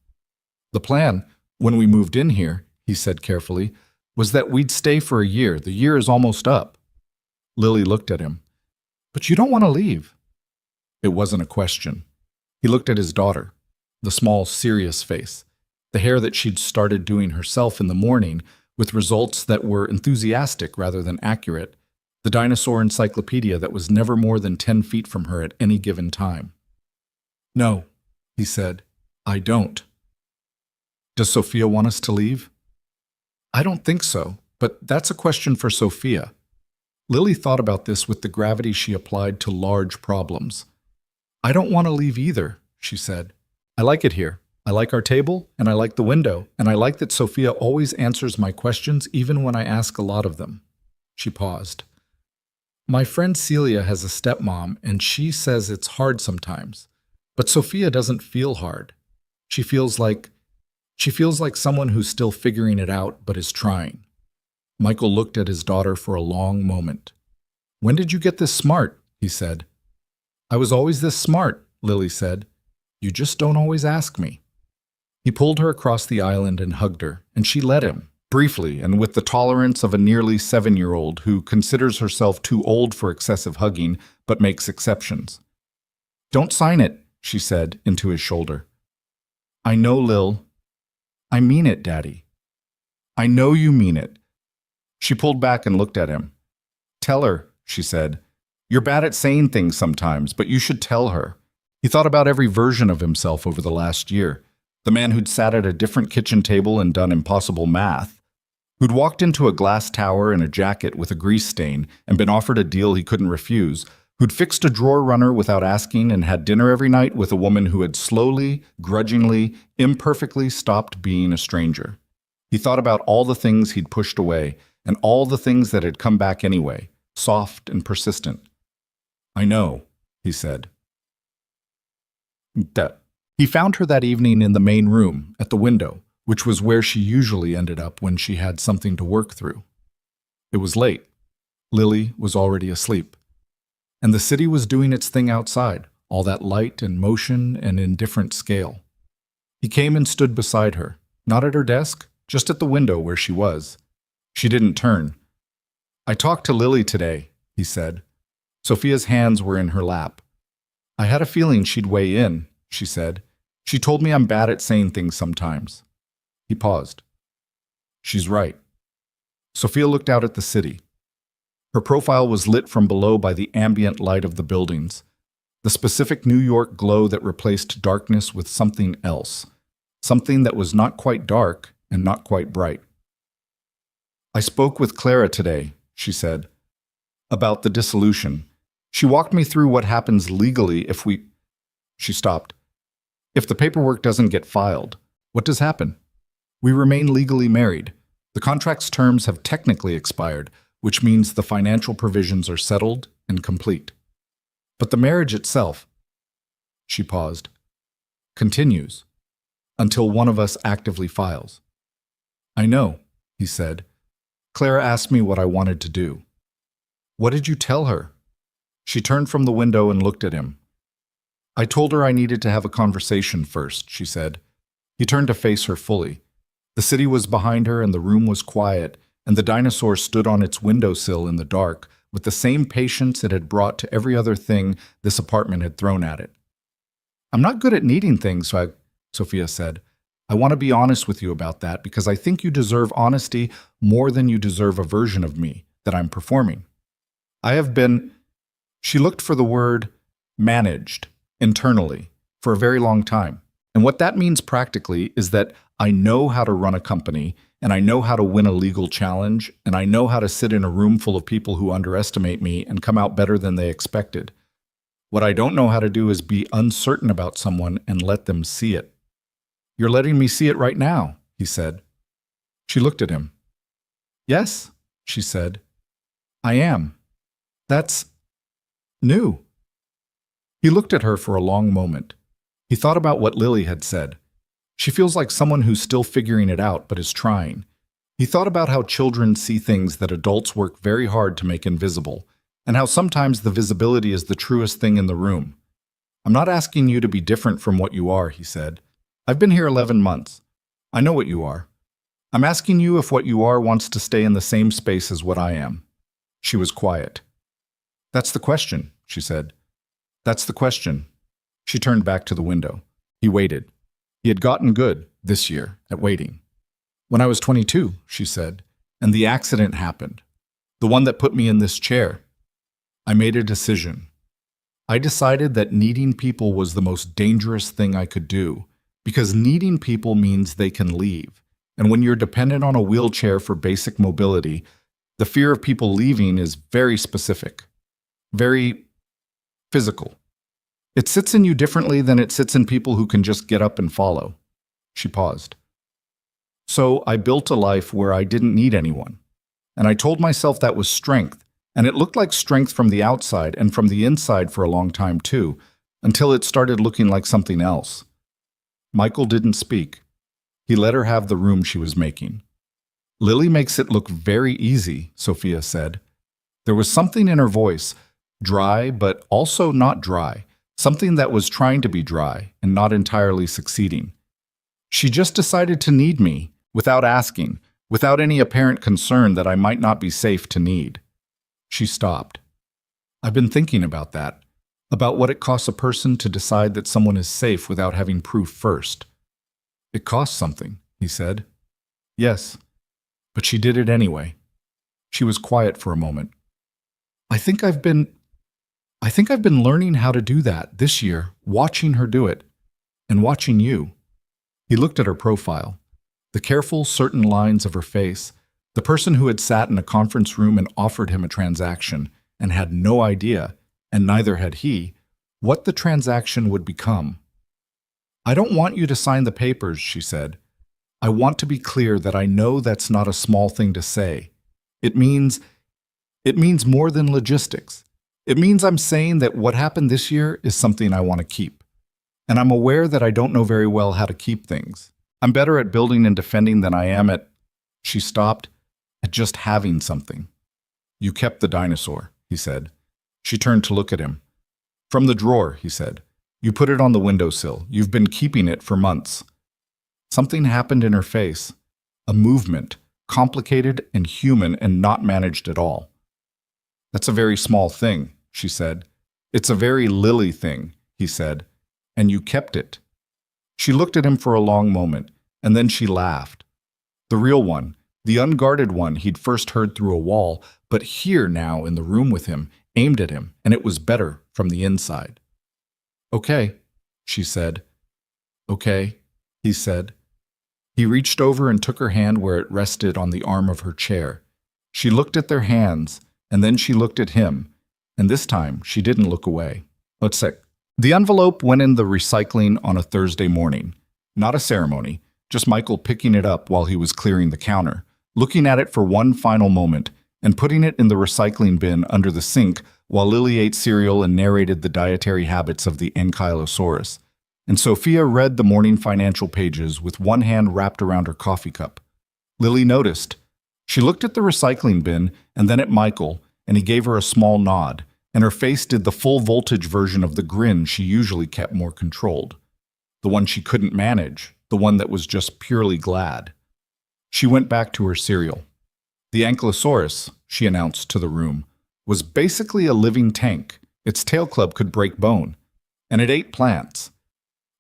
"The plan, when we moved in here," he said carefully, "was that we'd stay for a year. The year is almost up." Lily looked at him. "But you don't want to leave." It wasn't a question. He looked at his daughter, the small, serious face, the hair that she'd started doing herself in the morning, with results that were enthusiastic rather than accurate, the dinosaur encyclopedia that was never more than 10 feet from her at any given time. "No," he said, "I don't." "Does Sophia want us to leave?" "I don't think so, but that's a question for Sophia." Lily thought about this with the gravity she applied to large problems. "I don't want to leave either," she said. "I like it here. I like our table, and I like the window, and I like that Sophia always answers my questions even when I ask a lot of them." She paused. "My friend Celia has a stepmom, and she says it's hard sometimes. But Sophia doesn't feel hard. She feels like someone who's still figuring it out but is trying." Michael looked at his daughter for a long moment. "When did you get this smart?" he said. "I was always this smart," Lily said. "You just don't always ask me." He pulled her across the island and hugged her, and she let him, briefly and with the tolerance of a nearly 7-year-old who considers herself too old for excessive hugging but makes exceptions. "Don't sign it," she said into his shoulder. "I know, Lil. I mean it, Daddy." "I know you mean it." She pulled back and looked at him. "Tell her," she said. "You're bad at saying things sometimes, but you should tell her." He thought about every version of himself over the last year. The man who'd sat at a different kitchen table and done impossible math, who'd walked into a glass tower in a jacket with a grease stain and been offered a deal he couldn't refuse, who'd fixed a drawer runner without asking and had dinner every night with a woman who had slowly, grudgingly, imperfectly stopped being a stranger. He thought about all the things he'd pushed away and all the things that had come back anyway, soft and persistent. "I know," he said. He found her that evening in the main room, at the window, which was where she usually ended up when she had something to work through. It was late. Lily was already asleep. And the city was doing its thing outside, all that light and motion and in different scale. He came and stood beside her, not at her desk, just at the window where she was. She didn't turn. "I talked to Lily today," he said. Sophia's hands were in her lap. "I had a feeling she'd weigh in," she said. She told me I'm bad at saying things sometimes. He paused. She's right. Sophia looked out at the city. Her profile was lit from below by the ambient light of the buildings, the specific New York glow that replaced darkness with something else, something that was not quite dark and not quite bright. I spoke with Clara today, she said, about the dissolution. She walked me through what happens legally if we... She stopped. If the paperwork doesn't get filed, what does happen? We remain legally married. The contract's terms have technically expired, which means the financial provisions are settled and complete. But the marriage itself, she paused, continues until one of us actively files. I know, he said. Clara asked me what I wanted to do. What did you tell her? She turned from the window and looked at him. I told her I needed to have a conversation first, she said. He turned to face her fully. The city was behind her and the room was quiet, and the dinosaur stood on its windowsill in the dark with the same patience it had brought to every other thing this apartment had thrown at it. I'm not good at needing things, Sophia said. I want to be honest with you about that because I think you deserve honesty more than you deserve a version of me that I'm performing. I have been, she looked for the word managed internally for a very long time. And what that means practically is that I know how to run a company, and I know how to win a legal challenge, and I know how to sit in a room full of people who underestimate me and come out better than they expected. What I don't know how to do is be uncertain about someone and let them see it. You're letting me see it right now, he said. She looked at him. Yes, she said. I am. That's new. He looked at her for a long moment. He thought about what Lily had said. She feels like someone who's still figuring it out but is trying. He thought about how children see things that adults work very hard to make invisible, and how sometimes the visibility is the truest thing in the room. I'm not asking you to be different from what you are, he said. I've been here 11 months. I know what you are. I'm asking you if what you are wants to stay in the same space as what I am. She was quiet. That's the question, she said. That's the question. She turned back to the window. He waited. He had gotten good, this year, at waiting. When I was 22, she said, and the accident happened. The one that put me in this chair. I made a decision. I decided that needing people was the most dangerous thing I could do, because needing people means they can leave. And when you're dependent on a wheelchair for basic mobility, the fear of people leaving is very specific, very physical. It sits in you differently than it sits in people who can just get up and follow. She paused. So I built a life where I didn't need anyone. And I told myself that was strength, and it looked like strength from the outside and from the inside for a long time too, until it started looking like something else. Michael didn't speak. He let her have the room she was making. Lily makes it look very easy, Sophia said. There was something in her voice, dry but also not dry, something that was trying to be dry and not entirely succeeding. She just decided to need me, without asking, without any apparent concern that I might not be safe to need. She stopped. I've been thinking about that, about what it costs a person to decide that someone is safe without having proof first. It costs something, he said. Yes, but she did it anyway. She was quiet for a moment. I think I've been learning how to do that this year, watching her do it, and watching you. He looked at her profile, the careful, certain lines of her face, the person who had sat in a conference room and offered him a transaction and had no idea, and neither had he, what the transaction would become. I don't want you to sign the papers, she said. I want to be clear that I know that's not a small thing to say. It means more than logistics. It means I'm saying that what happened this year is something I want to keep. And I'm aware that I don't know very well how to keep things. I'm better at building and defending than I am at, she stopped, at just having something. You kept the dinosaur, he said. She turned to look at him. From the drawer, he said. You put it on the windowsill. You've been keeping it for months. Something happened in her face. A movement, complicated and human and not managed at all. That's a very small thing, she said. It's a very Lily thing, he said. And you kept it. She looked at him for a long moment, and then she laughed. The real one, the unguarded one he'd first heard through a wall, but here now in the room with him, aimed at him, and it was better from the inside. "Okay," she said. "Okay," he said. He reached over and took her hand where it rested on the arm of her chair. She looked at their hands, and then she looked at him, and this time she didn't look away. Let's see. The envelope went in the recycling on a Thursday morning. Not a ceremony, just Michael picking it up while he was clearing the counter, looking at it for one final moment, and putting it in the recycling bin under the sink while Lily ate cereal and narrated the dietary habits of the Ankylosaurus. And Sophia read the morning financial pages with one hand wrapped around her coffee cup. Lily noticed. She looked at the recycling bin and then at Michael, and he gave her a small nod, and her face did the full voltage version of the grin she usually kept more controlled. The one she couldn't manage, the one that was just purely glad. She went back to her cereal. The Ankylosaurus, she announced to the room, was basically a living tank. Its tail club could break bone, and it ate plants,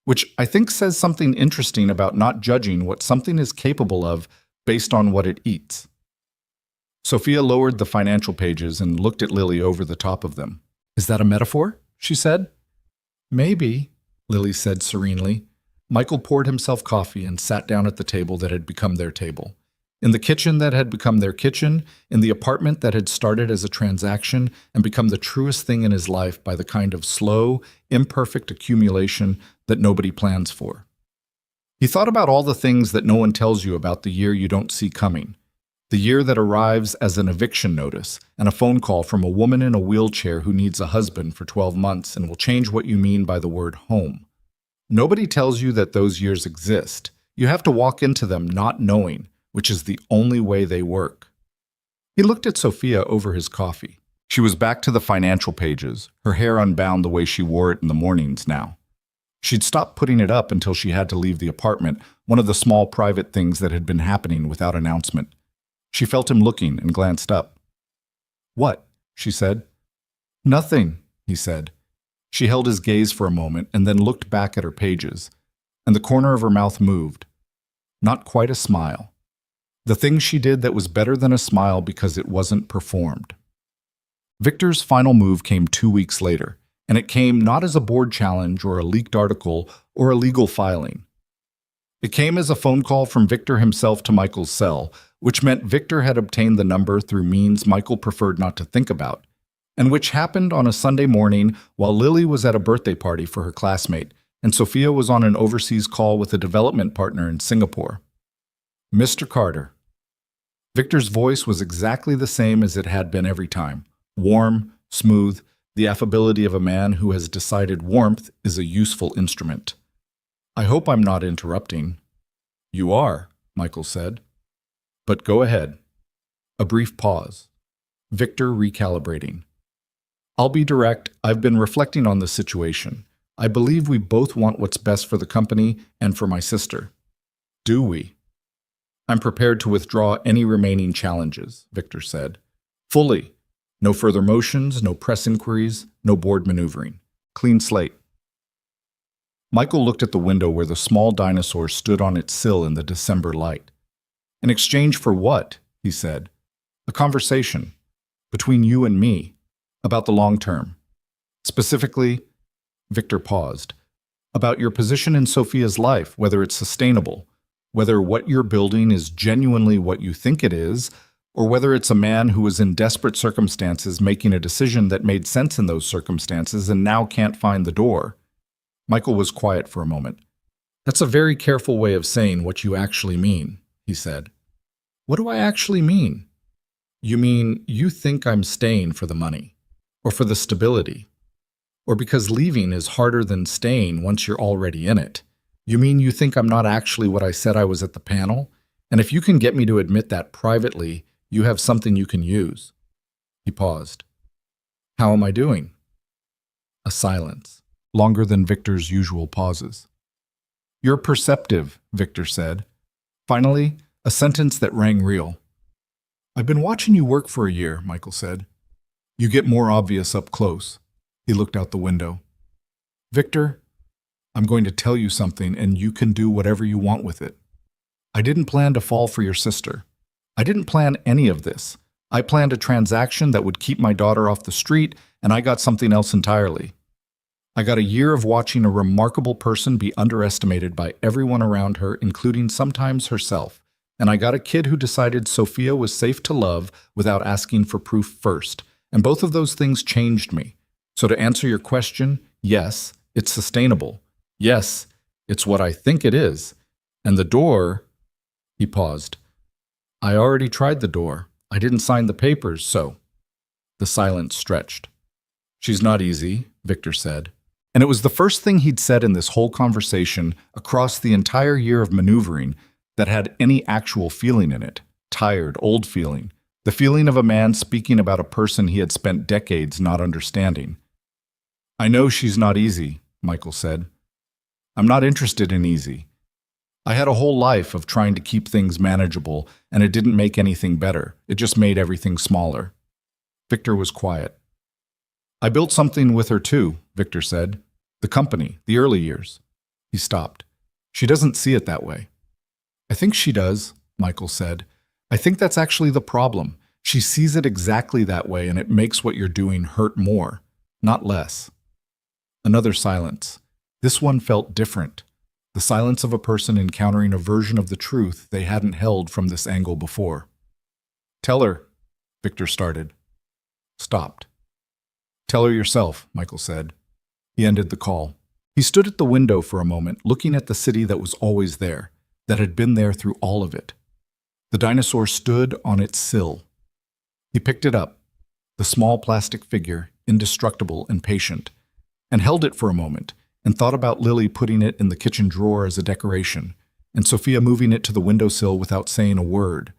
which I think says something interesting about not judging what something is capable of based on what it eats. Sophia lowered the financial pages and looked at Lily over the top of them. "Is that a metaphor?" she said. "Maybe," Lily said serenely. Michael poured himself coffee and sat down at the table that had become their table. In the kitchen that had become their kitchen, in the apartment that had started as a transaction and become the truest thing in his life by the kind of slow, imperfect accumulation that nobody plans for. He thought about all the things that no one tells you about the year you don't see coming. The year that arrives as an eviction notice and a phone call from a woman in a wheelchair who needs a husband for 12 months and will change what you mean by the word home. Nobody tells you that those years exist. You have to walk into them not knowing, which is the only way they work. He looked at Sophia over his coffee. She was back to the financial pages, her hair unbound the way she wore it in the mornings now. She'd stopped putting it up until she had to leave the apartment, one of the small private things that had been happening without announcement. She felt him looking and glanced up. "What?" she said. "Nothing," he said. She held his gaze for a moment and then looked back at her pages, and the corner of her mouth moved. Not quite a smile. The thing she did that was better than a smile because it wasn't performed. Victor's final move came 2 weeks later, and it came not as a board challenge or a leaked article or a legal filing. It came as a phone call from Victor himself to Michael's cell, which meant Victor had obtained the number through means Michael preferred not to think about, and which happened on a Sunday morning while Lily was at a birthday party for her classmate, and Sophia was on an overseas call with a development partner in Singapore. "Mr. Carter." Victor's voice was exactly the same as it had been every time. Warm, smooth, the affability of a man who has decided warmth is a useful instrument. "I hope I'm not interrupting." "You are," Michael said. "But go ahead." A brief pause. Victor recalibrating. "I'll be direct. I've been reflecting on the situation. I believe we both want what's best for the company and for my sister." "Do we?" "I'm prepared to withdraw any remaining challenges," Victor said. "Fully. No further motions, no press inquiries, no board maneuvering. Clean slate." Michael looked at the window where the small dinosaur stood on its sill in the December light. "In exchange for what?" he said. "A conversation. Between you and me. About the long term. Specifically," Victor paused, "about your position in Sophia's life, whether it's sustainable, whether what you're building is genuinely what you think it is, or whether it's a man who was in desperate circumstances making a decision that made sense in those circumstances and now can't find the door." Michael was quiet for a moment. "That's a very careful way of saying what you actually mean," he said. "What do I actually mean?" "You mean you think I'm staying for the money, or for the stability, or because leaving is harder than staying once you're already in it. You mean you think I'm not actually what I said I was at the panel, and if you can get me to admit that privately, you have something you can use." He paused. "How am I doing?" A silence, longer than Victor's usual pauses. "You're perceptive," Victor said. Finally, a sentence that rang real. "I've been watching you work for a year," Michael said. "You get more obvious up close." He looked out the window. "Victor, I'm going to tell you something, and you can do whatever you want with it. I didn't plan to fall for your sister. I didn't plan any of this. I planned a transaction that would keep my daughter off the street, and I got something else entirely. I got a year of watching a remarkable person be underestimated by everyone around her, including sometimes herself. And I got a kid who decided Sophia was safe to love without asking for proof first. And both of those things changed me. So to answer your question, yes, it's sustainable. Yes, it's what I think it is. And the door, he paused. I already tried the door. I didn't sign the papers, so. The silence stretched. She's not easy, Victor said. And it was the first thing he'd said in this whole conversation across the entire year of maneuvering that had any actual feeling in it. Tired, old feeling. The feeling of a man speaking about a person he had spent decades not understanding. I know she's not easy, Michael said. I'm not interested in easy. I had a whole life of trying to keep things manageable, and it didn't make anything better. It just made everything smaller. Victor was quiet. I built something with her too, Victor said. The company, the early years. He stopped. She doesn't see it that way. I think she does, Michael said. I think that's actually the problem. She sees it exactly that way, and it makes what you're doing hurt more, not less. Another silence. This one felt different. The silence of a person encountering a version of the truth they hadn't held from this angle before. Tell her, Victor started. Stopped. Tell her yourself, Michael said. He ended the call. He stood at the window for a moment, looking at the city that was always there, that had been there through all of it. The dinosaur stood on its sill. He picked it up, the small plastic figure, indestructible and patient, and held it for a moment, and thought about Lily putting it in the kitchen drawer as a decoration, and Sophia moving it to the windowsill without saying a word,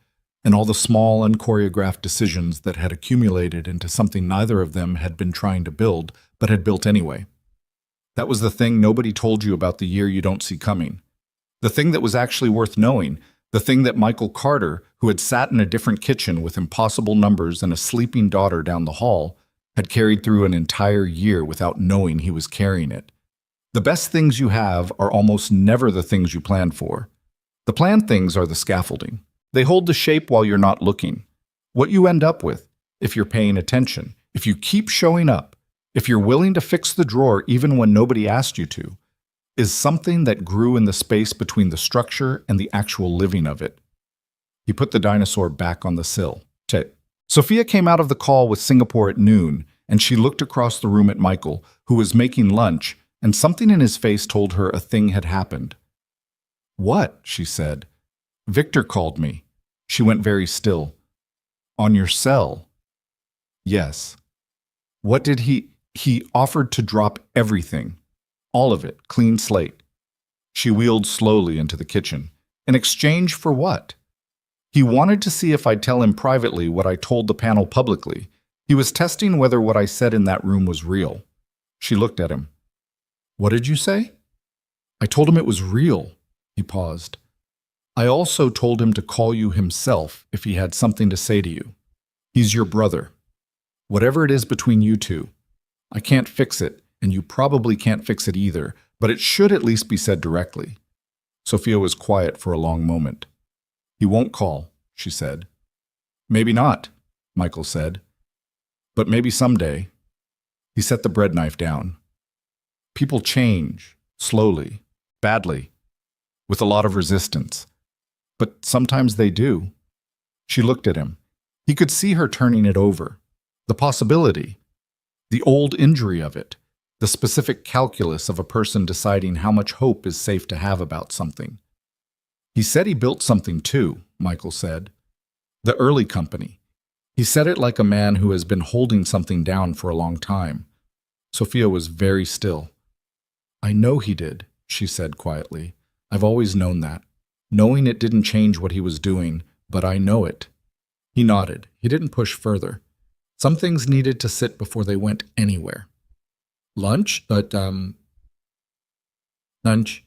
and all the small, unchoreographed decisions that had accumulated into something neither of them had been trying to build, but had built anyway. That was the thing nobody told you about the year you don't see coming. The thing that was actually worth knowing, the thing that Michael Carter, who had sat in a different kitchen with impossible numbers and a sleeping daughter down the hall, had carried through an entire year without knowing he was carrying it. The best things you have are almost never the things you plan for. The planned things are the scaffolding. They hold the shape while you're not looking. What you end up with, if you're paying attention, if you keep showing up, if you're willing to fix the drawer even when nobody asked you to, is something that grew in the space between the structure and the actual living of it. He put the dinosaur back on the sill. Sophia came out of the call with Singapore at noon, and she looked across the room at Michael, who was making lunch, and something in his face told her a thing had happened. What? She said. Victor called me. She went very still. On your cell? Yes. What did he offered to drop everything. All of it, clean slate. She wheeled slowly into the kitchen. In exchange for what? He wanted to see if I'd tell him privately what I told the panel publicly. He was testing whether what I said in that room was real. She looked at him. What did you say? I told him it was real. He paused. I also told him to call you himself if he had something to say to you. He's your brother. Whatever it is between you two. I can't fix it, and you probably can't fix it either, but it should at least be said directly. Sophia was quiet for a long moment. He won't call, she said. Maybe not, Michael said. But maybe someday. He set the bread knife down. People change, slowly, badly, with a lot of resistance. But sometimes they do. She looked at him. He could see her turning it over. The possibility. The old injury of it. The specific calculus of a person deciding how much hope is safe to have about something. He said he built something too, Michael said. The early company. He said it like a man who has been holding something down for a long time. Sophia was very still. I know he did, she said quietly. I've always known that. Knowing it didn't change what he was doing, but I know it. He nodded. He didn't push further. Some things needed to sit before they went anywhere. Lunch,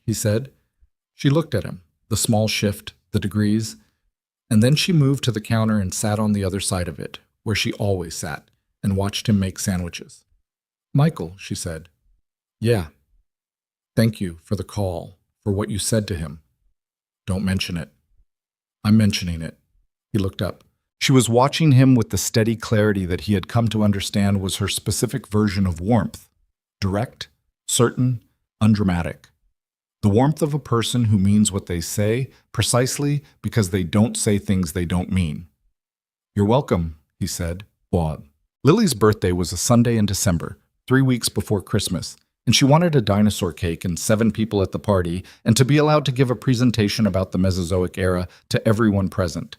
he said. She looked at him, the small shift, the degrees, and then she moved to the counter and sat on the other side of it, where she always sat, and watched him make sandwiches. Michael, she said. Yeah. Thank you for the call, for what you said to him. Don't mention it. I'm mentioning it. He looked up. She was watching him with the steady clarity that he had come to understand was her specific version of warmth. Direct, certain, undramatic. The warmth of a person who means what they say precisely because they don't say things they don't mean. You're welcome, he said. Well, Lily's birthday was a Sunday in December, 3 weeks before Christmas, and she wanted a dinosaur cake and 7 people at the party and to be allowed to give a presentation about the Mesozoic era to everyone present.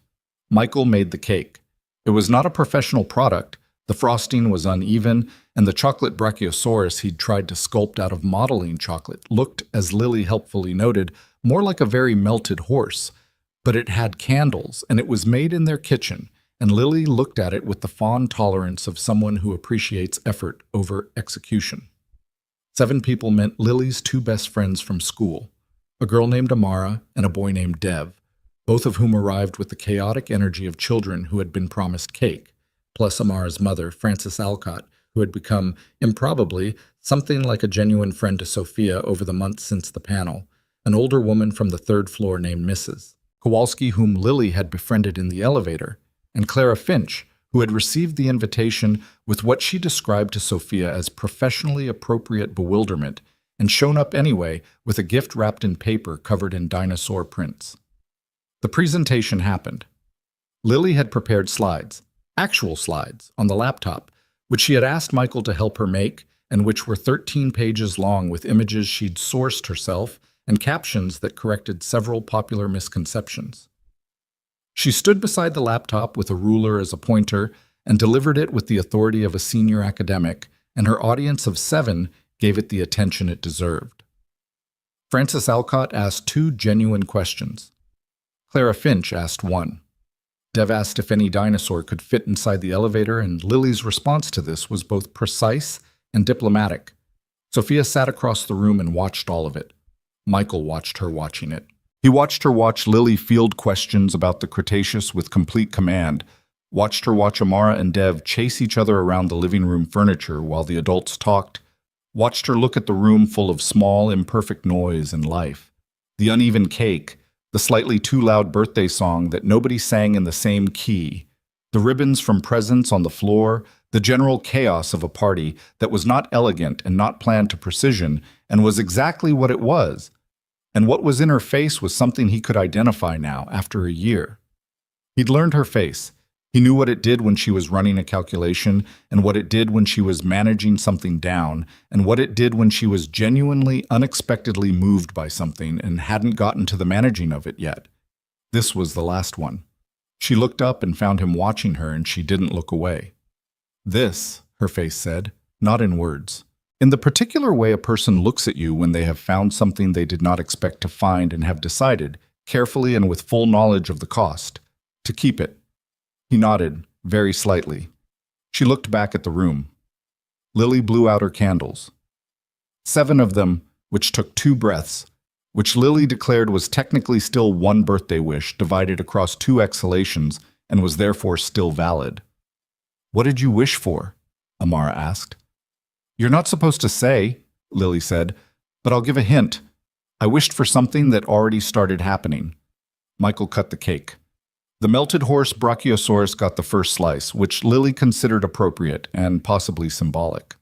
Michael made the cake. It was not a professional product. The frosting was uneven, and the chocolate brachiosaurus he'd tried to sculpt out of modeling chocolate looked, as Lily helpfully noted, more like a very melted horse. But it had candles, and it was made in their kitchen, and Lily looked at it with the fond tolerance of someone who appreciates effort over execution. 7 people meant Lily's 2 best friends from school, a girl named Amara and a boy named Dev, both of whom arrived with the chaotic energy of children who had been promised cake, plus Amara's mother, Frances Alcott, who had become, improbably, something like a genuine friend to Sophia over the months since the panel, an older woman from the 3rd floor named Mrs. Kowalski, whom Lily had befriended in the elevator, and Clara Finch, who had received the invitation with what she described to Sophia as professionally appropriate bewilderment and shown up anyway with a gift wrapped in paper covered in dinosaur prints. The presentation happened. Lily had prepared slides, actual slides, on the laptop, which she had asked Michael to help her make and which were 13 pages long with images she'd sourced herself and captions that corrected several popular misconceptions. She stood beside the laptop with a ruler as a pointer and delivered it with the authority of a senior academic, and her audience of 7 gave it the attention it deserved. Frances Alcott asked 2 genuine questions. Clara Finch asked 1. Dev asked if any dinosaur could fit inside the elevator, and Lily's response to this was both precise and diplomatic. Sophia sat across the room and watched all of it. Michael watched her watching it. He watched her watch Lily field questions about the Cretaceous with complete command, watched her watch Amara and Dev chase each other around the living room furniture while the adults talked, watched her look at the room full of small, imperfect noise and life, the uneven cake, the slightly too loud birthday song that nobody sang in the same key, the ribbons from presents on the floor, the general chaos of a party that was not elegant and not planned to precision and was exactly what it was. And what was in her face was something he could identify now, after a year. He'd learned her face. He knew what it did when she was running a calculation, and what it did when she was managing something down, and what it did when she was genuinely, unexpectedly moved by something and hadn't gotten to the managing of it yet. This was the last one. She looked up and found him watching her, and she didn't look away. This, her face said, not in words. In the particular way a person looks at you when they have found something they did not expect to find and have decided, carefully and with full knowledge of the cost, to keep it. He nodded, very slightly. She looked back at the room. Lily blew out her candles. 7 of them, which took 2 breaths, which Lily declared was technically still 1 birthday wish divided across 2 exhalations and was therefore still valid. What did you wish for? Amara asked. You're not supposed to say, Lily said, but I'll give a hint. I wished for something that already started happening. Michael cut the cake. The melted horse Brachiosaurus got the first slice, which Lily considered appropriate and possibly symbolic.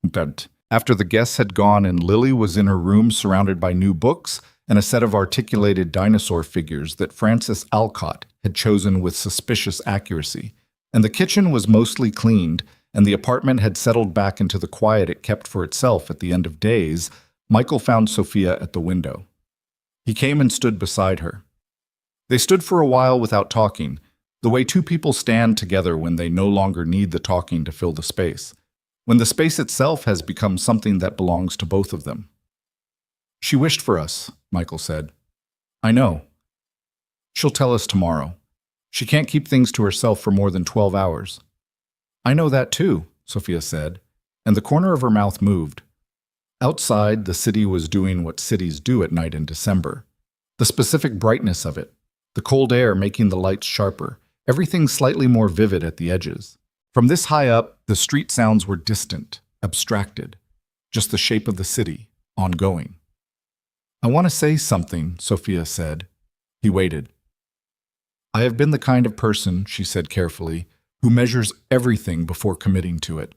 But after the guests had gone and Lily was in her room surrounded by new books and a set of articulated dinosaur figures that Frances Alcott had chosen with suspicious accuracy, and the kitchen was mostly cleaned, and the apartment had settled back into the quiet it kept for itself at the end of days, Michael found Sophia at the window. He came and stood beside her. They stood for a while without talking, the way 2 people stand together when they no longer need the talking to fill the space, when the space itself has become something that belongs to both of them. She wished for us, Michael said. I know. She'll tell us tomorrow. She can't keep things to herself for more than 12 hours. I know that too, Sophia said, and the corner of her mouth moved. Outside, the city was doing what cities do at night in December. The specific brightness of it, the cold air making the lights sharper, everything slightly more vivid at the edges. From this high up, the street sounds were distant, abstracted, just the shape of the city, ongoing. "I want to say something," Sophia said. He waited. "I have been the kind of person," she said carefully, "who measures everything before committing to it.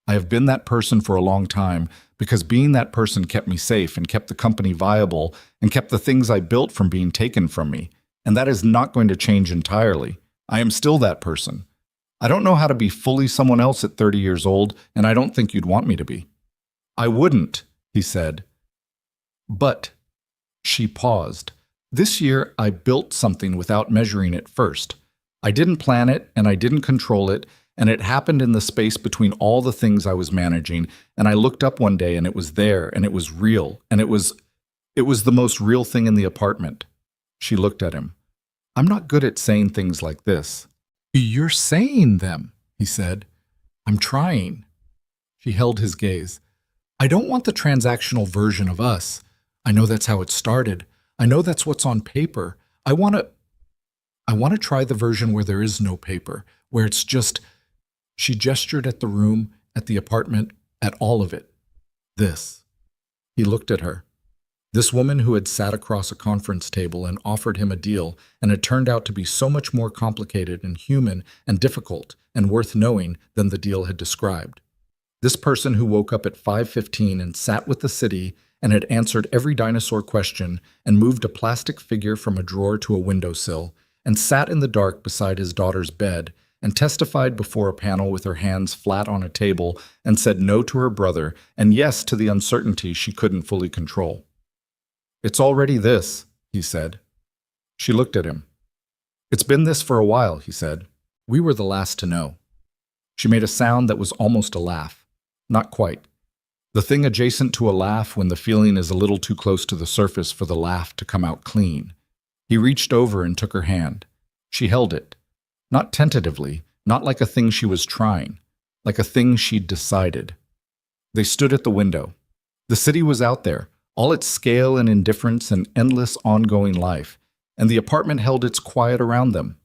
I have been that person for a long time because being that person kept me safe and kept the company viable and kept the things I built from being taken from me. And that is not going to change entirely. I am still that person. I don't know how to be fully someone else at 30 years old, and I don't think you'd want me to be." "I wouldn't," he said. "But," she paused, "this year I built something without measuring it first. I didn't plan it, and I didn't control it, and it happened in the space between all the things I was managing, and I looked up one day and it was there, and it was real, and it was the most real thing in the apartment." She looked at him. "I'm not good at saying things like this." "You're saying them," he said. "I'm trying." She held his gaze. "I don't want the transactional version of us. I know that's how it started. I know that's what's on paper. I want to try the version where there is no paper, where it's just—" She gestured at the room, at the apartment, at all of it. "This." He looked at her. This woman who had sat across a conference table and offered him a deal, and had turned out to be so much more complicated and human and difficult and worth knowing than the deal had described. This person who woke up at 5:15 and sat with the city and had answered every dinosaur question and moved a plastic figure from a drawer to a windowsill and sat in the dark beside his daughter's bed and testified before a panel with her hands flat on a table and said no to her brother and yes to the uncertainty she couldn't fully control. "It's already this," he said. She looked at him. "It's been this for a while," he said. "We were the last to know." She made a sound that was almost a laugh. Not quite. The thing adjacent to a laugh when the feeling is a little too close to the surface for the laugh to come out clean. He reached over and took her hand. She held it. Not tentatively, not like a thing she was trying, like a thing she'd decided. They stood at the window. The city was out there, all its scale and indifference and endless ongoing life, and the apartment held its quiet around them.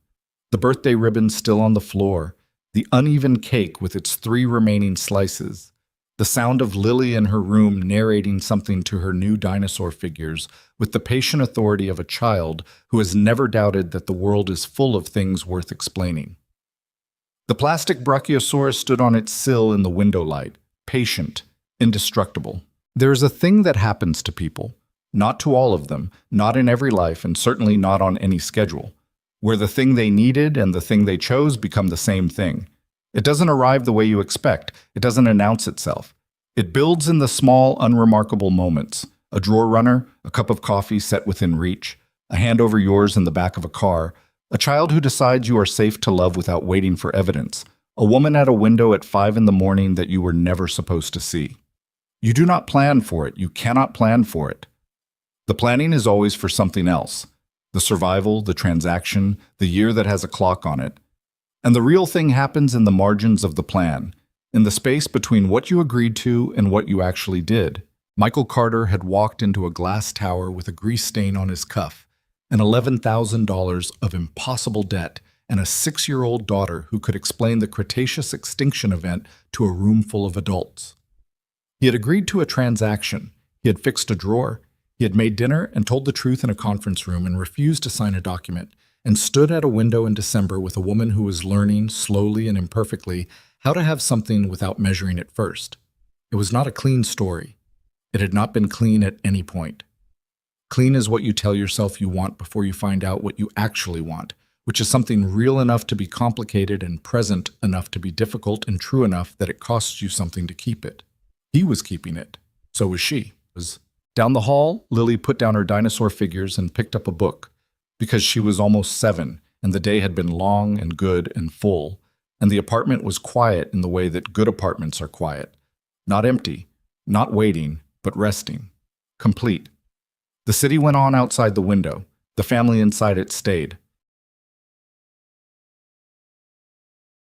The birthday ribbon still on the floor, the uneven cake with its 3 remaining slices, the sound of Lily in her room narrating something to her new dinosaur figures with the patient authority of a child who has never doubted that the world is full of things worth explaining. The plastic brachiosaurus stood on its sill in the window light, patient, indestructible. There is a thing that happens to people, not to all of them, not in every life, and certainly not on any schedule, where the thing they needed and the thing they chose become the same thing. It doesn't arrive the way you expect. It doesn't announce itself. It builds in the small, unremarkable moments. A drawer runner, a cup of coffee set within reach, a hand over yours in the back of a car, a child who decides you are safe to love without waiting for evidence, a woman at a window at 5 a.m. that you were never supposed to see. You do not plan for it. You cannot plan for it. The planning is always for something else. The survival, the transaction, the year that has a clock on it. And the real thing happens in the margins of the plan, in the space between what you agreed to and what you actually did. Michael Carter had walked into a glass tower with a grease stain on his cuff, and $11,000 of impossible debt, and a 6-year-old daughter who could explain the Cretaceous extinction event to a room full of adults. He had agreed to a transaction. He had fixed a drawer. He had made dinner and told the truth in a conference room and refused to sign a document, and stood at a window in December with a woman who was learning, slowly and imperfectly, how to have something without measuring it first. It was not a clean story. It had not been clean at any point. Clean is what you tell yourself you want before you find out what you actually want, which is something real enough to be complicated and present enough to be difficult and true enough that it costs you something to keep it. He was keeping it. So was she. Down the hall, Lily put down her dinosaur figures and picked up a book, because she was almost 7, and the day had been long and good and full, and the apartment was quiet in the way that good apartments are quiet. Not empty, not waiting, but resting. Complete. The city went on outside the window. The family inside it stayed.